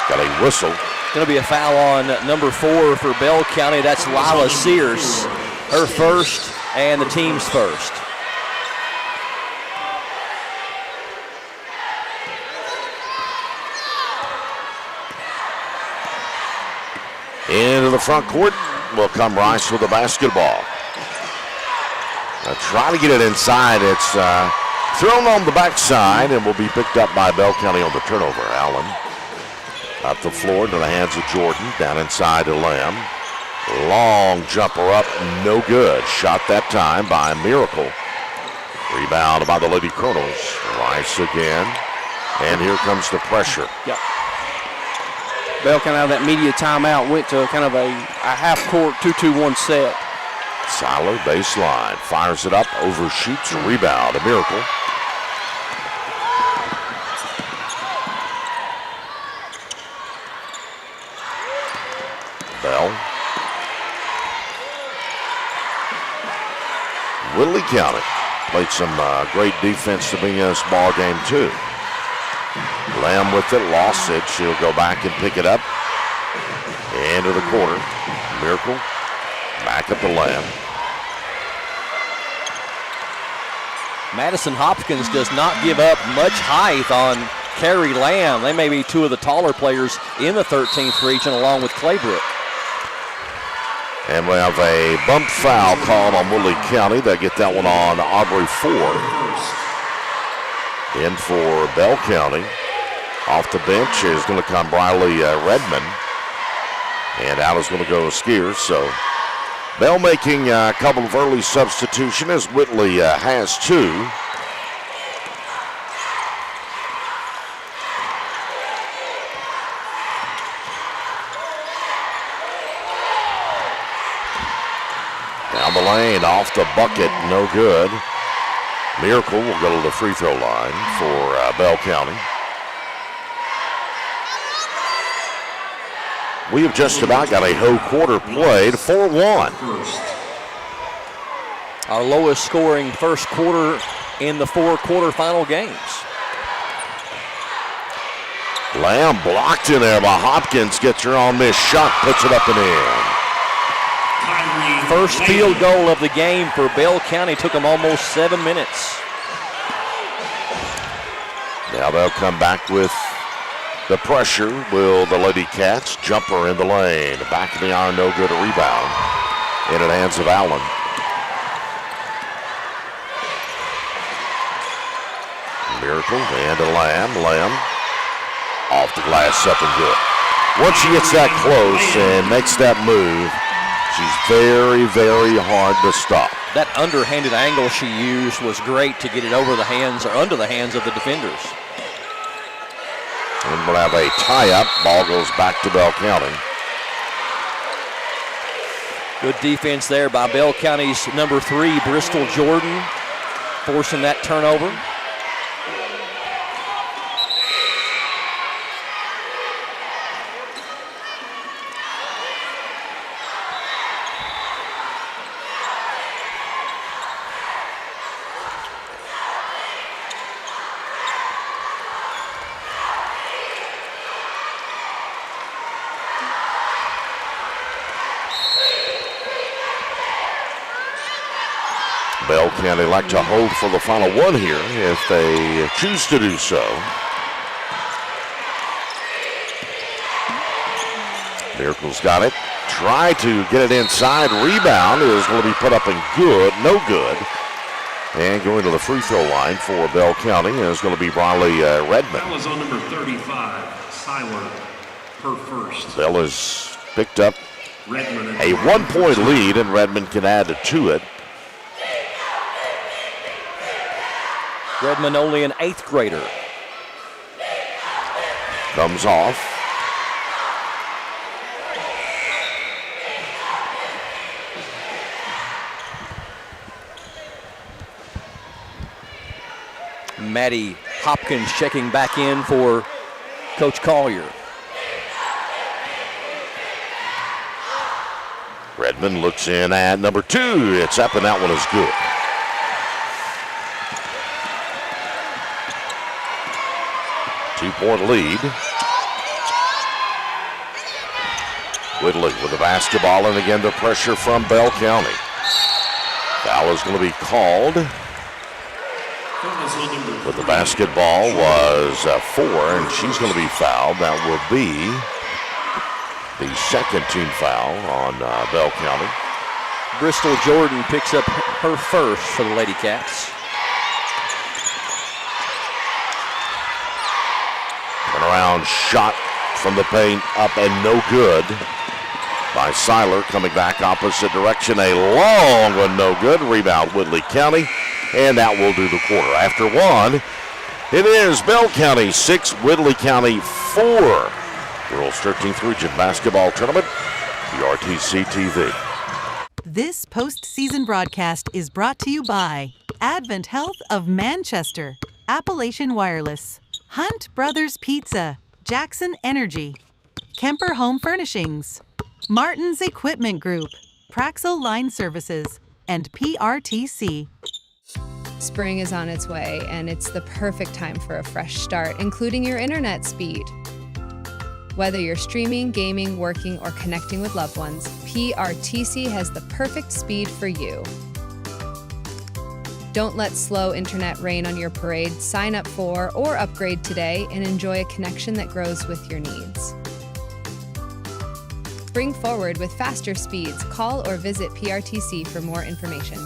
Got a whistle. Going to be a foul on number 4 for Bell County. That's Lila Sears. Her first, and the team's first. Into the front court will come Rice with the basketball. Try to get it inside. It's thrown on the backside and will be picked up by Bell County on the turnover. Allen up the floor to the hands of Jordan. Down inside to Lamb. Long jumper up, no good. Shot that time by Miracle. Rebound by the Lady Colonels. Rice again. And here comes the pressure. Yep. Bell County out of that media timeout went to kind of a half-court 2-2-1 set. Seiler, baseline, fires it up, overshoots, rebound, a Miracle. Bell. Whitley County played some great defense to bring us ball game too. Lamb with it, lost it. She'll go back and pick it up. Into the corner. Miracle. Back up to Lamb. Madison Hopkins does not give up much height on Carrie Lamb. They may be two of the taller players in the 13th region along with Claybrook. And we have a bump foul called on Whitley County. They get that one on Aubrey Ford. In for Bell County. Off the bench is going to come Briley Redmond. And out is going to go Skiers. So Bell making a couple of early substitutions as Whitley has two. Down the lane, off the bucket, no good. Miracle will go to the free throw line for Bell County. We have just about got a whole quarter played, 4-1. Our lowest scoring first quarter in the 4 quarterfinal games. Lamb blocked in there by Hopkins, gets her on this shot, puts it up and in. First field goal of the game for Bell County, took them almost 7 minutes. Now they'll come back with the pressure. Will the Lady Cats? Jumper in the lane. Back of the iron, no good. A rebound. In the hands of Allen. Miracle and to Lamb. Lamb off the glass, up and good. Once she gets that close and makes that move, she's very, very hard to stop. That underhanded angle she used was great to get it over the hands or under the hands of the defenders. And we'll have a tie-up. Ball goes back to Bell County. Good defense there by Bell County's number 3, Bristol Jordan, forcing that turnover. Bell County like to hold for the final one here if they choose to do so. Miracle's got it. Try to get it inside. Rebound is going to be put up and good. No good. And going to the free throw line for Bell County is going to be Briley Redmond. That was on number 35, Seiler, her first. Bell has picked up Redmond a 1-point lead, and Redmond can add to it. Redmond only an 8th grader. Comes off. Maddie Hopkins checking back in for Coach Collier. Redmond looks in at number 2. It's up, and that one is good. Two-point lead. Whitley with the basketball, and again the pressure from Bell County. Foul Foul is going to be called. But the basketball was 4, and she's going to be fouled. That will be the second team foul on Bell County. Bristol Jordan picks up her first for the Lady Cats. Turnaround shot from the paint, up and no good by Seiler. Coming back opposite direction, a long one, no good. Rebound Whitley County, and that will do the quarter. After one, it is Bell County 6, Whitley County 4. Girls 13th Region Basketball Tournament, PRTC TV. This postseason broadcast is brought to you by Advent Health of Manchester, Appalachian Wireless, Hunt Brothers Pizza, Jackson Energy, Kemper Home Furnishings, Martin's Equipment Group, Praxel Line Services, and PRTC. Spring is on its way, and it's the perfect time for a fresh start, including your internet speed. Whether you're streaming, gaming, working, or connecting with loved ones, PRTC has the perfect speed for you. Don't let slow internet rain on your parade. Sign up for or upgrade today and enjoy a connection that grows with your needs. Spring forward with faster speeds. Call or visit PRTC for more information.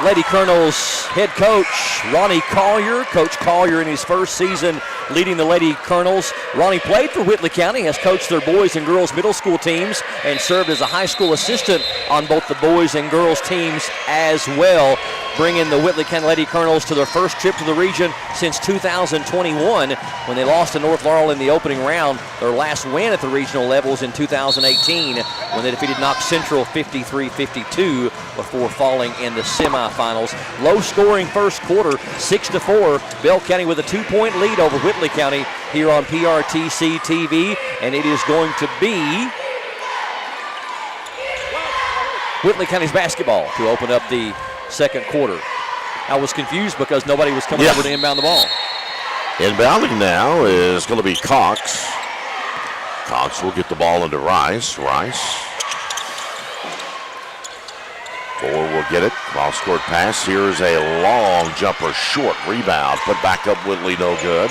Lady Colonels head coach Ronnie Collier. Coach Collier in his first season leading the Lady Colonels. Ronnie played for Whitley County, has coached their boys and girls middle school teams, and served as a high school assistant on both the boys and girls teams as well, bringing the Whitley County Lady Colonels to their first trip to the region since 2021 when they lost to North Laurel in the opening round. Their last win at the regional levels in 2018 when they defeated Knox Central 53-52 before falling in the semifinals. Low scoring first quarter, 6-4. Bell County with a 2-point lead over Whitley County here on PRTC TV, and it is going to be Whitley County's basketball to open up the second quarter. I was confused because nobody was coming over to inbound the ball. Inbounding now is going to be Cox. Cox will get the ball into Rice. Rice. Forward will get it. Cross-court pass. Here's a long jumper, short rebound. Put back up Whitley, no good.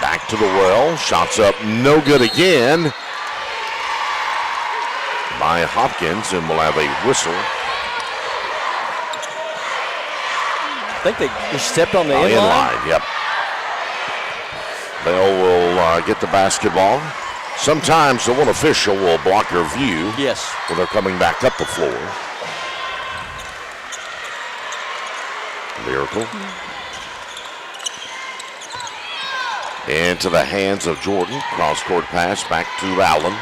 Back to the well. Shots up, no good again by Hopkins, and we'll have a whistle. I think they just stepped on the inline. Yep. Bell will get the basketball. Sometimes the one official will block your view. Yes. When they're coming back up the floor. Miracle. Into the hands of Jordan. Cross-court pass back to Allen.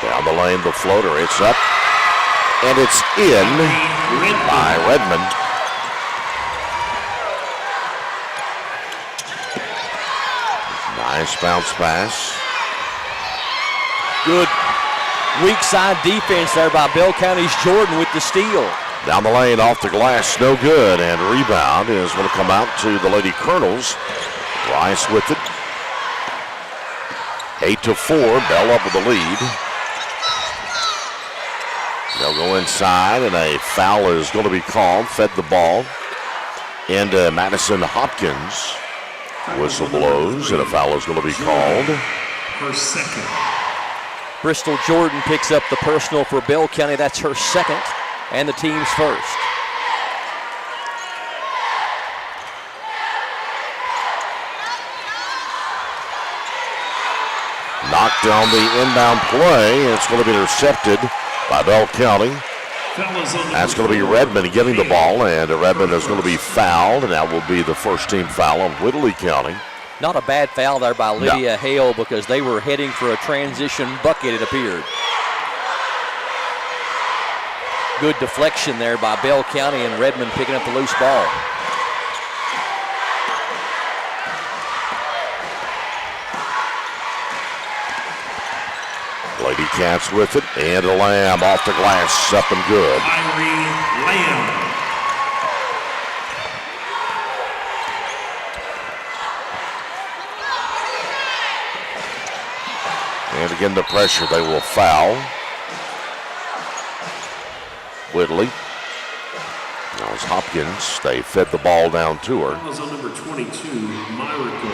Down the lane, the floater. It's up. And it's in by Redmond. Nice bounce pass. Good weak side defense there by Bell County's Jordan with the steal. Down the lane, off the glass, no good. And rebound is going to come out to the Lady Colonels. Rice with it. 8-4, Bell up with the lead. They'll go inside, and a foul is going to be called. Fed the ball into Madison Hopkins. Whistle blows, and a foul is going to be called. Her second. Bristol Jordan picks up the personal for Bell County. That's her second, and the team's first. Knocked on the inbound play, and it's going to be intercepted by Bell County. That's going to be Redmond getting the ball, and Redmond is going to be fouled, and that will be the first team foul on Whitley County. Not a bad foul there by Lydia Hale because they were heading for a transition bucket, it appeared. Good deflection there by Bell County, and Redmond picking up the loose ball. Lady Cats with it, and a Lamb off the glass, up and good. Irene Lamb. And again, the pressure, they will foul. Whitley. Now it's Hopkins. They fed the ball down to her. That was on number 22, Miracle,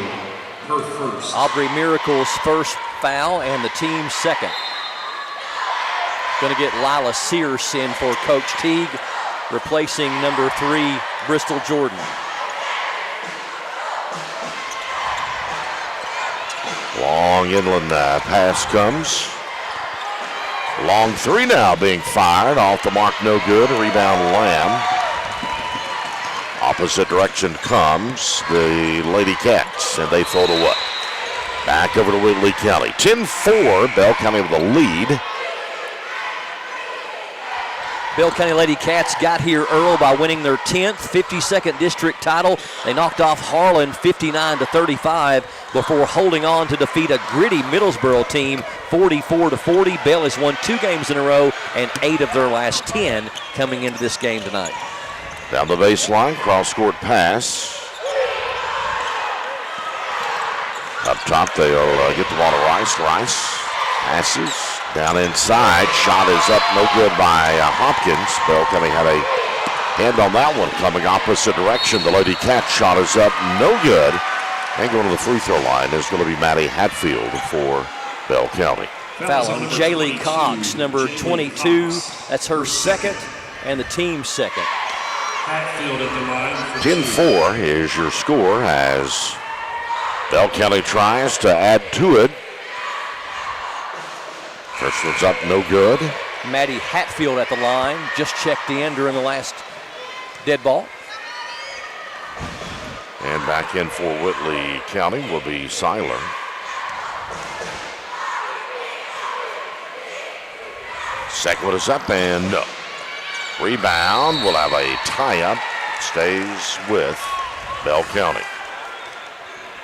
her first. Aubrey Miracle's first foul and the team's second. Going to get Lila Sears in for Coach Teague, replacing number 3, Bristol Jordan. Long inland pass comes. Long 3 now being fired. Off the mark, no good. Rebound, Lamb. Opposite direction comes the Lady Cats, and they throw it away. Back over to Whitley County. 10-4, Bell County with a lead. Bell County Lady Cats got here early by winning their 10th 52nd district title. They knocked off Harlan 59-35 before holding on to defeat a gritty Middlesboro team 44-40. Bell has won 2 games in a row and 8 of their last 10 coming into this game tonight. Down the baseline, cross-court pass. Up top, they'll get the ball to Rice. Rice passes down inside. Shot is up, no good by Hopkins. Bell County had a hand on that one coming opposite direction. The Lady Cat shot is up, no good. And going to the free throw line is going to be Maddie Hatfield for Bell County. Foul on Jaylee Cox, number 22. That's her second and the team's second. 10-4 is your score as Bell County tries to add to it. First one's up, no good. Maddie Hatfield at the line, just checked in during the last dead ball. And back in for Whitley County will be Seiler. Second one is up and no. Rebound, will have a tie-up, stays with Bell County.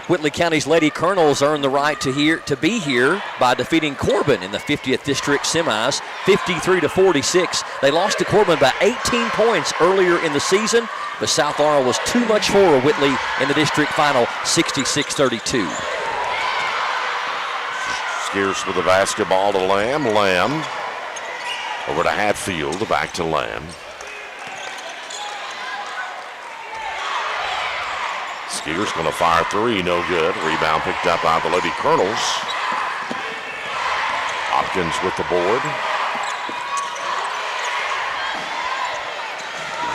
Whitley County's Lady Colonels earned the right to be here by defeating Corbin in the 50th District semis, 53-46. They lost to Corbin by 18 points earlier in the season, but South Laurel was too much for Whitley in the district final, 66-32. Skeers with the basketball to Lamb. Lamb over to Hatfield, back to Lamb. Skeers going to fire 3, no good. Rebound picked up by the Lady Colonels. Hopkins with the board.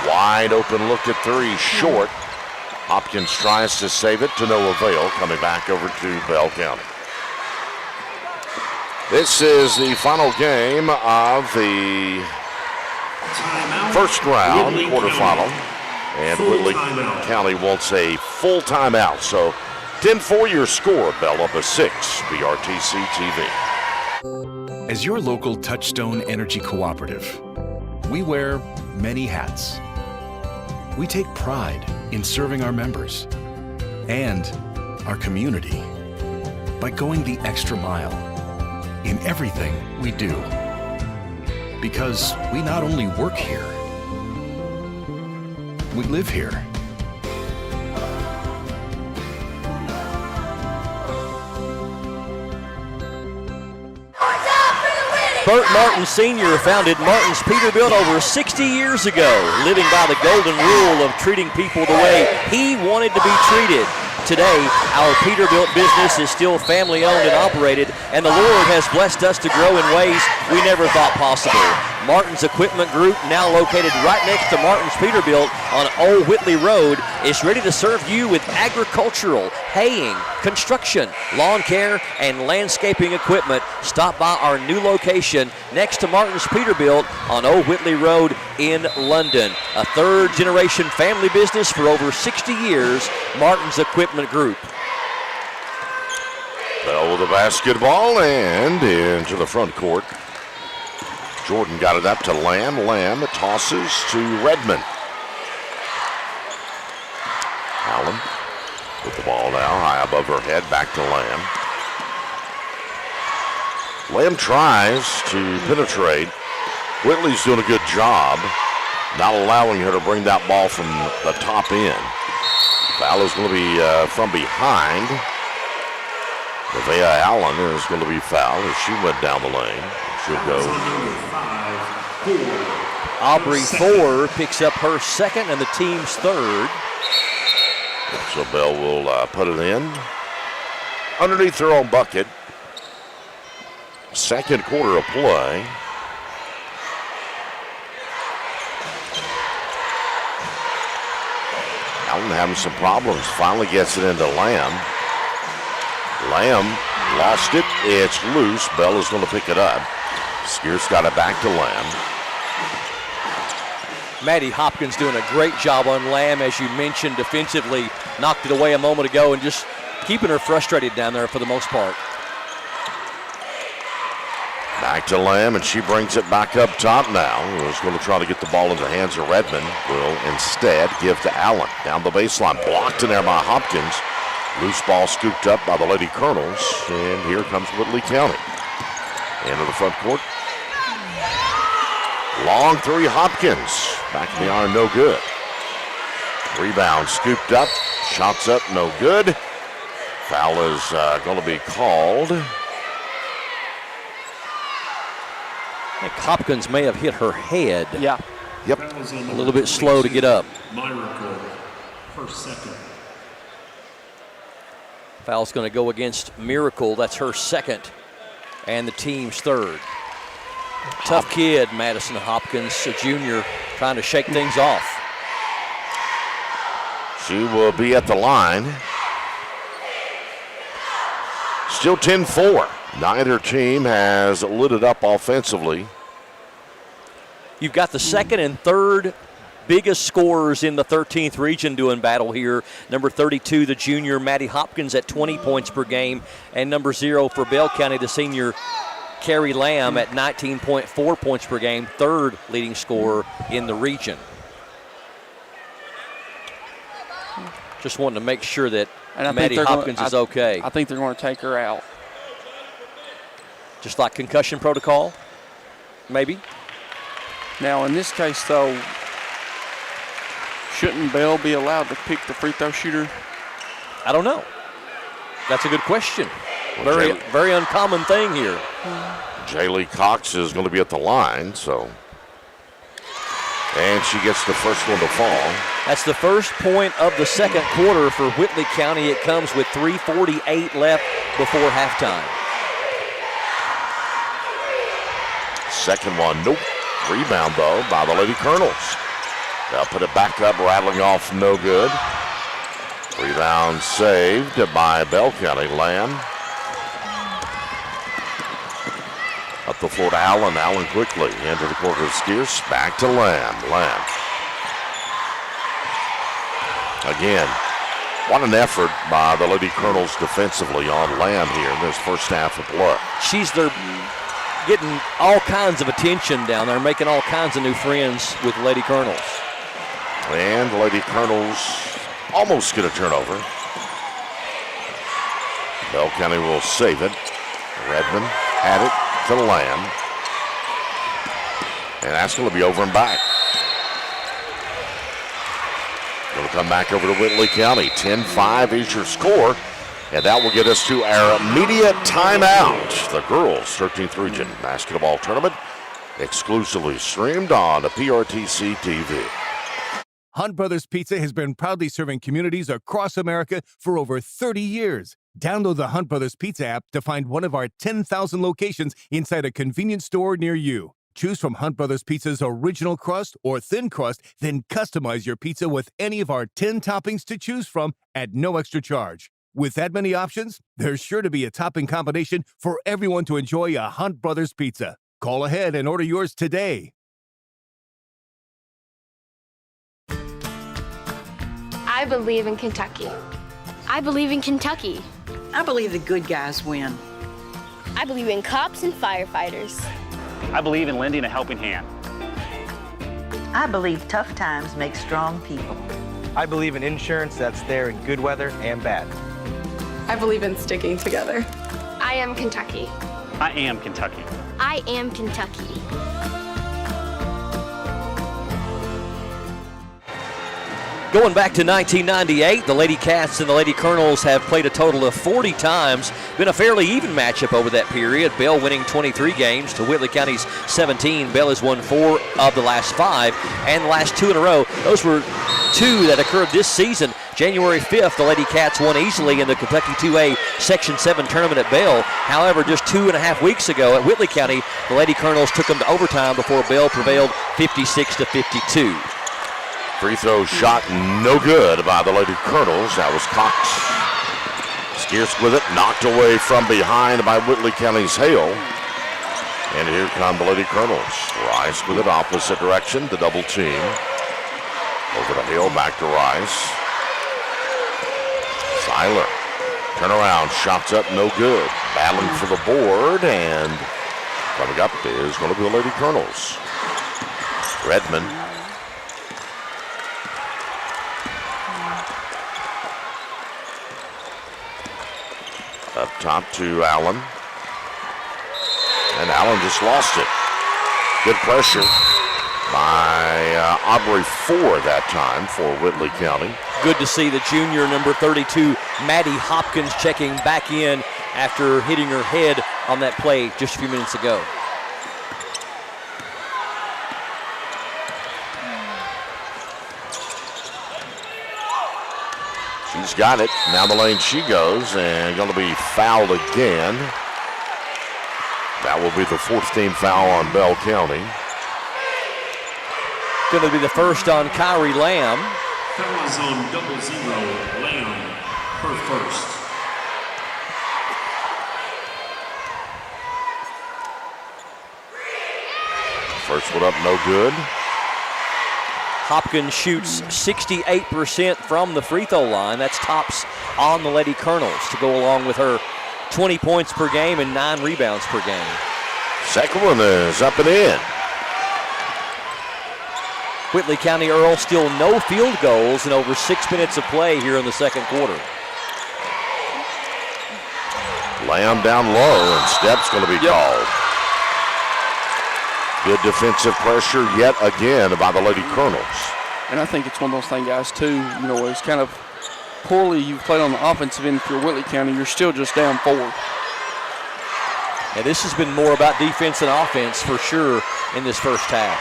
Wide open look at 3, short. Hopkins tries to save it to no avail, coming back over to Bell County. This is the final game of the first round, quarterfinal. And Whitley County wants a full timeout. So 10-4 your score, Bell up a 6, PRTC TV. As your local Touchstone Energy Cooperative, we wear many hats. We take pride in serving our members and our community by going the extra mile in everything we do. Because we not only work here, we live here. Bert Martin Sr. founded Martin's Peterbilt over 60 years ago, living by the golden rule of treating people the way he wanted to be treated. Today, our Peterbilt business is still family owned and operated, and the Lord has blessed us to grow in ways we never thought possible. Martin's Equipment Group, now located right next to Martin's Peterbilt on Old Whitley Road, is ready to serve you with agricultural, haying, construction, lawn care, and landscaping equipment. Stop by our new location next to Martin's Peterbilt on Old Whitley Road in London. A third-generation family business for over 60 years, Martin's Equipment Group. Bell with the basketball and into the front court. Jordan got it up to Lamb. Lamb tosses to Redmond. Allen with the ball now high above her head, back to Lamb. Lamb tries to penetrate. Whitley's doing a good job not allowing her to bring that ball from the top end. Foul is going to be from behind. Nevaeh Allen is going to be fouled as she went down the lane. She'll go Aubrey Ford picks up her second and the team's third. So Bell will put it in underneath their own bucket. Second quarter of play. Allen having some problems. Finally gets it into Lamb. Lamb lost it. It's loose. Bell is going to pick it up. Skeers got it back to Lamb. Maddie Hopkins doing a great job on Lamb, as you mentioned, defensively. Knocked it away a moment ago and just keeping her frustrated down there for the most part. Back to Lamb, and she brings it back up top now. Is going to try to get the ball into the hands of Redmond. Will instead give to Allen. Down the baseline, blocked in there by Hopkins. Loose ball scooped up by the Lady Colonels, and here comes Whitley County. Into the front court. Long three, Hopkins. Back in the iron, no good. Rebound scooped up, shots up, no good. Foul is going to be called. I think Hopkins may have hit her head. Yeah. Yep. A little bit slow to get up. Miracle, her second. Foul's going to go against Miracle. That's her second and the team's third. Tough kid, Madison Hopkins, a junior, trying to shake things off. She will be at the line. Still 10-4. Neither team has lit it up offensively. You've got the second and third biggest scorers in the 13th region doing battle here. Number 32, the junior Maddie Hopkins at 20 points per game, and number 0 for Bell County, the senior Carrie Lamb at 19.4 points per game, third leading scorer in the region. Just wanting to make sure that Maddie Hopkins is okay. I think they're going to take her out. Just like concussion protocol, maybe? Now, in this case, though, shouldn't Bell be allowed to pick the free throw shooter? I don't know. That's a good question. Very uncommon thing here. Jaylee Cox is going to be at the line, so. And she gets the first one to fall. That's the first point of the second quarter for Whitley County. It comes with 3:48 left before halftime. Second one, nope. Rebound, though, by the Lady Colonels. They'll put it back up, rattling off, no good. Rebound saved by Bell County. Lamb. Up the floor to Allen. Allen quickly into the court of Skeers. Back to Lamb. Lamb. Again, what an effort by the Lady Colonels defensively on Lamb here in this first half of play. She's getting all kinds of attention down there, making all kinds of new friends with Lady Colonels. And the Lady Colonels almost get a turnover. Bell County will save it. Redmond had it to Lamb. And that's going to be over and back. Going to come back over to Whitley County. 10-5 is your score. And that will get us to our immediate timeout. The girls' 13th Region Basketball Tournament, exclusively streamed on the PRTC TV. Hunt Brothers Pizza has been proudly serving communities across America for over 30 years. Download the Hunt Brothers Pizza app to find one of our 10,000 locations inside a convenience store near you. Choose from Hunt Brothers Pizza's original crust or thin crust, then customize your pizza with any of our 10 toppings to choose from at no extra charge. With that many options, there's sure to be a topping combination for everyone to enjoy a Hunt Brothers Pizza. Call ahead and order yours today. I believe in Kentucky. I believe in Kentucky. I believe the good guys win. I believe in cops and firefighters. I believe in lending a helping hand. I believe tough times make strong people. I believe in insurance that's there in good weather and bad. I believe in sticking together. I am Kentucky. I am Kentucky. I am Kentucky. Going back to 1998, the Lady Cats and the Lady Colonels have played a total of 40 times. Been a fairly even matchup over that period. Bell winning 23 games to Whitley County's 17. Bell has won 4 of the last 5, and the last 2 in a row. Those were 2 that occurred this season. January 5th, the Lady Cats won easily in the Kentucky 2A Section 7 tournament at Bell. However, just 2.5 weeks ago at Whitley County, the Lady Colonels took them to overtime before Bell prevailed 56-52. Free throw shot no good by the Lady Colonels. That was Cox. Skiersk with it, knocked away from behind by Whitley County's Hale. And here come the Lady Colonels. Rice with it, opposite direction, the double team. Over to Hale, back to Rice. Seiler, turnaround, shots up, no good. Battling for the board, and coming up is going to be the Lady Colonels. Redmond. Up top to Allen. And Allen just lost it. Good pressure by Aubrey Ford that time for Whitley County. Good to see the junior number 32, Maddie Hopkins, checking back in after hitting her head on that play just a few minutes ago. She's got it. Now the lane she goes, and going to be fouled again. That will be the 4th team foul on Bell County. Going to be the first on Kyrie Lamb. Fouls on 0-0, Lamb, her first. First one up, no good. Hopkins shoots 68% from the free throw line. That's tops on the Lady Colonels to go along with her 20 points per game and 9 rebounds per game. Second one is up and in. Whitley County Earl still no field goals in over 6 minutes of play here in the second quarter. Lamb down low, and step's going to be called. Good defensive pressure yet again by the Lady Colonels. And I think it's one of those things, guys, too, you know, it's kind of poorly you've played on the offensive end. If you're Whitley County, you're still just down 4. And this has been more about defense than offense for sure in this first half.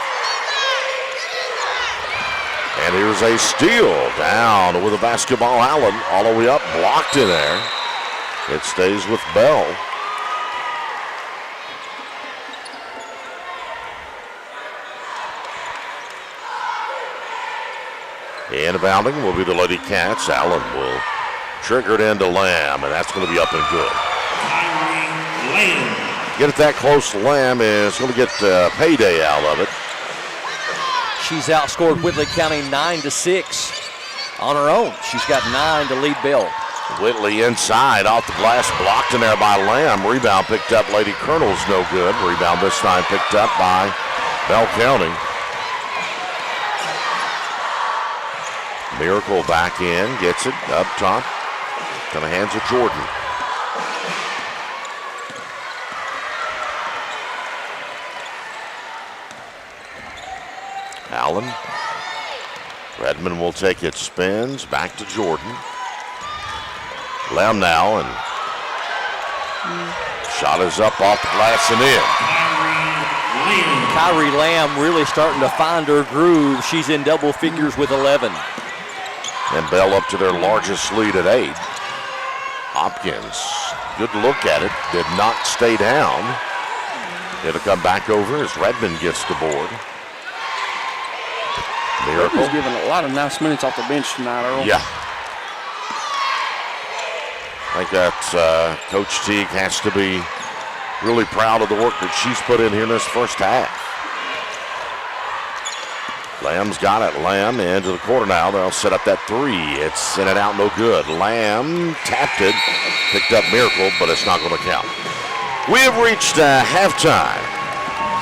And here's a steal down with a basketball. Allen all the way up, blocked in there. It stays with Bell. Inbounding will be the Lady Cats. Allen will trigger it into Lamb, and that's going to be up and good. Lamb. Get it that close, Lamb is going to get payday out of it. She's outscored Whitley County 9-6 on her own. She's got 9 to lead Bell. Whitley inside, off the glass, blocked in there by Lamb. Rebound picked up, Lady Colonels no good. Rebound this time picked up by Bell County. Miracle back in, gets it up top. Kind of hands it Jordan. Allen. Redmond will take it, spins, back to Jordan. Lamb now, and shot is up off the glass and in. Kyrie Lamb really starting to find her groove. She's in double figures with 11. And Bell up to their largest lead at 8. Hopkins, good look at it, did not stay down. It'll come back over as Redmond gets the board. Miracle. Redmond's given a lot of nice minutes off the bench tonight, Earl. Yeah. I think that Coach Teague has to be really proud of the work that she's put in here in this first half. Lamb's got it. Lamb into the corner now. They'll set up that 3. It's in and out, no good. Lamb tapped it, picked up Miracle, but it's not going to count. We have reached halftime.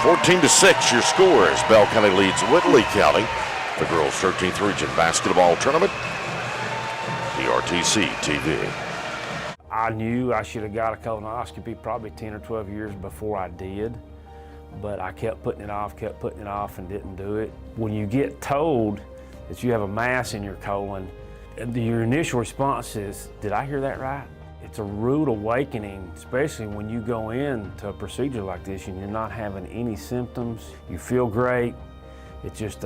14-6 your score as Bell County leads Whitley County. The girls' 13th region basketball tournament. PRTC TV. I knew I should have got a colonoscopy probably 10 or 12 years before I did, but I kept putting it off, and didn't do it. When you get told that you have a mass in your colon. And your initial response is, did I hear that right? It's a rude awakening, especially when you go into a procedure like this and you're not having any symptoms. You feel great. It's just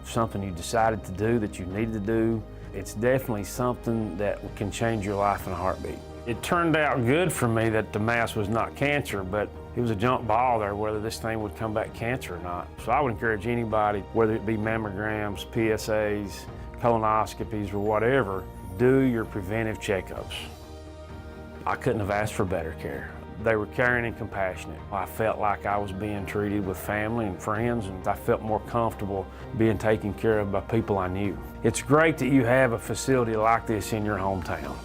something you decided to do, that you needed to do. It's definitely something that can change your life in a heartbeat. It turned out good for me that the mass was not cancer, but it was a jump ball there whether this thing would come back cancer or not. So I would encourage anybody, whether it be mammograms, PSAs, colonoscopies, or whatever, do your preventive checkups. I couldn't have asked for better care. They were caring and compassionate. I felt like I was being treated with family and friends, and I felt more comfortable being taken care of by people I knew. It's great that you have a facility like this in your hometown.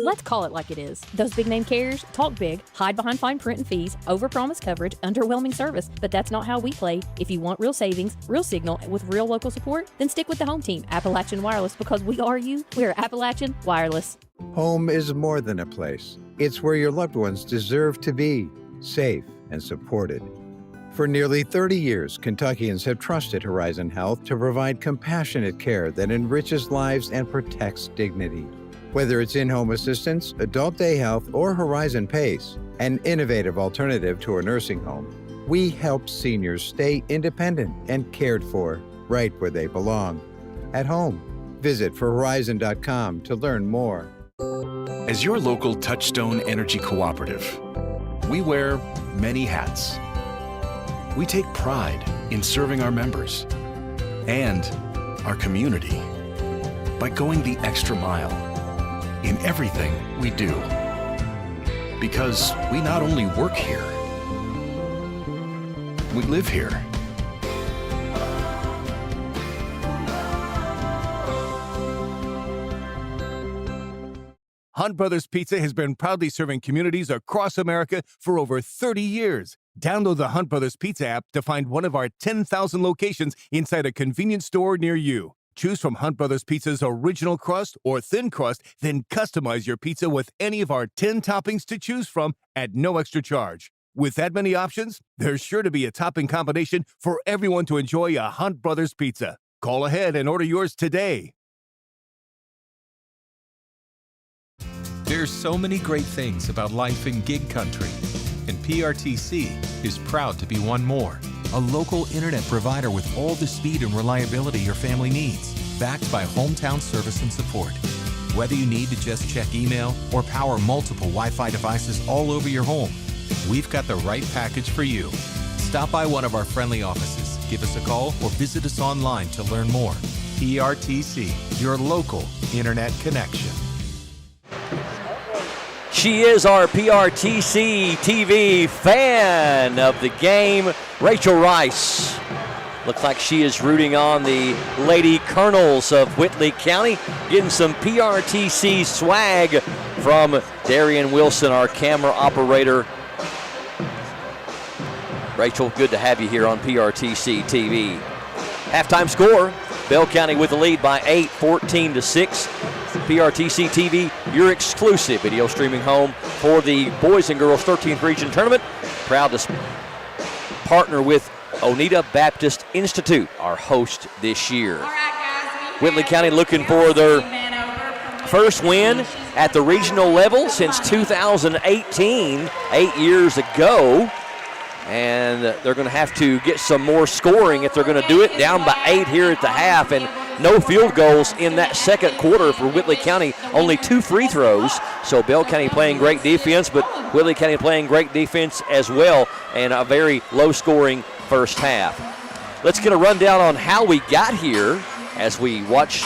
Let's call it like it is. Those big name carriers talk big, hide behind fine print and fees, overpromise coverage, underwhelming service, but that's not how we play. If you want real savings, real signal, with real local support, then stick with the home team, Appalachian Wireless, because we are you. We are Appalachian Wireless. Home is more than a place. It's where your loved ones deserve to be, safe and supported. For nearly 30 years, Kentuckians have trusted Horizon Health to provide compassionate care that enriches lives and protects dignity. Whether it's in-home assistance, adult day health, or Horizon PACE, an innovative alternative to a nursing home, we help seniors stay independent and cared for right where they belong, at home. Visit forhorizon.com to learn more. As your local Touchstone Energy Cooperative, we wear many hats. We take pride in serving our members and our community by going the extra mile in everything we do. Because we not only work here, we live here. Hunt Brothers Pizza has been proudly serving communities across America for over 30 years. Download the Hunt Brothers Pizza app to find one of our 10,000 locations inside a convenience store near you. Choose from Hunt Brothers Pizza's original crust or thin crust, then customize your pizza with any of our 10 toppings to choose from at no extra charge. With that many options, there's sure to be a topping combination for everyone to enjoy a Hunt Brothers Pizza. Call ahead and order yours today. There's so many great things about life in gig country, and PRTC is proud to be one more. A local internet provider with all the speed and reliability your family needs, backed by hometown service and support. Whether you need to just check email or power multiple Wi-Fi devices all over your home, we've got the right package for you. Stop by one of our friendly offices, give us a call, or visit us online to learn more. PRTC, your local internet connection. She is our PRTC TV fan of the game, Rachel Rice. Looks like she is rooting on the Lady Colonels of Whitley County, getting some PRTC swag from Darian Wilson, our camera operator. Rachel, good to have you here on PRTC TV. Halftime score, Bell County with the lead by 8, 14-6. PRTC TV, your exclusive video streaming home for the Boys and Girls 13th Region Tournament. Proud to partner with Oneida Baptist Institute, our host this year. Whitley County looking for their first win at the regional level since 2018, 8 years ago. And they're going to have to get some more scoring if they're going to do it. Down by 8 here at the half, and no field goals in that second quarter for Whitley County. Only 2 free throws. So Bell County playing great defense, but Whitley County playing great defense as well, and a very low-scoring first half. Let's get a rundown on how we got here as we watch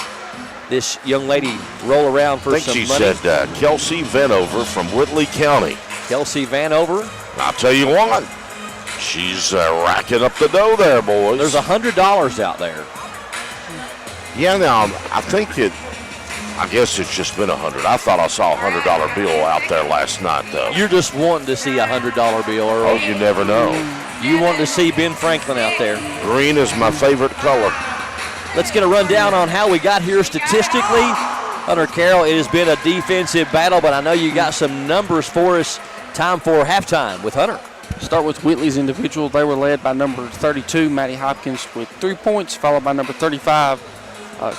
this young lady roll around for some money. I think she said Kelsey Vanover from Whitley County. Kelsey Vanover. I'll tell you what. She's racking up the dough there, boys. There's $100 out there. Yeah, now I guess it's just been 100. I thought I saw a $100 bill out there last night, though. You're just wanting to see a $100 bill, Earl. Oh, you never know. You want to see Ben Franklin out there. Green is my favorite color. Let's get a rundown on how we got here statistically. Hunter Carroll, it has been a defensive battle, but I know you got some numbers for us. Time for halftime with Hunter. Start with Whitley's individual. They were led by number 32, Maddie Hopkins, with 3 points, followed by number 35,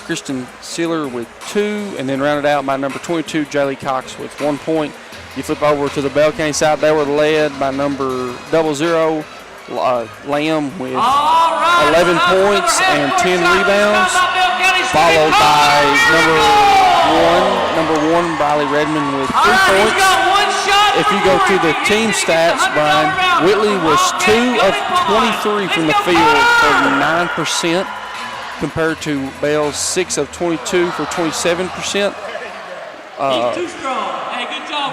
Kristen Sealer with 2, and then rounded out by number 22, Jaylee Cox with 1 point. You flip over to the Bell County side. They were led by number 00, Lamb with 11 points and 10 rebounds, followed by number one, Riley Redmond with 3 points. If you go through the team stats, Brian, Whitley was 2 of 23 from the field for 9%, compared to Bell's 6 of 22 for 27%.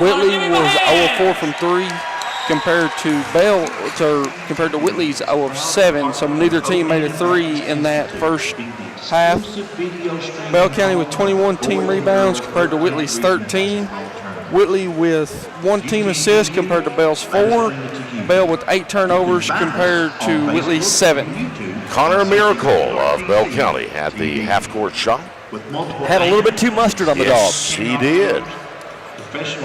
Whitley was 0 of 4 from 3, compared to Whitley's 0 of 7. So neither team made a 3 in that first half. Bell County with 21 team rebounds compared to Whitley's 13. Whitley with 1 team assist compared to Bell's 4. Bell with 8 turnovers compared to Whitley's 7. Connor Miracle of Bell County had the half-court shot. Had a little bit too mustard on the Yes, he did.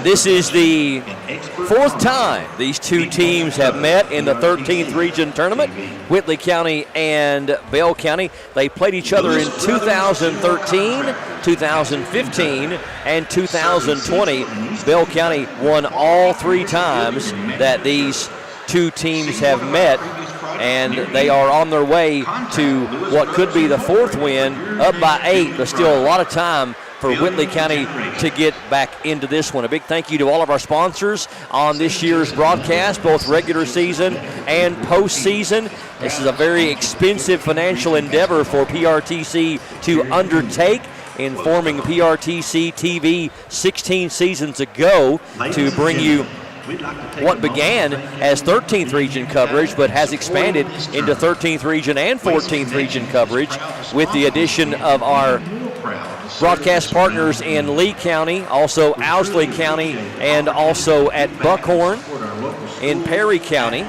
This is the 4th time these two teams have met in the 13th region tournament, Whitley County and Bell County. They played each other in 2013, 2015, and 2020. Bell County won all 3 times that these two teams have met, and they are on their way to what could be the 4th win, up by 8, but still a lot of time for Whitley County to get back into this one. A big thank you to all of our sponsors on this year's broadcast, both regular season and postseason. This is a very expensive financial endeavor for PRTC to undertake in forming PRTC TV 16 seasons ago to bring you what began as 13th region coverage but has expanded into 13th region and 14th region coverage with the addition of our broadcast partners in Lee County, also Owsley County, and also at Buckhorn in Perry County.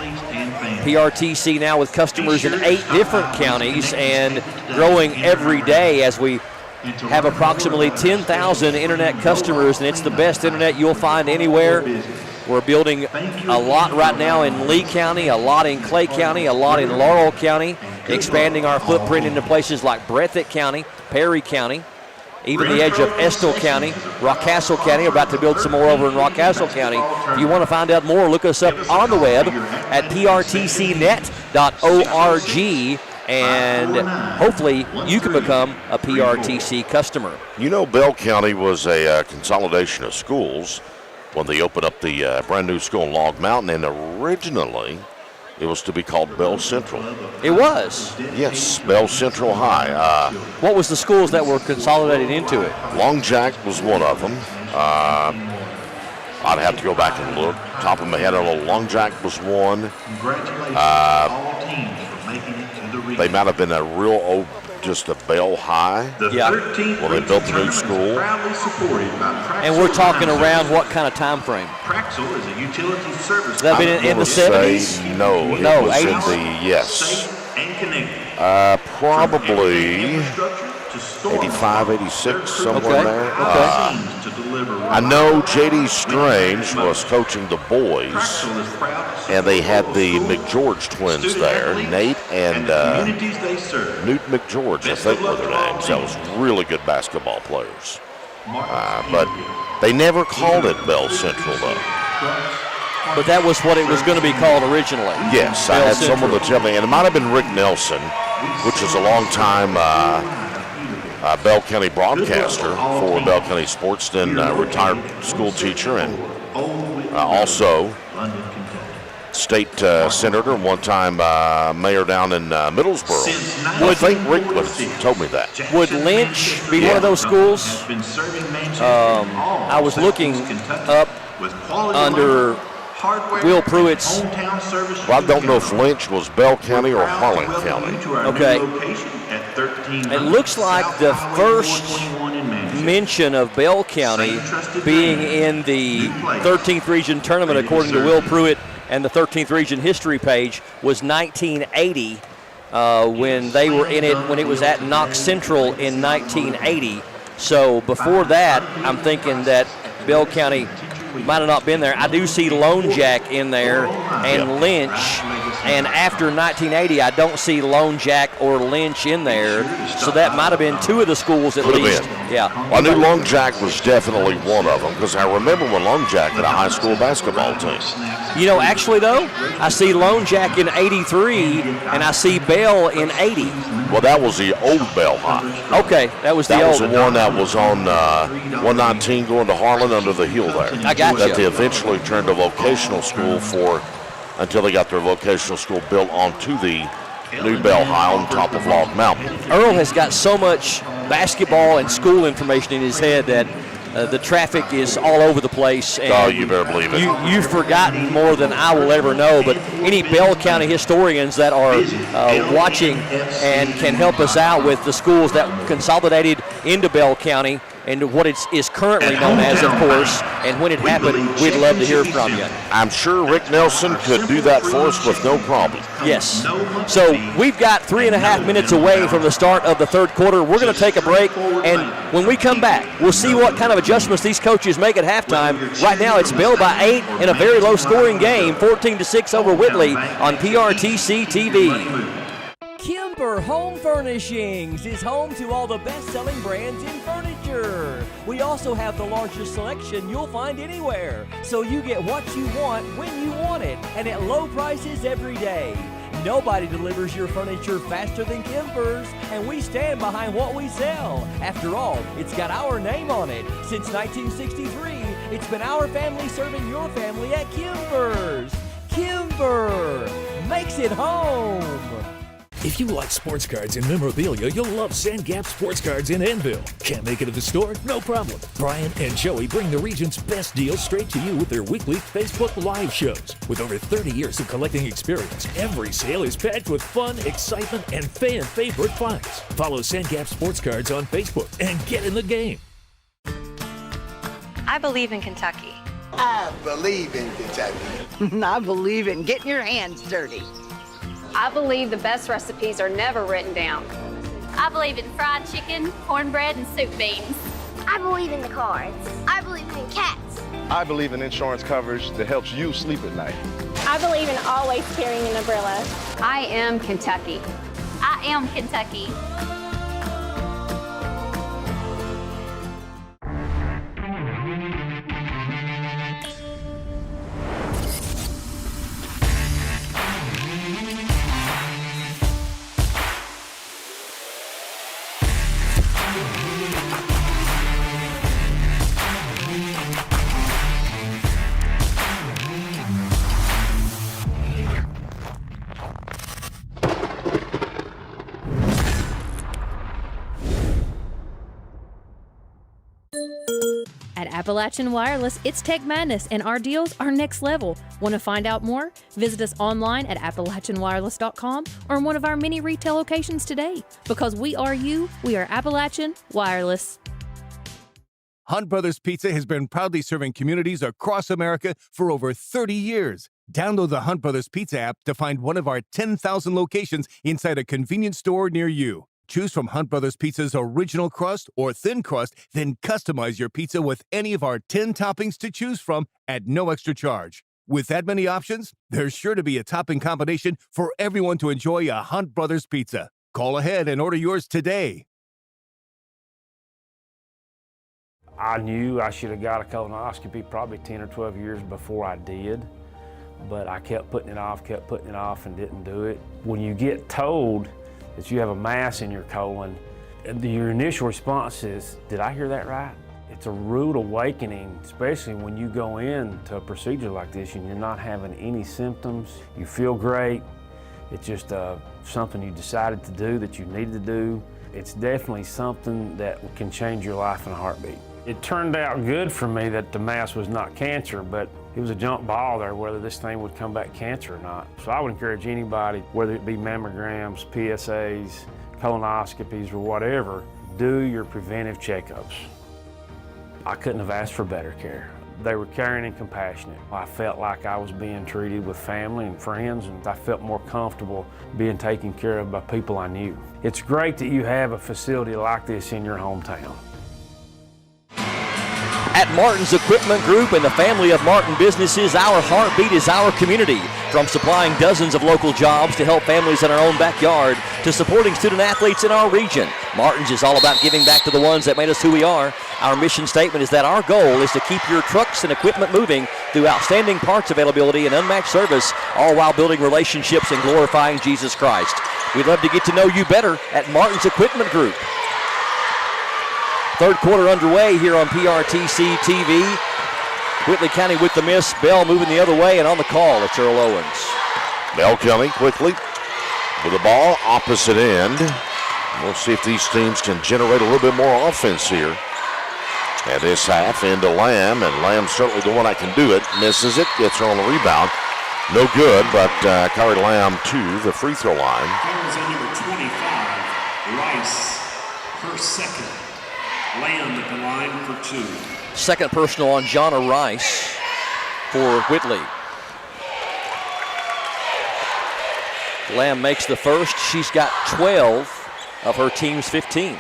PRTC now with customers in 8 different counties and growing every day as we have approximately 10,000 internet customers, and it's the best internet you'll find anywhere. We're building a lot right now in Lee County, a lot in Clay County, a lot in Laurel County, expanding our footprint into places like Breathitt County, Perry County, even the edge of Estill County, Rockcastle County. We're about to build some more over in Rockcastle County. If you want to find out more, look us up on the web at prtcnet.org, and hopefully you can become a PRTC customer. You know, Bell County was a consolidation of schools when they opened up the brand new school in Log Mountain, and originally it was to be called Bell Central. It was? Yes, Bell Central High. What was the schools that were consolidated into it? Long Jack was one of them. I'd have to go back and look. Top of my head, Long Jack was one. They might have been a real old, just a Bell High. Yeah. Well, they built the new school. And we're talking around what kind of time frame? Has that been in the 70s? No, it was 80s? in the, yes. Probably 85, 86, somewhere in there. I know J.D. Strange was coaching the boys, and they had the McGeorge twins there, Nate and Newt McGeorge, I think were their names. That was really good basketball players. But they never called it Bell Central, though. But that was what it was going to be called originally. Yes, I had someone to tell me, and it might have been Rick Nelson, which is a long-time Bell County broadcaster for Bell County Sports, then retired school teacher, and also state senator, and one-time mayor down in Middlesboro. I think Rick told me that. Would Lynch be one of those schools? I was looking up under Will Pruitt's. Well, I don't know if Lynch was Bell County or Harlan County. Okay. It looks like the first mention of Bell County being in the 13th Region Tournament, according to Will Pruitt and the 13th Region history page, was 1980 when they were in it, when it was at Knox Central in 1980. So before that, I'm thinking that Bell County might have not been there. I do see Lone Jack in there and Lynch. And after 1980, I don't see Lone Jack or Lynch in there. So that might have been two of the schools at least. Yeah. Well, I knew Lone Jack was definitely one of them because I remember when Lone Jack had a high school basketball team. You know, actually, though, I see Lone Jack in 83 and I see Bell in 80. Well, that was the old Bell High. Okay, that was the old old one. That was the one that was on 119 going to Harlan under the hill there. I got you. That they eventually turned to vocational school for until they got their vocational school built onto the new Bell High on top of Log Mountain. Earl has got so much basketball and school information in his head that the traffic is all over the place. And oh, you better believe it. You've forgotten more than I will ever know, but any Bell County historians that are watching and can help us out with the schools that consolidated into Bell County and what it is currently known as, of course, and when it happened, we'd love to hear from you. I'm sure Rick Nelson could do that for us with no problem. Yes. So we've got 3.5 minutes away from the start of the third quarter. We're going to take a break, and when we come back, we'll see what kind of adjustments these coaches make at halftime. Right now, it's Bell by 8 in a very low-scoring game, 14-6 over Whitley on PRTC TV. Kimber Home Furnishings is home to all the best-selling brands in furniture. We also have the largest selection you'll find anywhere, so you get what you want when you want it and at low prices every day. Nobody delivers your furniture faster than Kimber's, and we stand behind what we sell. After all, it's got our name on it. Since 1963, it's been our family serving your family at Kimber's. Kimber makes it home. If you like sports cards and memorabilia, you'll love Sandgap Sports Cards in Enville. Can't make it to the store? No problem. Brian and Joey bring the region's best deals straight to you with their weekly Facebook Live shows. With over 30 years of collecting experience, every sale is packed with fun, excitement, and fan-favorite finds. Follow Sandgap Sports Cards on Facebook and get in the game. I believe in Kentucky. I believe in Kentucky. I believe in getting your hands dirty. I believe the best recipes are never written down. I believe in fried chicken, cornbread, and soup beans. I believe in the cards. I believe in cats. I believe in insurance coverage that helps you sleep at night. I believe in always carrying an umbrella. I am Kentucky. I am Kentucky. At Appalachian Wireless, it's Tech Madness, and our deals are next level. Want to find out more? Visit us online at AppalachianWireless.com or in one of our many retail locations today. Because we are you, we are Appalachian Wireless. Hunt Brothers Pizza has been proudly serving communities across America for over 30 years. Download the Hunt Brothers Pizza app to find one of our 10,000 locations inside a convenience store near you. Choose from Hunt Brothers Pizza's original crust or thin crust, then customize your pizza with any of our 10 toppings to choose from at no extra charge. With that many options, there's sure to be a topping combination for everyone to enjoy a Hunt Brothers Pizza. Call ahead and order yours today. I knew I should have got a colonoscopy probably 10 or 12 years before I did, but I kept putting it off, and didn't do it. When you get told that you have a mass in your colon, your initial response is, did I hear that right? It's a rude awakening, especially when you go in to a procedure like this and you're not having any symptoms. You feel great. It's just something you decided to do that you needed to do. It's definitely something that can change your life in a heartbeat. It turned out good for me that the mass was not cancer, but it was a jump ball there whether this thing would come back cancer or not. So I would encourage anybody, whether it be mammograms, PSAs, colonoscopies or whatever, do your preventive checkups. I couldn't have asked for better care. They were caring and compassionate. I felt like I was being treated with family and friends, and I felt more comfortable being taken care of by people I knew. It's great that you have a facility like this in your hometown. At Martin's Equipment Group and the family of Martin businesses, our heartbeat is our community. From supplying dozens of local jobs to help families in our own backyard to supporting student athletes in our region, Martin's is all about giving back to the ones that made us who we are. Our mission statement is that our goal is to keep your trucks and equipment moving through outstanding parts availability and unmatched service, all while building relationships and glorifying Jesus Christ. We'd love to get to know you better at Martin's Equipment Group. Third quarter underway here on PRTC TV. Whitley County with the miss. Bell moving the other way, and on the call, it's Earl Owens. Bell County quickly with the ball, opposite end. We'll see if these teams can generate a little bit more offense here. At this half, into Lamb, and Lamb's certainly the one that can do it. Misses it, gets her on the rebound. No good, but Kyrie Lamb to the free throw line. Fouls on number 25, Rice, her second. Lamb at the line for 2. Second personal on Jonna Rice for Whitley. Lamb makes the first. She's got 12 of her team's 15.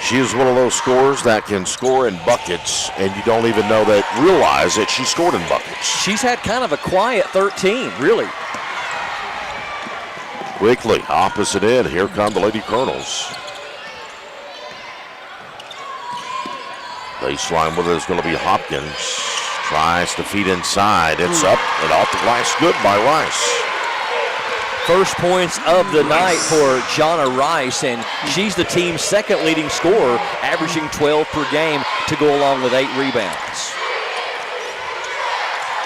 She is one of those scorers that can score in buckets, and you don't even realize that she scored in buckets. She's had kind of a quiet 13, really. Quickly, opposite end. Here come the Lady Colonels. Baseline with it is going to be Hopkins. Tries to feed inside. It's up and off the glass. Good by Rice. First points of the night for Jonna Rice, and she's the team's second leading scorer, averaging 12 per game to go along with 8 rebounds.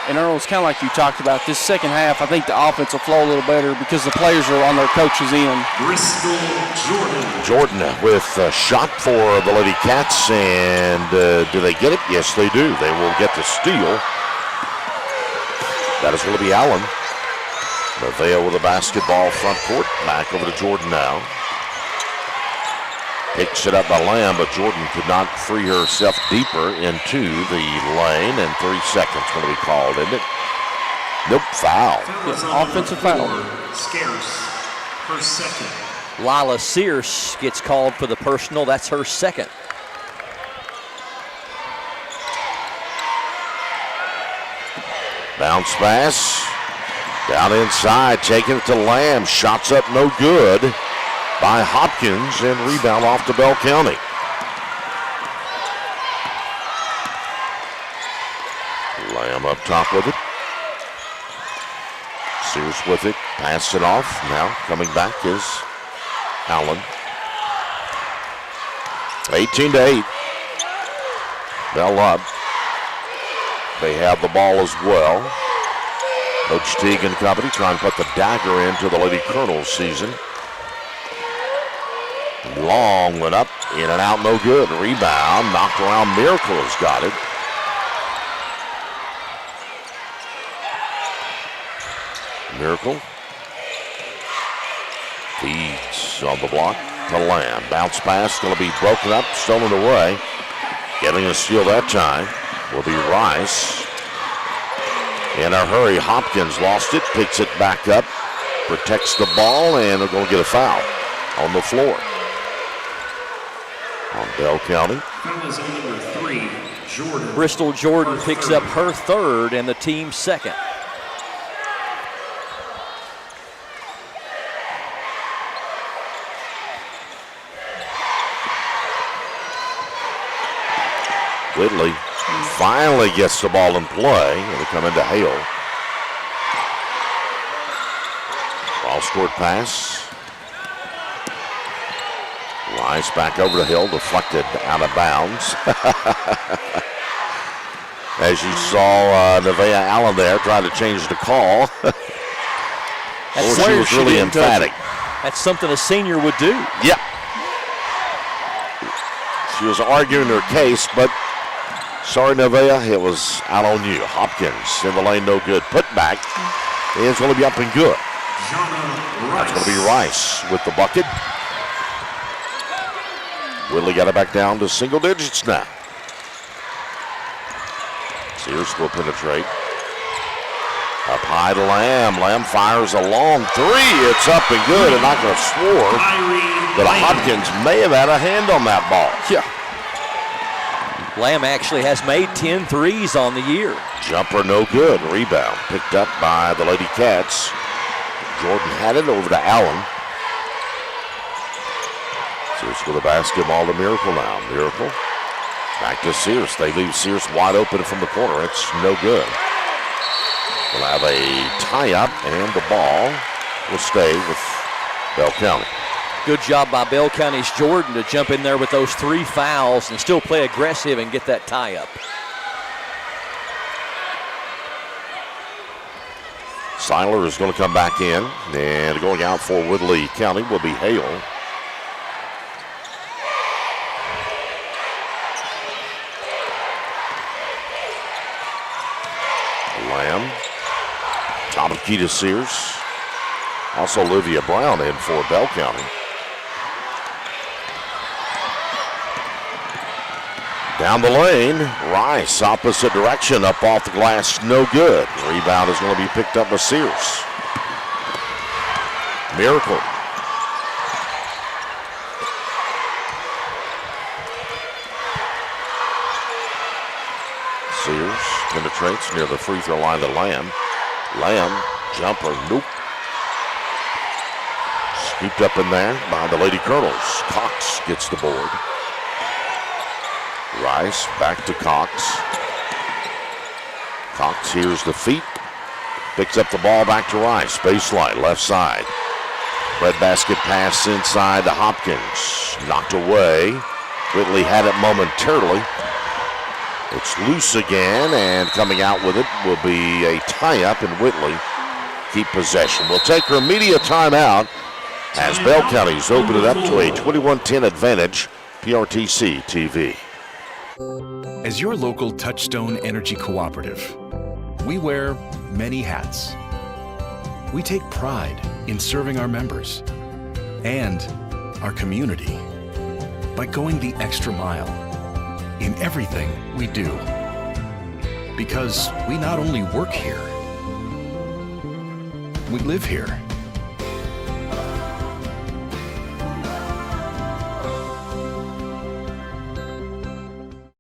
And Earl, it's kind of like you talked about this second half. I think the offense will flow a little better because the players are on their coaches' end. Bristol Jordan. Jordan with a shot for the Lady Cats, and do they get it? Yes, they do. They will get the steal. That is going to be Allen. Nevaeh with a basketball front court. Back over to Jordan now. Picks it up by Lamb, but Jordan could not free herself deeper into the lane, and 3 seconds going to be called, isn't it? Nope, foul. Offensive foul. Scarce, her second. Lila Sears gets called for the personal. That's her second. Bounce pass. Down inside, taking it to Lamb. Shots up, no good by Hopkins, and rebound off to Bell County. Lamb up top with it. Sears with it, pass it off. Now coming back is Allen. 18-8. Bell up. They have the ball as well. Coach Teague and company trying to put the dagger into the Lady Colonels season. Long went up, in and out, no good. Rebound, knocked around. Miracle has got it. Miracle feeds on the block to Lamb. Bounce pass going to be broken up, stolen away. Getting a steal that time will be Rice. In a hurry, Hopkins lost it, picks it back up, protects the ball, and they're going to get a foul on the floor. On Bell County. Foul is on number 3, Jordan. Bristol Jordan picks up her third and the team's second. Whitley finally gets the ball in play. It'll come into Hale. Ball scored pass. Rice back over to Hill, deflected out of bounds. As you saw Nevaeh Allen there trying to change the call. She was really emphatic. That's something a senior would do. Yeah. She was arguing her case, but sorry, Nevaeh, it was out on you. Hopkins in the lane, no good. Put back. It's going to be up and good. That's going to be Rice with the bucket. Whitley got it back down to single digits now. Sears will penetrate. Up high to Lamb. Lamb fires a long three. It's up and good, and not going to score. But Hopkins may have had a hand on that ball. Yeah. Lamb actually has made 10 threes on the year. Jumper no good. Rebound picked up by the Lady Cats. Jordan had it over to Allen. Sears with a basketball to Miracle now. Miracle back to Sears. They leave Sears wide open from the corner. It's no good. We'll have a tie-up, and the ball will stay with Bell County. Good job by Bell County's Jordan to jump in there with those 3 fouls and still play aggressive and get that tie-up. Seiler is going to come back in, and going out for Whitley County will be Hale. Lamb. Top of key to Sears. Also Olivia Brown in for Bell County. Down the lane, Rice opposite direction, up off the glass, no good. Rebound is going to be picked up by Sears. Miracle. Sears penetrates near the free throw line to Lamb. Lamb, jumper, nope. Scooped up in there by the Lady Colonels. Cox gets the board. Rice back to Cox. Cox hears the feet. Picks up the ball back to Rice. Baseline, left side. Red basket pass inside to Hopkins. Knocked away. Whitley had it momentarily. It's loose again, and coming out with it will be a tie-up, and Whitley keep possession. We'll take our immediate timeout as Bell County's open it up to a 21-10 advantage. PRTC TV. As your local Touchstone Energy Cooperative, we wear many hats. We take pride in serving our members and our community by going the extra mile in everything we do. Because we not only work here, we live here.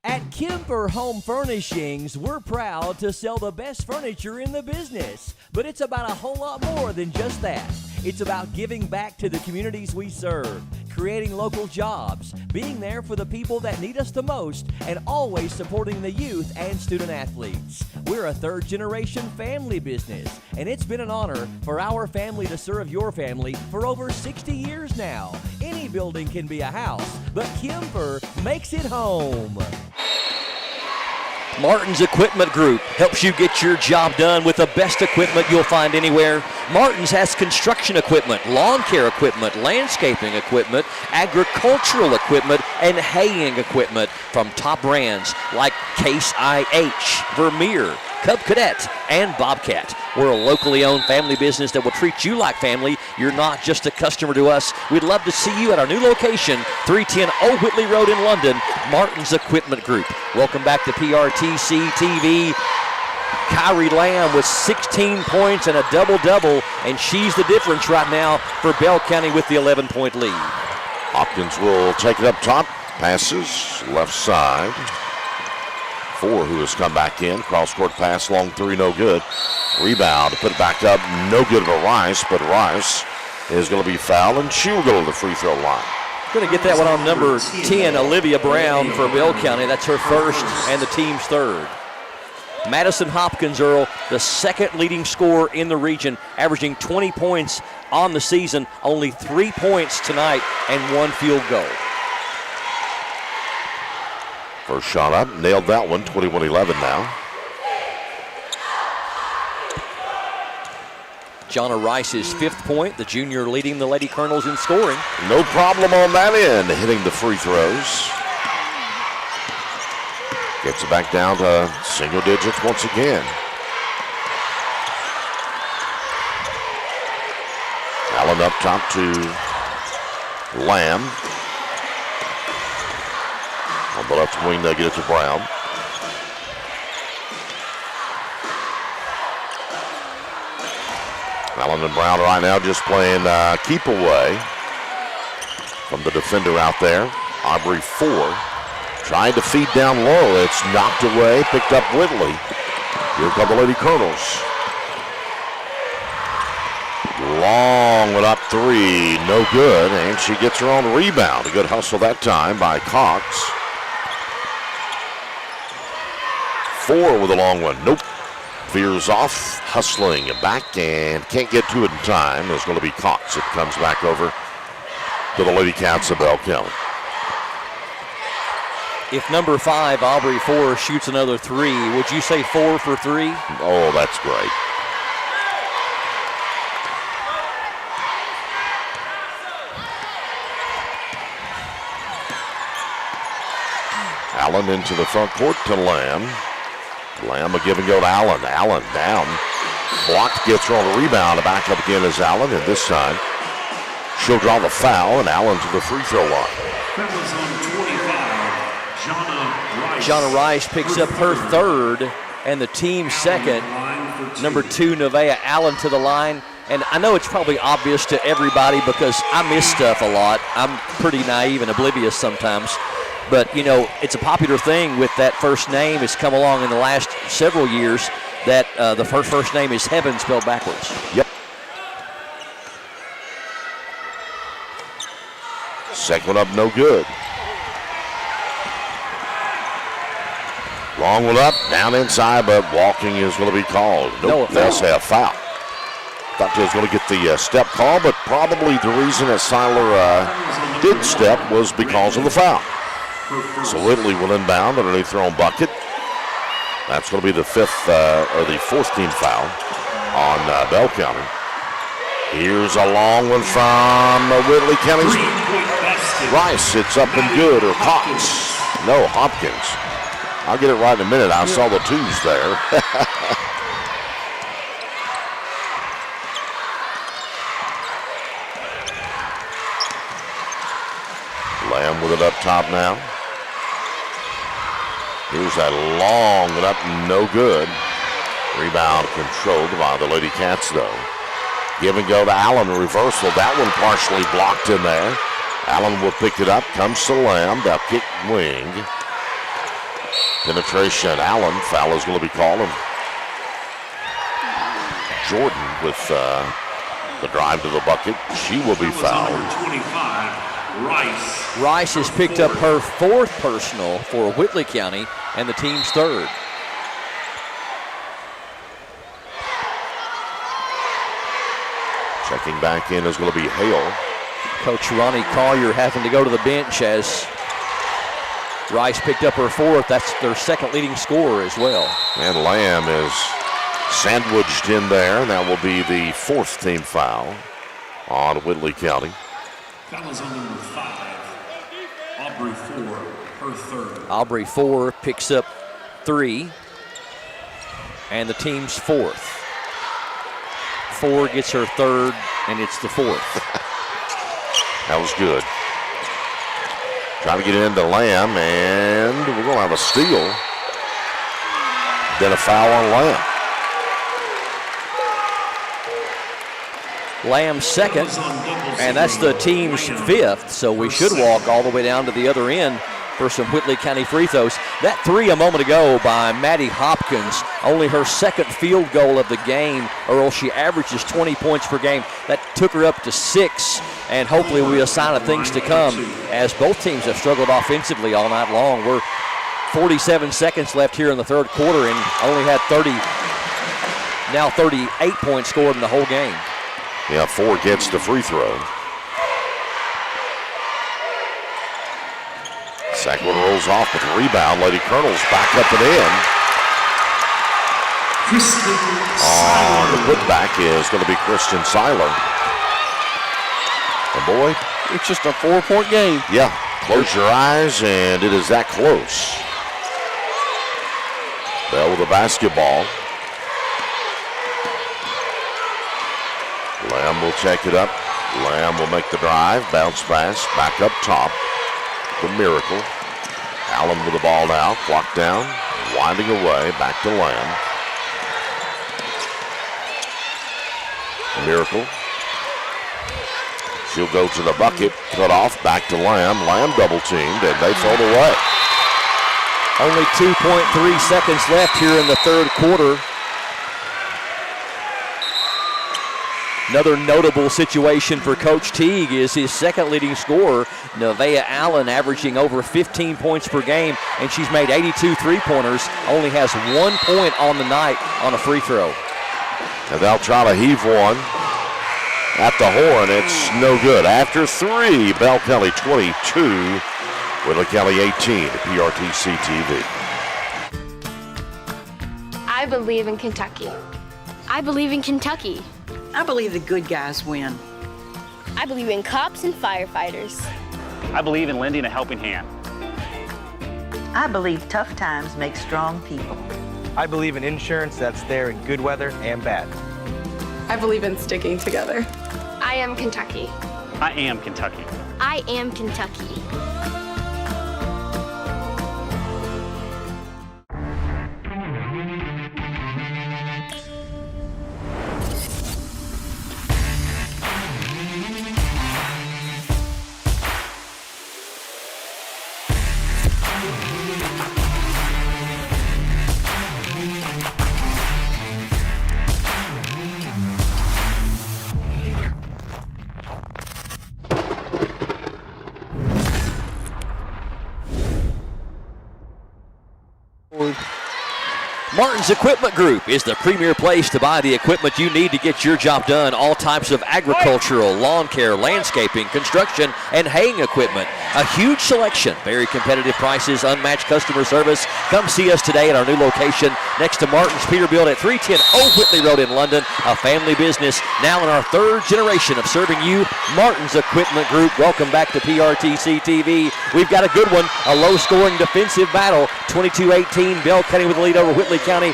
At Kemper Home Furnishings, we're proud to sell the best furniture in the business. But it's about a whole lot more than just that. It's about giving back to the communities we serve, creating local jobs, being there for the people that need us the most, and always supporting the youth and student athletes. We're a third-generation family business, and it's been an honor for our family to serve your family for over 60 years now. Any building can be a house, but Kemper makes it home. Martin's Equipment Group helps you get your job done with the best equipment you'll find anywhere. Martin's has construction equipment, lawn care equipment, landscaping equipment, agricultural equipment, and haying equipment from top brands like Case IH, Vermeer, Cub Cadet, and Bobcat. We're a locally owned family business that will treat you like family. You're not just a customer to us. We'd love to see you at our new location, 310 Old Whitley Road in London, Martin's Equipment Group. Welcome back to PRTC TV. Kyrie Lamb with 16 points and a double-double, and she's the difference right now for Bell County with the 11-point lead. Hopkins will take it up top. Passes left side. Ford, who has come back in. Cross-court pass, long three, no good. Rebound, put it back up, no good for Rice, but Rice is going to be fouled, and she will go to the free throw line. Going to get that one on number 10, Olivia Brown for Bell County. That's her first and the team's third. Madison Hopkins, Earl, the second leading scorer in the region, averaging 20 points on the season, only 3 points tonight and 1 field goal. First shot up, nailed that one, 21-11 now. Jonna Rice's 5th point, the junior leading the Lady Colonels in scoring. No problem on that end, hitting the free throws. Gets it back down to single digits once again. Allen up top to Lamb. On the left wing, they get it to Brown. Allen and Brown right now just playing keep away from the defender out there. Aubrey 4 trying to feed down low. It's knocked away, picked up Whitley. Here come the Lady Colonels. Long one up 3, no good, and she gets her own rebound. A good hustle that time by Cox. 4 with a long one, nope. Veers off, hustling back, and can't get to it in time. There's going to be Cox. It comes back over to the Lady Cats of Bell County. If number 5, Aubrey 4, shoots another 3, would you say 4 for 3? Oh, that's great. Allen into the front court to Lamb. Lamb a give and go to Allen. Allen down. Blocked, gets her on the rebound. Back up again is Allen, and this time she'll draw the foul, and Allen to the free throw line. That was on 25, Jonna Rice picks up her 3rd and the team's 2nd. Number 2, Nevaeh Allen to the line. And I know it's probably obvious to everybody because I miss stuff a lot. I'm pretty naive and oblivious sometimes. But, you know, it's a popular thing with that first name. It's come along in the last several years that the first name is Heaven spelled backwards. Yep. Second one up, no good. Long one up, down inside, but walking is going to be called. Nope, they'll say a foul. Thought they was going to get the step call, but probably the reason that Seiler did step was because of the foul. So Whitley will inbound underneath their own bucket. That's going to be the 5th or the 4th team foul on Bell County. Here's a long one from Whitley County's Rice. It's up and good, or Cox. No, Hopkins. I'll get it right in a minute. I saw the 2s there. Lamb with it up top now. Here's that long one up, no good. Rebound controlled by the Lady Cats, though. Give and go to Allen, reversal. That one partially blocked in there. Allen will pick it up, comes to Lamb. They'll kick wing. Penetration, Allen. Foul is going to be called. Jordan with the drive to the bucket. She will be fouled. Number 25. Rice has picked up her 4th personal for Whitley County and the team's 3rd. Checking back in is going to be Hale. Coach Ronnie Collier having to go to the bench as Rice picked up her 4th. That's their 2nd leading scorer as well. And Lamb is sandwiched in there. That will be the 4th team foul on Whitley County. Foul is on number 5, Aubrey 4, her 3rd. Aubrey 4 picks up 3, and the team's 4th. 4 gets her 3rd, and it's the 4th. That was good. Trying to get it into Lamb, and we're going to have a steal. Then a foul on Lamb. Lamb's 2nd, and that's the team's 5th, so we should walk all the way down to the other end for some Whitley County free throws. That 3 a moment ago by Maddie Hopkins, only her 2nd field goal of the game. Earl, she averages 20 points per game. That took her up to 6, and hopefully will be a sign of things to come as both teams have struggled offensively all night long. We're 47 seconds left here in the 3rd quarter and only had 38 points scored in the whole game. Yeah, 4 gets the free throw. Second one rolls off with a rebound. Lady Colonels back up and in. On the putback is going to be Kristen Seiler. And boy, it's just a 4-point game. Yeah, close your eyes and it is that close. Bell with the basketball. Lamb will check it up. Lamb will make the drive, bounce pass, back up top. The Miracle. Allen with the ball now, clock down, winding away, back to Lamb. Miracle. She'll go to the bucket, cut off, back to Lamb. Lamb double teamed, and they throw it away. Only 2.3 seconds left here in the third quarter. Another notable situation for Coach Teague is his second leading scorer, Nevaeh Allen, averaging over 15 points per game, and she's made 82 three-pointers, only has 1 point on the night on a free throw. And they'll try to heave one at the horn. It's no good. After 3, Bell Kelly 22, Whitley Kelly 18 at PRTC TV. I believe in Kentucky. I believe in Kentucky. I believe the good guys win. I believe in cops and firefighters. I believe in lending a helping hand. I believe tough times make strong people. I believe in insurance that's there in good weather and bad. I believe in sticking together. I am Kentucky. I am Kentucky. I am Kentucky. Martin's Equipment Group is the premier place to buy the equipment you need to get your job done. All types of agricultural, lawn care, landscaping, construction, and haying equipment. A huge selection, very competitive prices, unmatched customer service. Come see us today at our new location next to Martin's Peterbilt at 310 Old Whitley Road in London. A family business now in our third generation of serving you. Martin's Equipment Group. Welcome back to PRTC TV. We've got a good one, a low-scoring defensive battle. 22-18, Bell County with the lead over Whitley County.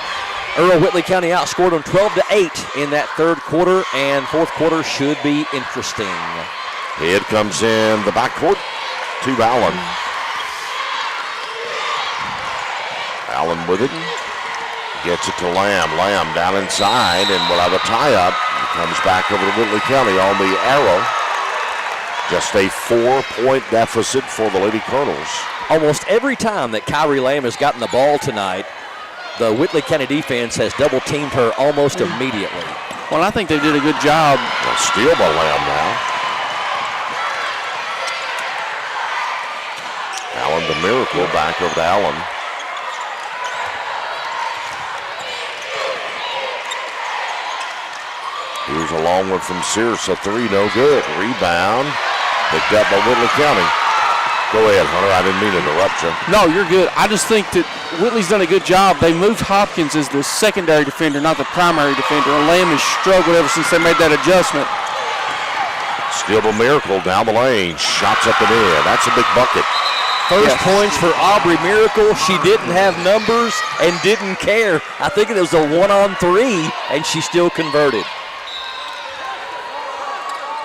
Earl Whitley County outscored them 12-8 in that third quarter, and fourth quarter should be interesting. It comes in the backcourt to Allen. Allen with it. Gets it to Lamb. Lamb down inside, and will have a tie-up. Comes back over to Whitley County on the arrow. Just a 4-point deficit for the Lady Colonels. Almost every time that Kyrie Lamb has gotten the ball tonight, the Whitley County defense has double-teamed her almost immediately. Well, I think they did a good job. A steal by Lamb now. Allen the Miracle back over to Allen. Here's a long one from Sears, a 3, no good. Rebound, picked up by Whitley County. Go ahead, Hunter, I didn't mean to interrupt you. No, you're good. I just think that Whitley's done a good job. They moved Hopkins as the secondary defender, not the primary defender. And Lamb has struggled ever since they made that adjustment. Steal the Miracle down the lane, shots up and in. That's a big bucket. First points for Aubrey Miracle. She didn't have numbers and didn't care. I think it was a 1-on-3, and she still converted.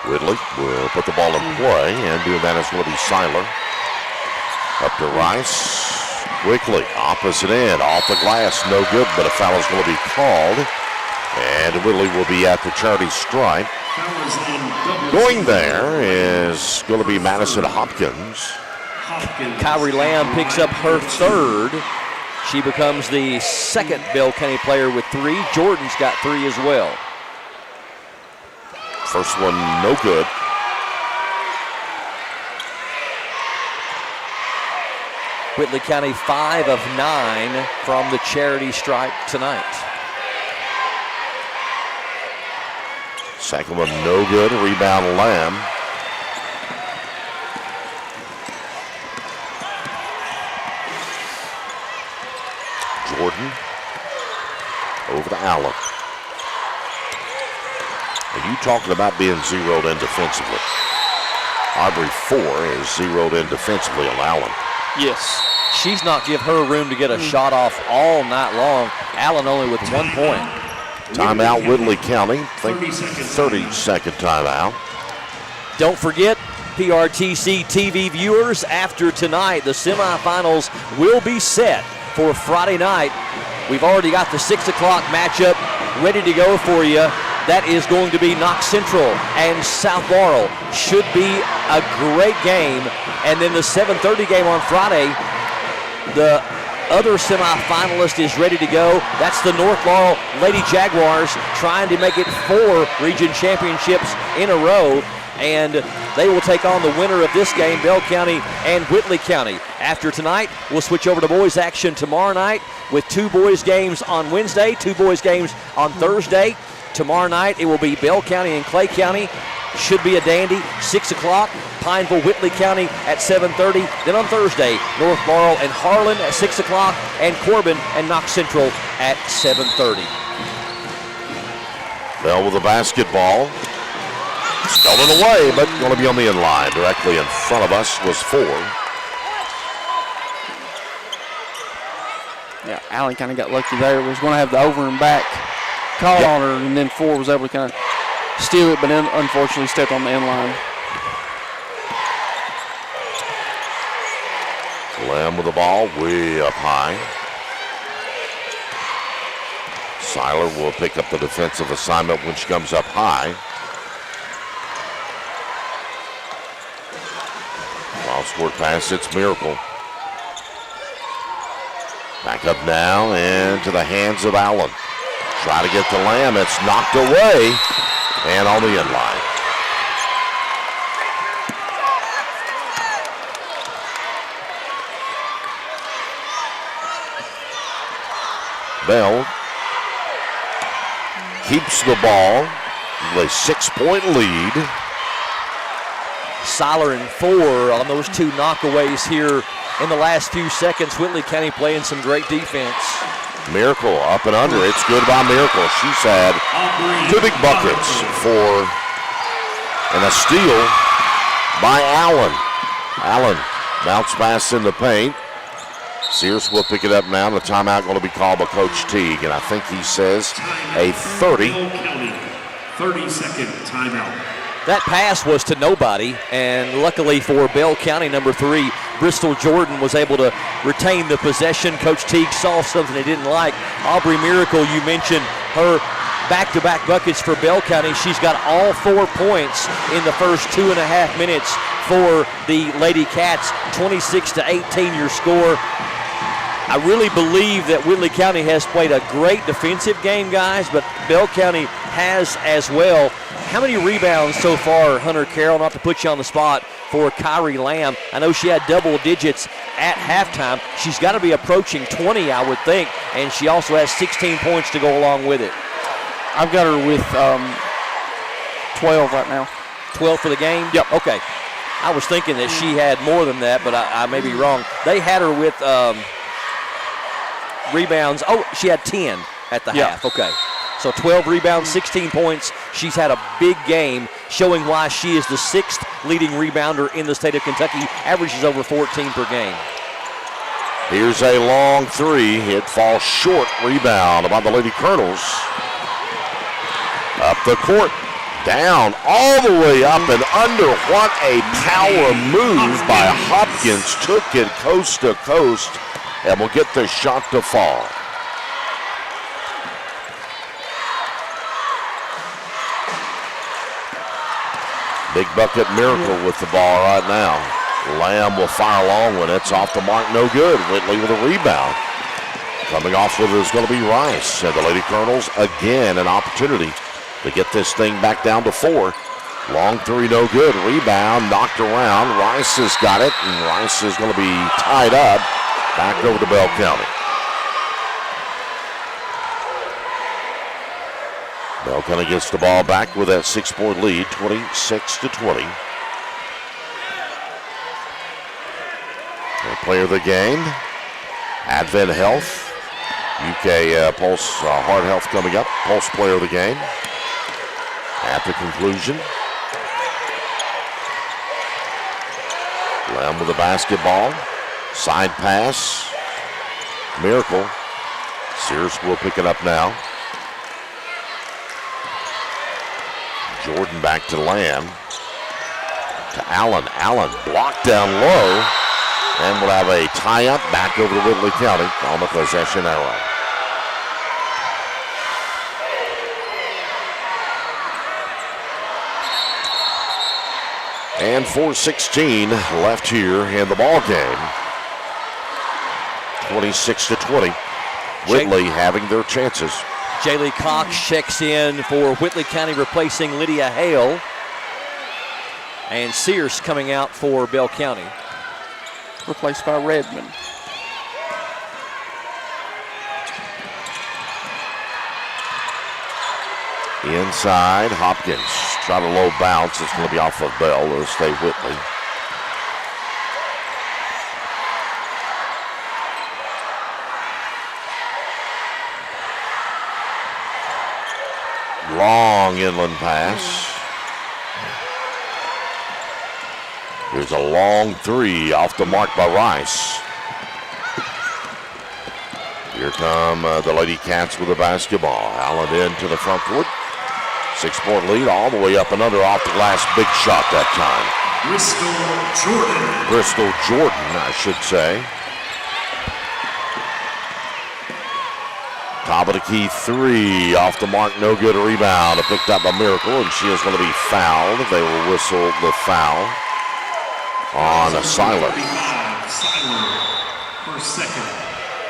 Whitley will put the ball in play, and doing that is going to be Seiler. Up to Rice. Quickly, opposite end, off the glass, no good, but a foul is going to be called. And Whitley will be at the charity stripe. Going there is going to be Madison Hopkins. Kyrie Lamb picks up her third. She becomes the second Bell County player with 3. Jordan's got 3 as well. First one, no good. Whitley County 5 of 9 from the charity stripe tonight. Second one, no good. Rebound, Lamb. Jordan over to Allen. Are you talking about being zeroed in defensively? Aubrey 4 is zeroed in defensively on Allen. Yes. She's not give her room to get a shot off all night long. Allen only with 1 point. Timeout, Whitley County. 30-second timeout. Don't forget, PRTC TV viewers, after tonight, the semifinals will be set for Friday night. We've already got the 6 o'clock matchup ready to go for you. That is going to be Knox Central and South Laurel. Should be a great game. And then the 7:30 game on Friday, the other semifinalist is ready to go. That's the North Laurel Lady Jaguars, trying to make it 4 region championships in a row. And they will take on the winner of this game, Bell County and Whitley County. After tonight, we'll switch over to boys action tomorrow night with 2 boys games on Wednesday, 2 boys games on Thursday. Tomorrow night, it will be Bell County and Clay County. Should be a dandy. 6 o'clock, Pineville, Whitley County at 7:30. Then on Thursday, North Laurel and Harlan at 6 o'clock, and Corbin and Knox Central at 7:30. Bell with the basketball. Stolen away, but going to be on the end line. Directly in front of us was 4. Yeah, Allen kind of got lucky there. Was going to have the over and back call on her, and then 4 was able to kind of steal it, but then unfortunately stepped on the end line. Lamb with the ball way up high. Seiler will pick up the defensive assignment when she comes up high. Scored pass, it's Miracle. Back up now into the hands of Allen. Try to get to Lamb, it's knocked away and on the end line. Bell keeps the ball with a 6-point lead. Seiler and 4 on those 2 knockaways here in the last few seconds. Whitley County playing some great defense. Miracle up and under. It's good by Miracle. She's had 2 big buckets for and a steal by Allen. Allen bounce pass in the paint. Sears will pick it up now. The timeout going to be called by Coach Teague, and I think he says a 30-second timeout. That pass was to nobody, and luckily for Bell County, number 3, Bristol Jordan was able to retain the possession. Coach Teague saw something he didn't like. Aubrey Miracle, you mentioned her back-to-back buckets for Bell County. She's got all 4 points in the first 2.5 minutes for the Lady Cats. 26-18 your score. I really believe that Whitley County has played a great defensive game, guys, but Bell County has as well. How many rebounds so far, Hunter Carroll, not to put you on the spot, for Kyrie Lamb? I know she had double digits at halftime. She's got to be approaching 20, I would think, and she also has 16 points to go along with it. I've got her with 12 right now. 12 for the game? Yep. Okay. I was thinking that she had more than that, but I may be wrong. They had her with rebounds. Oh, she had 10 at the half. Okay. So 12 rebounds, 16 points. She's had a big game, showing why she is the 6th leading rebounder in the state of Kentucky. Averages over 14 per game. Here's a long 3. It falls short. Rebound by the Lady Colonels. Up the court. Down all the way up and under. What a power move by Hopkins. Took it coast to coast and will get the shot to fall. Big bucket Miracle with the ball right now. Lamb will fire long when it's off the mark. No good. Whitley with a rebound. Coming off with it is going to be Rice. And the Lady Colonels again an opportunity to get this thing back down to 4. Long 3, no good. Rebound knocked around. Rice has got it, and Rice is going to be tied up. Back over to Bell County. Bell County gets the ball back with that 6-point lead, 26-20. The player of the game, Advent Health. UK Pulse Heart Health coming up. Pulse player of the game. At the conclusion. Lamb with the basketball. Side pass. Miracle. Sears will pick it up now. Jordan back to Lamb. To Allen. Allen blocked down low. And we'll have a tie-up back over to Whitley County on the possession arrow. And 4:16 left here in the ball game. 26-20. Whitley having their chances. Jaylee Cox checks in for Whitley County, replacing Lydia Hale. And Sears coming out for Bell County, replaced by Redmond. Inside, Hopkins tried a low bounce. It's going to be off of Bell. It'll stay Whitley. Long inland pass. Here's a long three off the mark by Rice. Here come the Lady Cats with the basketball. Allen into the front court. 6-point lead all the way up and under off the glass. Big shot that time. Bristol Jordan, I should say. Top of the key three off the mark, no good. A rebound, picked up by Miracle, and she is going to be fouled. They will whistle the foul on Seiler.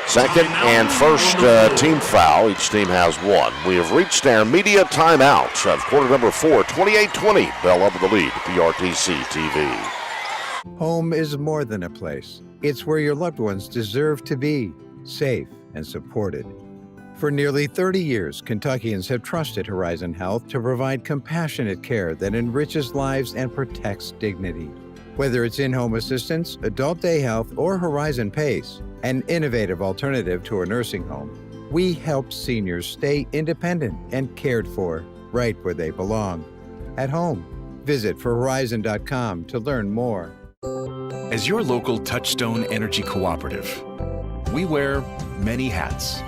Second and first team foul. Each team has one. We have reached our media timeout of quarter number 4, 28-20. Bell up with the lead, PRTC TV. Home is more than a place. It's where your loved ones deserve to be, safe and supported. For nearly 30 years, Kentuckians have trusted Horizon Health to provide compassionate care that enriches lives and protects dignity. Whether it's in-home assistance, adult day health, or Horizon PACE, an innovative alternative to a nursing home, we help seniors stay independent and cared for right where they belong, at home. Visit forhorizon.com to learn more. As your local Touchstone Energy Cooperative, we wear many hats.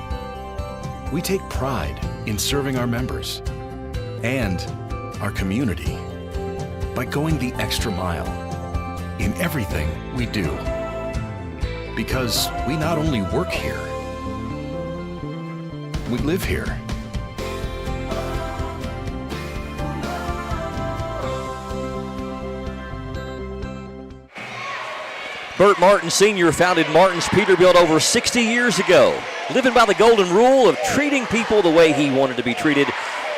We take pride in serving our members and our community by going the extra mile in everything we do. Because we not only work here, we live here. Bert Martin Sr. founded Martin's Peterbilt over 60 years ago, living by the golden rule of treating people the way he wanted to be treated.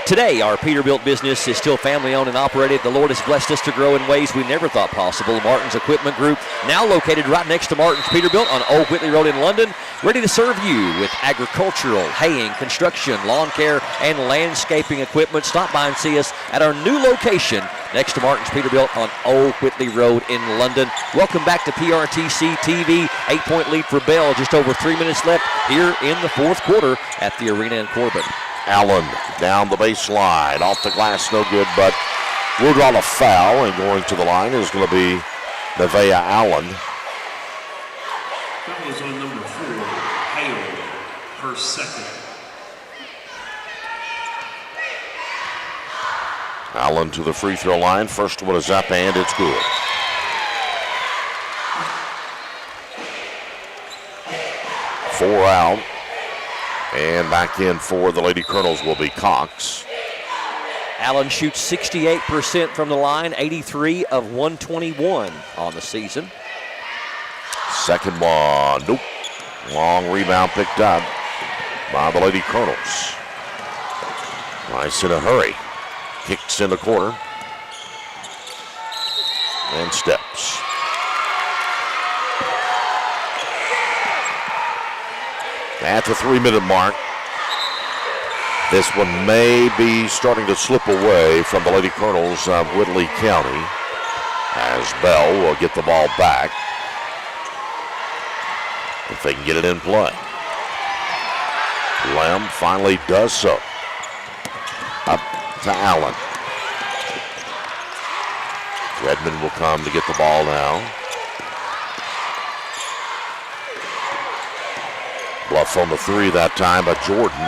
Today, our Peterbilt business is still family-owned and operated. The Lord has blessed us to grow in ways we never thought possible. Martin's Equipment Group, now located right next to Martin's Peterbilt on Old Whitley Road in London, ready to serve you with agricultural, haying, construction, lawn care, and landscaping equipment. Stop by and see us at our new location next to Martin's Peterbilt on Old Whitley Road in London. Welcome back to PRTC TV. 8-point lead for Bell. Just over 3 minutes left here in the fourth quarter at the arena in Corbin. Allen down the baseline, off the glass, no good, but we'll draw a foul, and going to the line is going to be Nevaeh Allen. That was on number 4, Hale, her second. Allen to the free throw line. First one is up, and it's good. Four out. And back in for the Lady Colonels will be Cox. Allen shoots 68% from the line, 83 of 121 on the season. Second one, nope. Long rebound picked up by the Lady Colonels. Rice in a hurry. Kicks in the corner. And steps. At the 3-minute mark, this one may be starting to slip away from the Lady Colonels of Whitley County as Bell will get the ball back if they can get it in play. Lem finally does so. Up to Allen. Redmond will come to get the ball now. Bluff on the three that time by Jordan.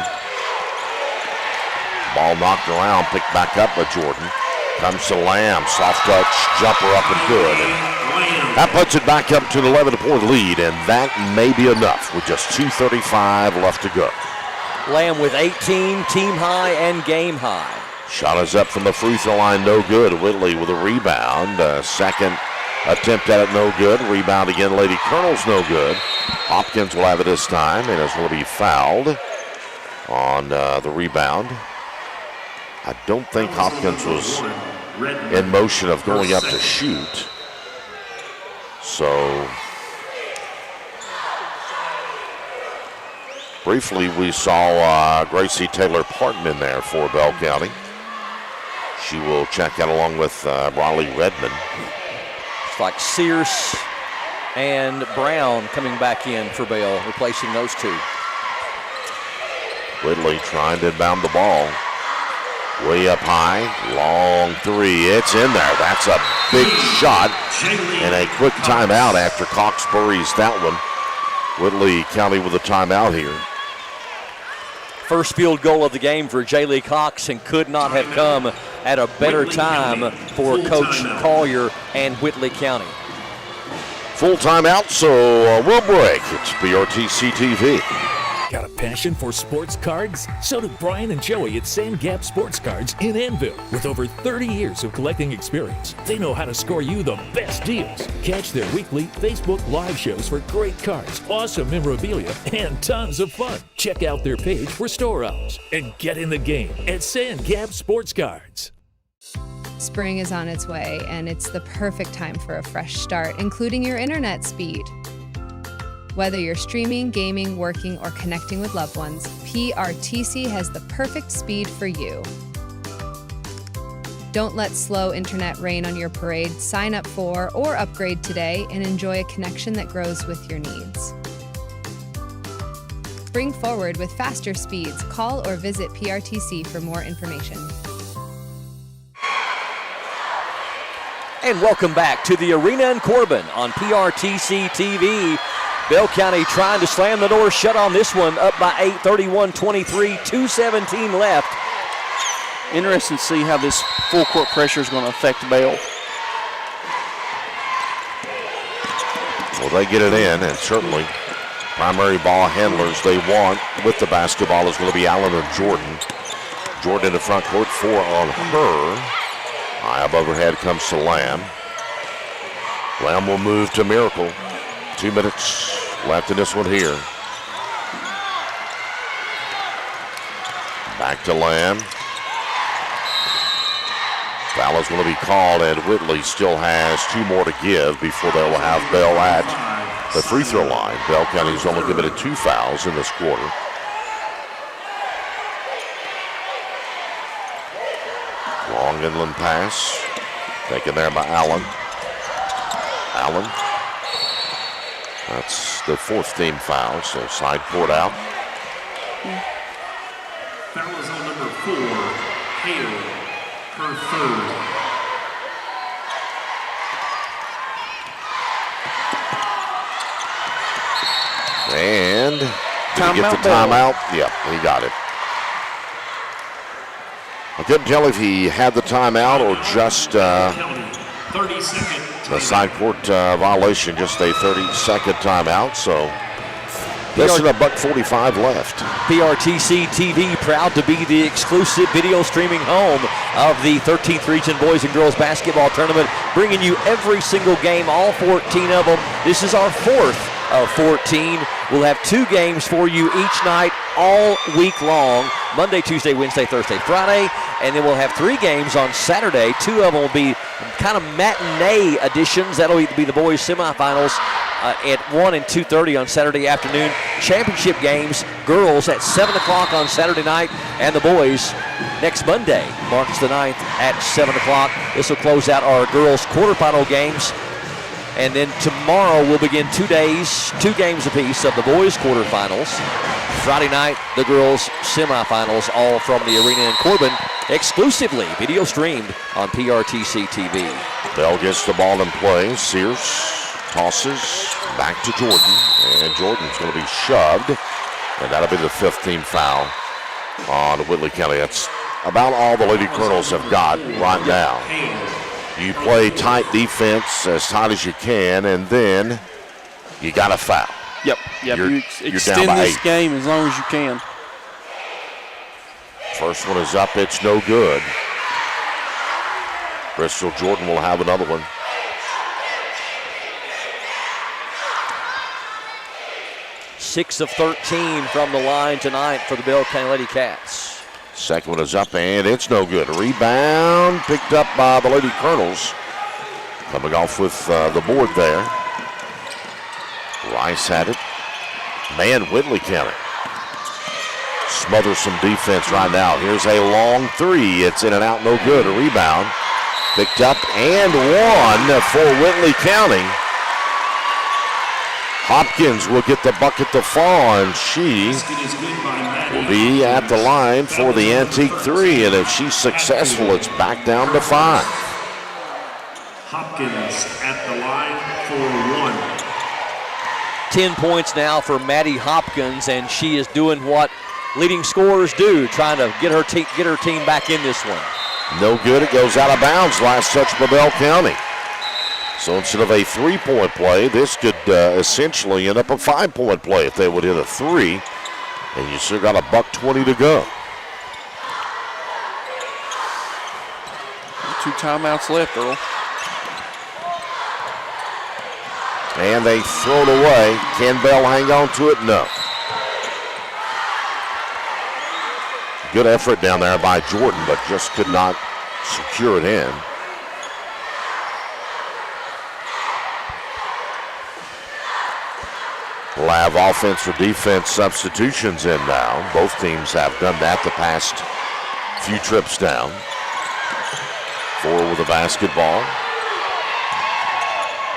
Ball knocked around, picked back up by Jordan. Comes to Lamb, soft touch, jumper up and good. And that puts it back up to an 11-point lead, and that may be enough with just 2:35 left to go. Lamb with 18, team high and game high. Shot is up from the free throw line, no good. Whitley with a rebound. Second attempt at it, no good. Rebound again, Lady Colonel's no good. Hopkins will have it this time, and is going to be fouled on the rebound. I don't think Hopkins was in motion of going up to shoot. So, briefly we saw Gracie Taylor Parton in there for Bell County. She will check out along with Riley Redmond. It's like Sears and Brown coming back in for Bell, replacing those two. Whitley trying to inbound the ball. Way up high, long three, it's in there. That's a big shot and a quick timeout after Cox buries that one. Whitley County with a timeout here. First field goal of the game for Jaylee Cox, and could not have come at a better time for Coach Collier and Whitley County. Full timeout, so we'll break. It's PRTC TV. Got a passion for sports cards? So do Brian and Joey at Sand Gap Sports Cards in Annville. With over 30 years of collecting experience, they know how to score you the best deals. Catch their weekly Facebook live shows for great cards, awesome memorabilia, and tons of fun. Check out their page for store hours and get in the game at Sand Gap Sports Cards. Spring is on its way, and it's the perfect time for a fresh start, including your internet speed. Whether you're streaming, gaming, working, or connecting with loved ones, PRTC has the perfect speed for you. Don't let slow internet rain on your parade. Sign up for or upgrade today and enjoy a connection that grows with your needs. Spring forward with faster speeds. Call or visit PRTC for more information. And welcome back to the Arena in Corbin on PRTC TV. Bell County trying to slam the door shut on this one, up by 8, 31-23, 2:17 left. Interesting to see how this full court pressure is going to affect Bell. Well, they get it in, and certainly primary ball handlers they want with the basketball is going to be Allen and Jordan. Jordan in the front court, 4 on her. High above her head comes to Lamb. Lamb will move to Miracle. 2 minutes left in this one here. Back to Lamb. Foul is going to be called, and Whitley still has 2 more to give before they will have Bell at the free throw line. Bell County's only committed 2 fouls in this quarter. Long inland pass. Taken there by Allen. Allen. That's the 4th team foul, so side court out. Foul is on number 4, Hale, her 3rd. And did he get the timeout? Yep, he got it. I couldn't tell if he had the timeout or just 30-second. the side court violation, just a 30-second timeout. So less than $1:45 left. PRTC TV proud to be the exclusive video streaming home of the 13th Region Boys and Girls Basketball Tournament, bringing you every single game, all 14 of them. This is our 4th of 14. We'll have 2 games for you each night all week long, Monday, Tuesday, Wednesday, Thursday, Friday, and then we'll have 3 games on Saturday. 2 of them will be kind of matinee editions. That'll be the boys semifinals at 1 and 2:30 on Saturday afternoon. Championship games, girls at 7 o'clock on Saturday night, and the boys next Monday, March the 9th at 7 o'clock. This will close out our girls quarterfinal games. And then tomorrow we'll begin 2 days, 2 games apiece of the boys quarterfinals. Friday night, the girls semifinals, all from the Arena in Corbin, exclusively video streamed on PRTC TV. Bell gets the ball in play. Sears tosses back to Jordan, and Jordan's going to be shoved, and that'll be the 5th team foul on Whitley County. That's about all the Lady Colonels have got right now. You play tight defense, as tight as you can, and then you got to foul. Yep. You extend down by this 8. game as long as you can. First one is up. It's no good. Bristol Jordan will have another one. Six of 13 from the line tonight for the Bell County Lady Cats. Second one is up, and it's no good. Rebound picked up by the Lady Colonels. Coming off with the board there. Rice had it. Man, Whitley County smothers some defense right now. Here's a long three. It's in and out, no good. A rebound picked up and one for Whitley County. Hopkins will get the bucket to fall, and she will be at the line for the antique three. And if she's successful, it's back down to 5. Hopkins at the line for 1. 10 points now for Maddie Hopkins, and she is doing what leading scorers do, trying to get her team back in this one. No good. It goes out of bounds. Last touch by Bell County. So instead of a 3-point play, this could essentially end up a 5-point play if they would hit a 3. And you still got $1:20 to go. 2 timeouts left, Earl. And they throw it away. Can Bell hang on to it? No. Good effort down there by Jordan, but just could not secure it in. We'll have offense or defense substitutions in now. Both teams have done that the past few trips down. 4 with a basketball.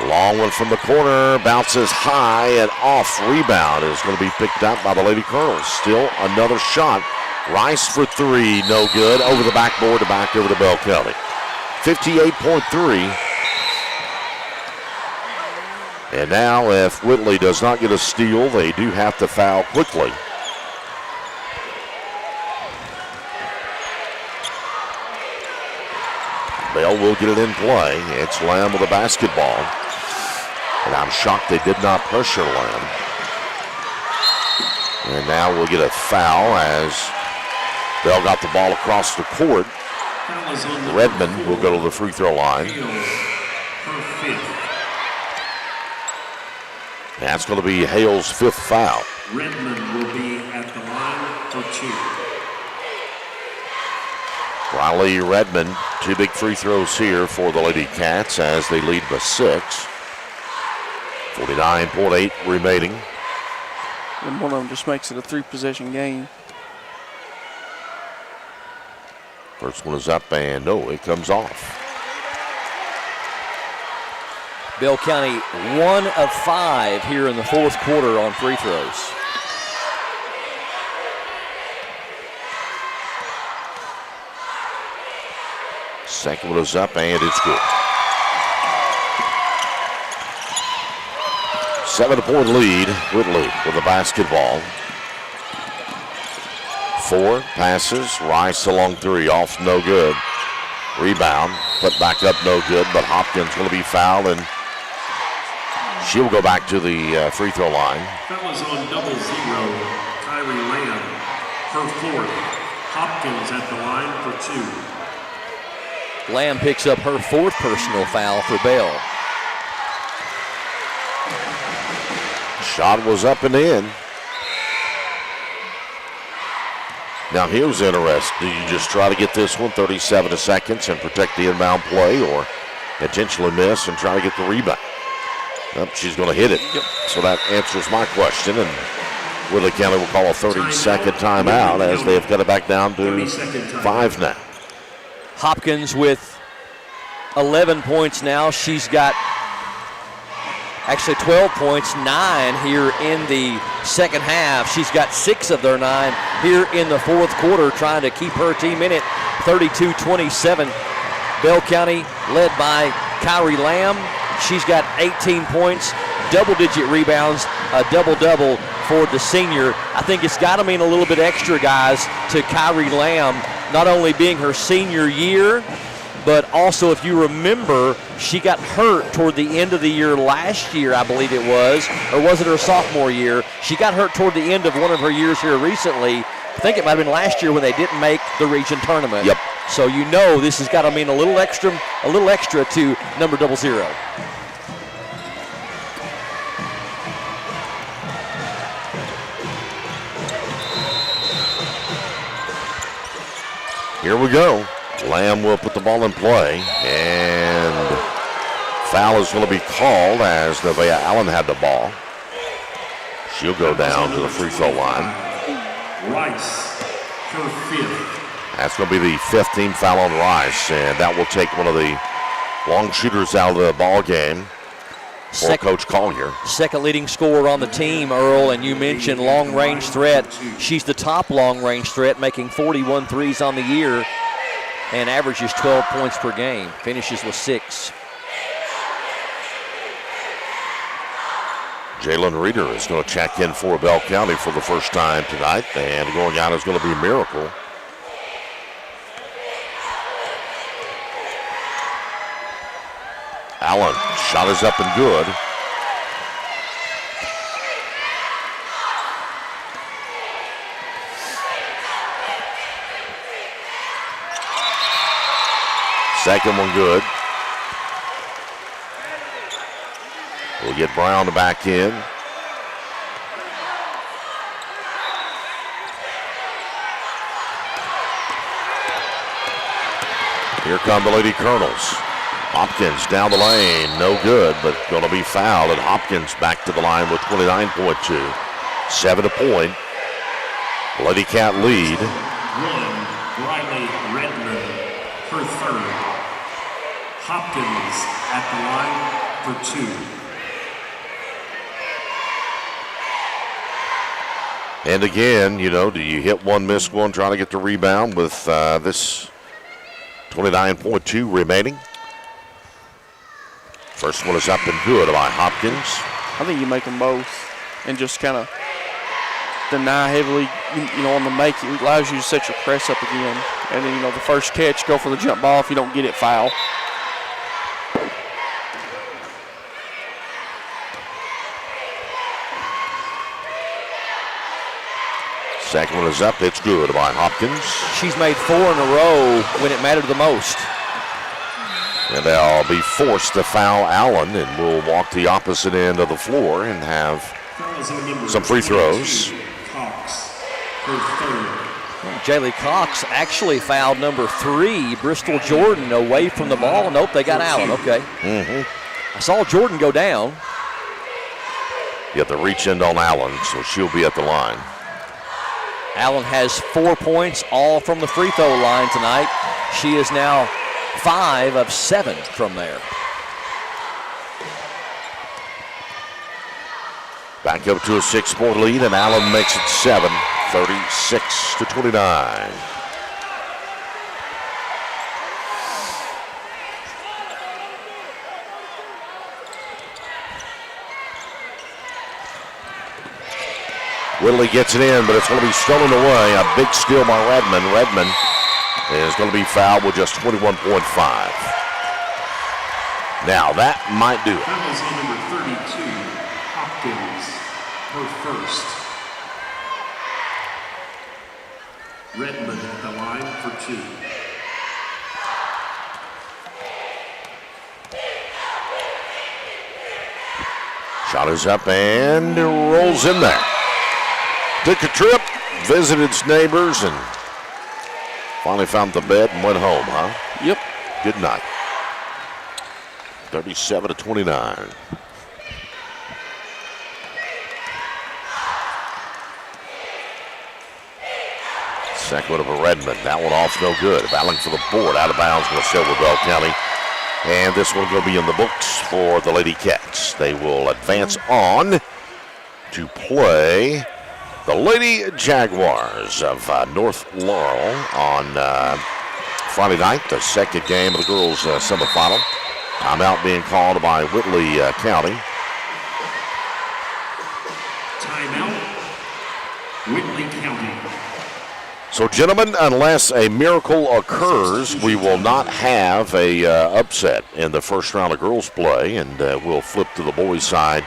Long one from the corner, bounces high and off. Rebound is going to be picked up by the Lady Colonels. Still another shot. Rice for 3, no good. Over the backboard to back over to Bell County. 58.3. And now if Whitley does not get a steal, they do have to foul quickly. Bell will get it in play. It's Lamb with a basketball. And I'm shocked they did not pressure Lamb. And now we'll get a foul as Bell got the ball across the court. Redmond will go to the free throw line. That's going to be Hale's 5th foul. Redmond will be at the line for 2. Riley Redmond, 2 big free throws here for the Lady Cats as they lead by 6. 49.8 remaining. And one of them just makes it a 3-possession game. First one is up, and no, it comes off. Bell County 1 of 5 here in the 4th quarter on free throws. Second one is up, and it's good. 7-point lead, Whitley with the basketball. 4 passes, Rice along 3, off no good. Rebound, put back up no good, but Hopkins going to be fouled, and she'll go back to the free throw line. Fellas on 0-0, Kyrie Lamb, her 4th. Hopkins at the line for 2. Lamb picks up her 4th personal foul for Bell. Shot was up and in. Now here's interesting. Do you just try to get this one 37 seconds and protect the inbound play, or intentionally miss and try to get the rebound? Nope, she's going to hit it. Yep. So that answers my question, and Whitley County will call a 30-second timeout as they have got it back down to 5 now. Hopkins with 11 points now. She's got actually 12 points, 9 here in the second half. She's got 6 of their 9 here in the 4th quarter, trying to keep her team in it. 32-27. Bell County led by Kyrie Lamb. She's got 18 points, double-digit rebounds, a double-double for the senior. I think it's got to mean a little bit extra, guys, to Kyrie Lamb not only being her senior year, but also, if you remember, she got hurt toward the end of the year last year, I believe it was, or was it her sophomore year? She got hurt toward the end of one of her years here recently. I think it might have been last year when they didn't make the region tournament. Yep. So you know this has got to mean a little extra to number 00. Here we go. Lamb will put the ball in play, and foul is going to be called as Nevaeh Allen had the ball. She'll go down to the free throw line. Rice, her 5th. That's going to be the 5th team foul on Rice, and that will take one of the long shooters out of the ball game for Coach Collier. Second leading scorer on the team, Earl, and you mentioned long-range threat. She's the top long-range threat, making 41 threes on the year and averages 12 points per game, finishes with 6. Jalen Reeder is going to check in for Bell County for the first time tonight, and going out is going to be Miracle. Allen, shot is up and good. Second one good. We'll get Brown back in. Here come the Lady Colonels. Hopkins down the lane, no good, but going to be fouled. And Hopkins back to the line with 29.2. 7 point. Lady Cat lead. Riley Redmond, her 3rd. Hopkins at the line for 2. And again, you know, do you hit one, miss one, trying to get the rebound with this 29.2 remaining? First one is up and good by Hopkins. I think you make them both and just kind of deny heavily, you know, on the make. It allows you to set your press up again. And then, you know, the first catch, go for the jump ball. If you don't get it, foul. Second one is up. It's good by Hopkins. She's made 4 in a row when it mattered the most. And they'll be forced to foul Allen, and we'll walk the opposite end of the floor and have some free throws. Cox, her 3rd. Jaylee Cox actually fouled number 3, Bristol Jordan, away from the ball. Nope, they got Allen. Okay. I saw Jordan go down. You have to reach in on Allen, so she'll be at the line. Allen has 4 points, all from the free throw line tonight. She is now 5 of 7 from there. Back up to a 6-point lead, and Allen makes it 7, 36-29. Whitley gets it in, but it's going to be stolen away. A big steal by Redmond. Redmond is going to be fouled with just 21.5. Now that might do it. That was on number 32, Hopkins, her 1st. Redmond at the line for 2. Shot is up and rolls in there. Took a trip, visited its neighbors, and finally found the bed and went home, huh? Yep. Good night. 37-29. Second one of a Redmond. That one off's no good. Battling for the board. Out of bounds with Silverbell County. And this one will be in the books for the Lady Cats. They will advance on to play the Lady Jaguars of North Laurel on Friday night, the second game of the girls' semifinal. Timeout being called by Whitley County. Timeout, Whitley County. So, gentlemen, unless a miracle occurs, we will not have a upset in the first round of girls play, and we'll flip to the boys' side.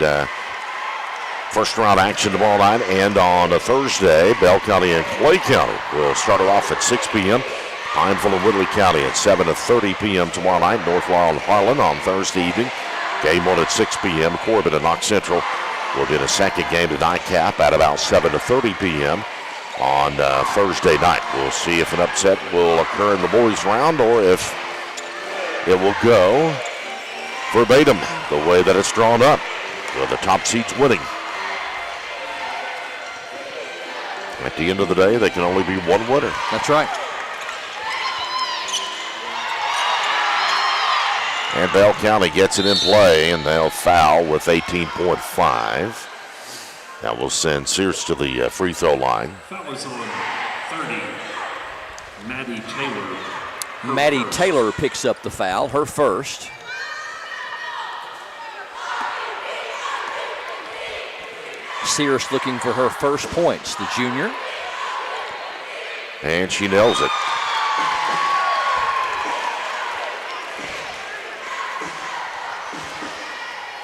First round action tomorrow night and on a Thursday. Bell County and Clay County will start it off at 6 p.m. Pineville and Whitley County at 7:30 p.m. tomorrow night. North Laurel and Harlan on Thursday evening. Game 1 at 6 p.m. Corbin and Knox Central will be in a second game to nightcap at about 7:30 p.m. on Thursday night. We'll see if an upset will occur in the boys' round or if it will go verbatim the way that it's drawn up, with the top seeds winning. At the end of the day, there can only be one winner. That's right. And Bell County gets it in play, and they'll foul with 18.5. That will send Sears to the free throw line. Foul is on 30. Maddie Taylor. Maddie Taylor picks up the foul, her first. Sears looking for her first points, the junior. And she nails it.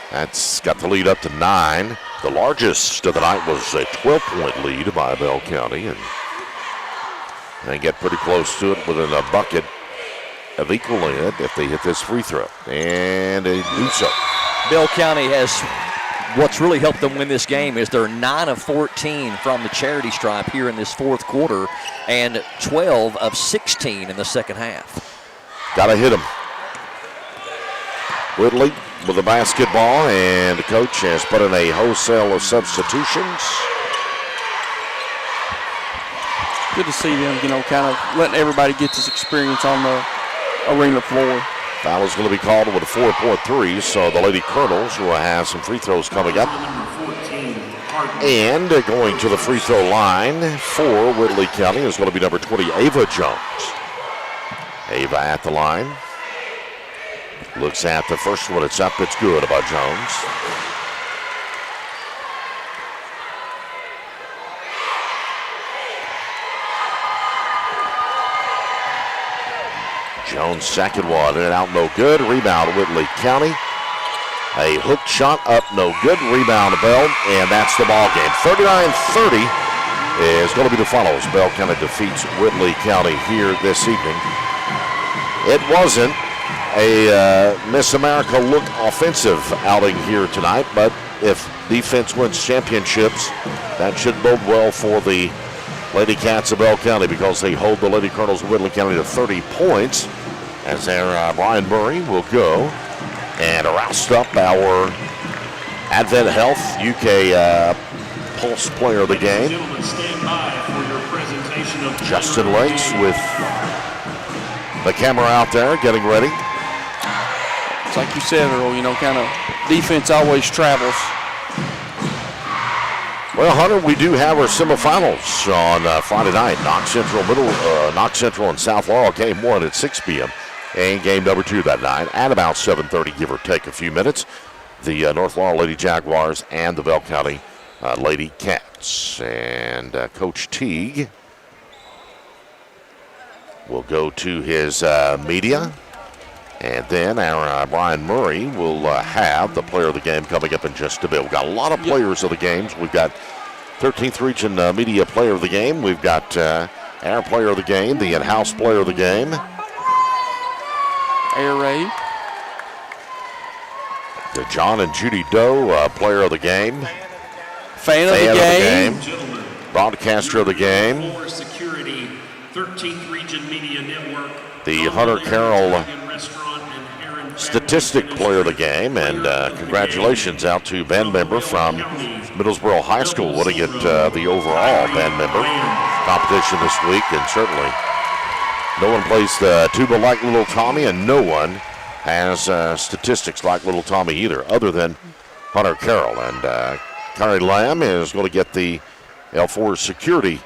That's got the lead up to 9. The largest of the night was a 12-point lead by Bell County, and they get pretty close to it within a bucket of equaling it if they hit this free throw, and they do so. Bell County has, what's really helped them win this game is they're 9 of 14 from the charity stripe here in this fourth quarter, and 12 of 16 in the second half. Gotta hit them. Whitley with the basketball, and the coach has put in a wholesale of substitutions. Good to see them, kind of letting everybody get this experience on the arena floor. Foul is going to be called with a 4.3, so the Lady Colonels will have some free throws coming up. And going to the free throw line for Whitley County is going to be number 20, Ava Jones. Ava at the line. Looks at the first one. It's up. It's good by Jones. Jones' second one, in and out, no good. Rebound, Whitley County. A hook shot up, no good. Rebound, Bell, and that's the ball game. 39-30 is going to be the final as Bell County defeats Whitley County here this evening. It wasn't a Miss America look offensive outing here tonight, but if defense wins championships, that should bode well for the Lady Cats of Bell County, because they hold the Lady Colonels of Whitley County to 30 points as their Brian Murray will go and roust up our Advent Health UK Pulse Player of the Game. Justin Lakes with the camera out there getting ready. It's like you said, Earl, kind of defense always travels. Well, Hunter, we do have our semifinals on Friday night. Knox Central and South Laurel, game 1 at 6 p.m. And game number 2 that night at about 7:30, give or take a few minutes. The North Laurel Lady Jaguars and the Bell County Lady Cats. And Coach Teague will go to his media. And then our Brian Murray will have the player of the game coming up in just a bit. We've got a lot of players of the games. We've got 13th Region Media Player of the Game. We've got our player of the game, the in-house player of the game. Air raid. The John and Judy Doe player of the game. Fan of the game. Broadcaster of the game. For security, 13th Region Media Network. The Hunter Carroll statistic player of the game, and congratulations out to band member from Middlesboro High School winning it the overall band member competition this week. And certainly no one plays the tuba like Little Tommy, and no one has statistics like Little Tommy either, other than Hunter Carroll. And Carrie Lamb is going to get the L4 security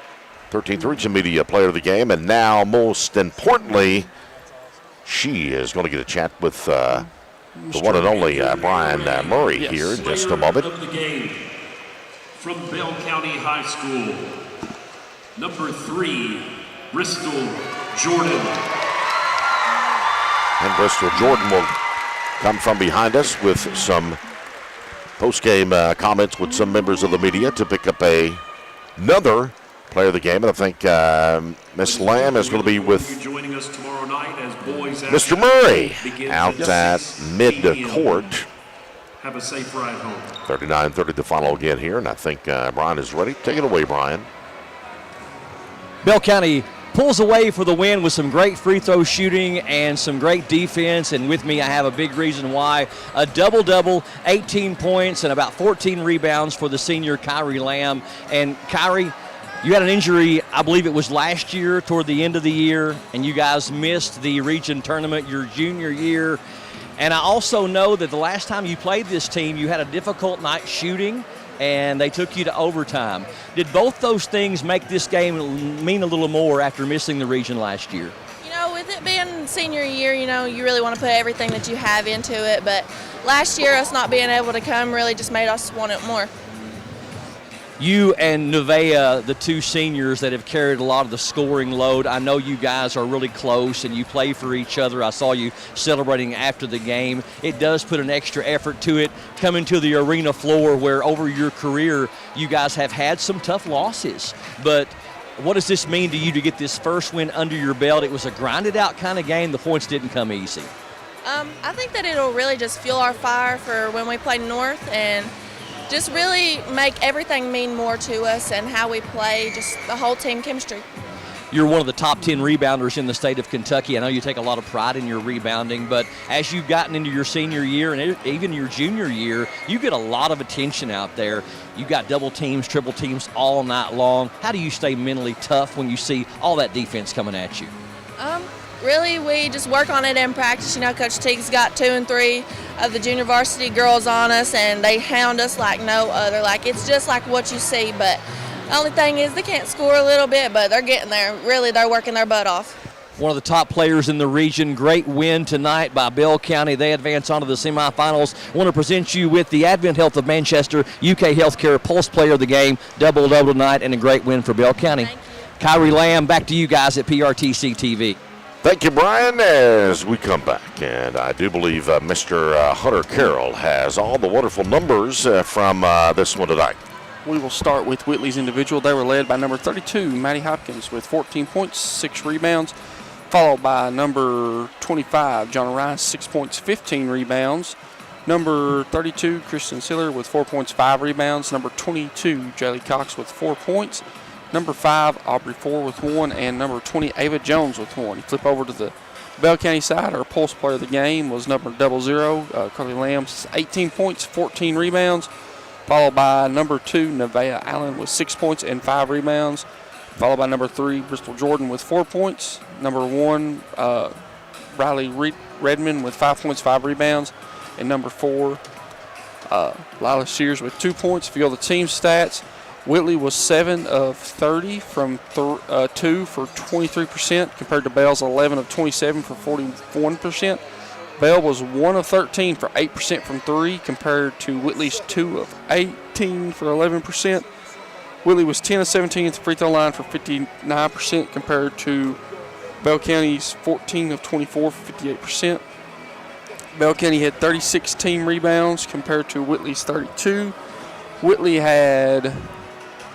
13th Region Media Player of the Game, and now most importantly, she is going to get a chat with the one and only Brian Murray here in just a moment. Of the game from Bell County High School, number 3, Bristol Jordan. And Bristol Jordan will come from behind us with some post-game comments with some members of the media to pick up another player of the game. And I think Miss Lamb is going to be with Joining us tomorrow night as boys Mr. Murray out at mid-court. Have a safe ride home. 39-30 to follow again here, and I think Brian is ready. Take it away, Brian. Bell County pulls away for the win with some great free throw shooting and some great defense. And with me, I have a big reason why. A double-double, 18 points and about 14 rebounds for the senior Kyrie Lamb. And Kyrie, you had an injury, I believe it was last year toward the end of the year, and you guys missed the region tournament your junior year. And I also know that the last time you played this team, you had a difficult night shooting, and they took you to overtime. Did both those things make this game mean a little more after missing the region last year? You know, with it being senior year, you know, you really want to put everything that you have into it. But last year, us not being able to come really just made us want it more. You and Nevaeh, the two seniors that have carried a lot of the scoring load, I know you guys are really close and you play for each other. I saw you celebrating after the game. It does put an extra effort to it coming to the arena floor where over your career you guys have had some tough losses. But what does this mean to you to get this first win under your belt? It was a grinded out kind of game. The points didn't come easy. I think that it'll really just fuel our fire for when we play North and just really make everything mean more to us and how we play, just the whole team chemistry. You're one of the top 10 rebounders in the state of Kentucky. I know you take a lot of pride in your rebounding, but as you've gotten into your senior year and even your junior year, you get a lot of attention out there. You got double teams, triple teams all night long. How do you stay mentally tough when you see all that defense coming at you? Really, we just work on it in practice. You know, Coach Teague's got 2 and 3 of the junior varsity girls on us, and they hound us like no other. Like, it's just like what you see, but the only thing is they can't score a little bit, but they're getting there. Really, they're working their butt off. One of the top players in the region. Great win tonight by Bell County. They advance on to the semifinals. I want to present you with the Advent Health of Manchester UK Healthcare Pulse Player of the Game. Double-double tonight and a great win for Bell County. Kyrie Lamb, back to you guys at PRTC TV. Thank you, Brian, as we come back. And I do believe Mr. Hunter Carroll has all the wonderful numbers from this one tonight. We will start with Whitley's individual. They were led by number 32, Maddie Hopkins, with 14 points, 6 rebounds, followed by number 25, John Rice, 6 points, 15 rebounds. Number 32, Kristen Siller, with 4 points, 5 rebounds. Number 22, Jaylee Cox, with 4 points. Number 5, Aubrey Ford with 1, and number 20, Ava Jones with 1. You flip over to the Bell County side. Our Pulse player of the game was number 00, Carly Lamb, 18 points, 14 rebounds, followed by number 2, Nevaeh Allen with 6 points and 5 rebounds, followed by number 3, Bristol Jordan with 4 points, number 1, Riley Redmond with 5 points, 5 rebounds, and number 4, Lila Shears with 2 points. If you go to the team stats, Whitley was 7 of 30 from 2 for 23% compared to Bell's 11 of 27 for 41%. Bell was 1 of 13 for 8% from 3 compared to Whitley's 2 of 18 for 11%. Whitley was 10 of 17 at the free throw line for 59% compared to Bell County's 14 of 24 for 58%. Bell County had 36 team rebounds compared to Whitley's 32. Whitley had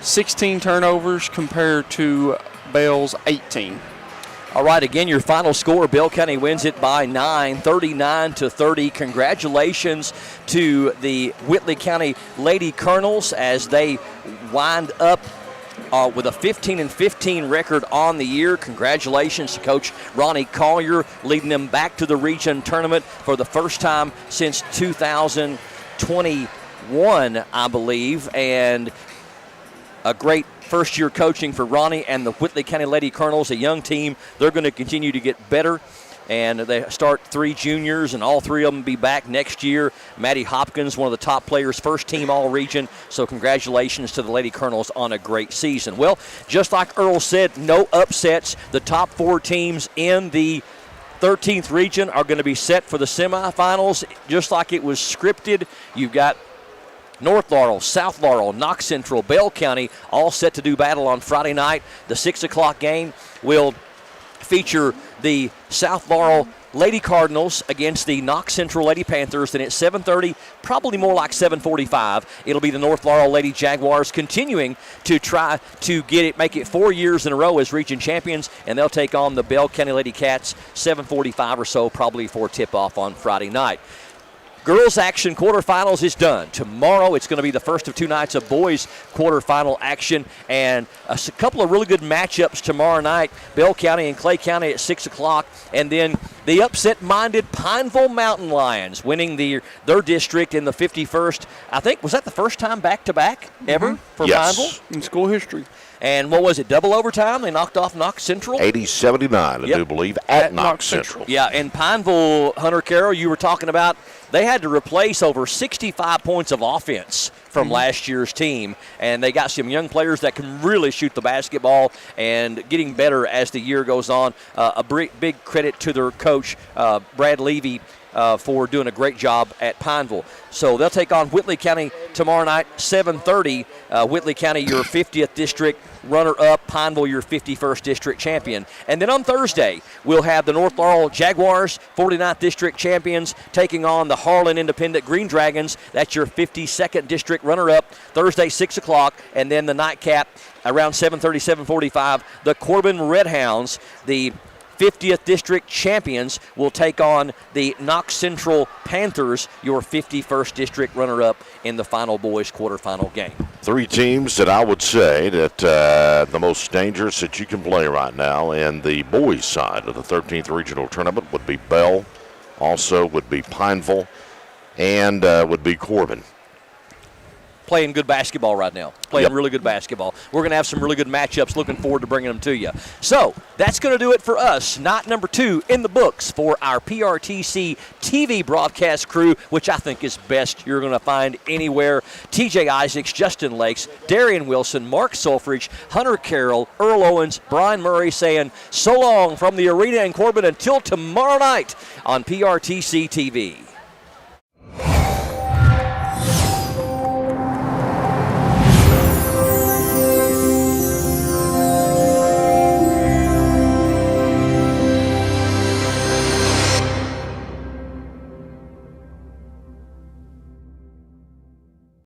16 turnovers compared to Bell's 18. All right, again, your final score, Bell County wins it by 9, 39-30. Congratulations to the Whitley County Lady Colonels as they wind up with a 15-15 record on the year. Congratulations to Coach Ronnie Collier, leading them back to the region tournament for the first time since 2021, I believe, and a great first-year coaching for Ronnie and the Whitley County Lady Colonels, a young team. They're going to continue to get better, and they start 3 juniors, and all 3 of them be back next year. Maddie Hopkins, one of the top players, first team all-region, so congratulations to the Lady Colonels on a great season. Well, just like Earl said, no upsets. The top 4 teams in the 13th region are going to be set for the semifinals, just like it was scripted. You've got North Laurel, South Laurel, Knox Central, Bell County, all set to do battle on Friday night. The 6 o'clock game will feature the South Laurel Lady Cardinals against the Knox Central Lady Panthers. Then at 7:30, probably more like 7:45, it'll be the North Laurel Lady Jaguars continuing to try to make it 4 years in a row as region champions, and they'll take on the Bell County Lady Cats 7:45 or so, probably for tip-off on Friday night. Girls action quarterfinals is done. Tomorrow it's going to be the first of 2 nights of boys quarterfinal action, and a couple of really good matchups tomorrow night. Bell County and Clay County at 6 o'clock, and then the upset-minded Pineville Mountain Lions winning their district in the 51st. I think, was that the first time back-to-back ever for Pineville? In school history. And what was it, double overtime? They knocked off Knox Central? 80-79, I do believe, at Knox Central. Yeah, and Pineville, Hunter Carroll, you were talking about, they had to replace over 65 points of offense from last year's team, and they got some young players that can really shoot the basketball and getting better as the year goes on. A big credit to their coach, Brad Levy, for doing a great job at Pineville. So they'll take on Whitley County tomorrow night, 7:30. Whitley County, your 50th district runner-up, Pineville, your 51st district champion. And then on Thursday, we'll have the North Laurel Jaguars, 49th district champions, taking on the Harlan Independent Green Dragons. That's your 52nd district runner-up, Thursday, 6 o'clock. And then the nightcap, around 7:30, 7:45, the Corbin Redhounds, the 50th district champions, will take on the Knox Central Panthers, your 51st district runner-up, in the final boys quarterfinal game. 3 teams that I would say that the most dangerous that you can play right now in the boys side of the 13th regional tournament would be Bell, also would be Pineville, and would be Corbin. Playing good basketball right now. Playing really good basketball. We're going to have some really good matchups. Looking forward to bringing them to you. So that's going to do it for us. Night number 2 in the books for our PRTC TV broadcast crew, which I think is best you're going to find anywhere. TJ Isaacs, Justin Lakes, Darian Wilson, Mark Solfridge, Hunter Carroll, Earl Owens, Brian Murray saying so long from the arena in Corbin until tomorrow night on PRTC TV.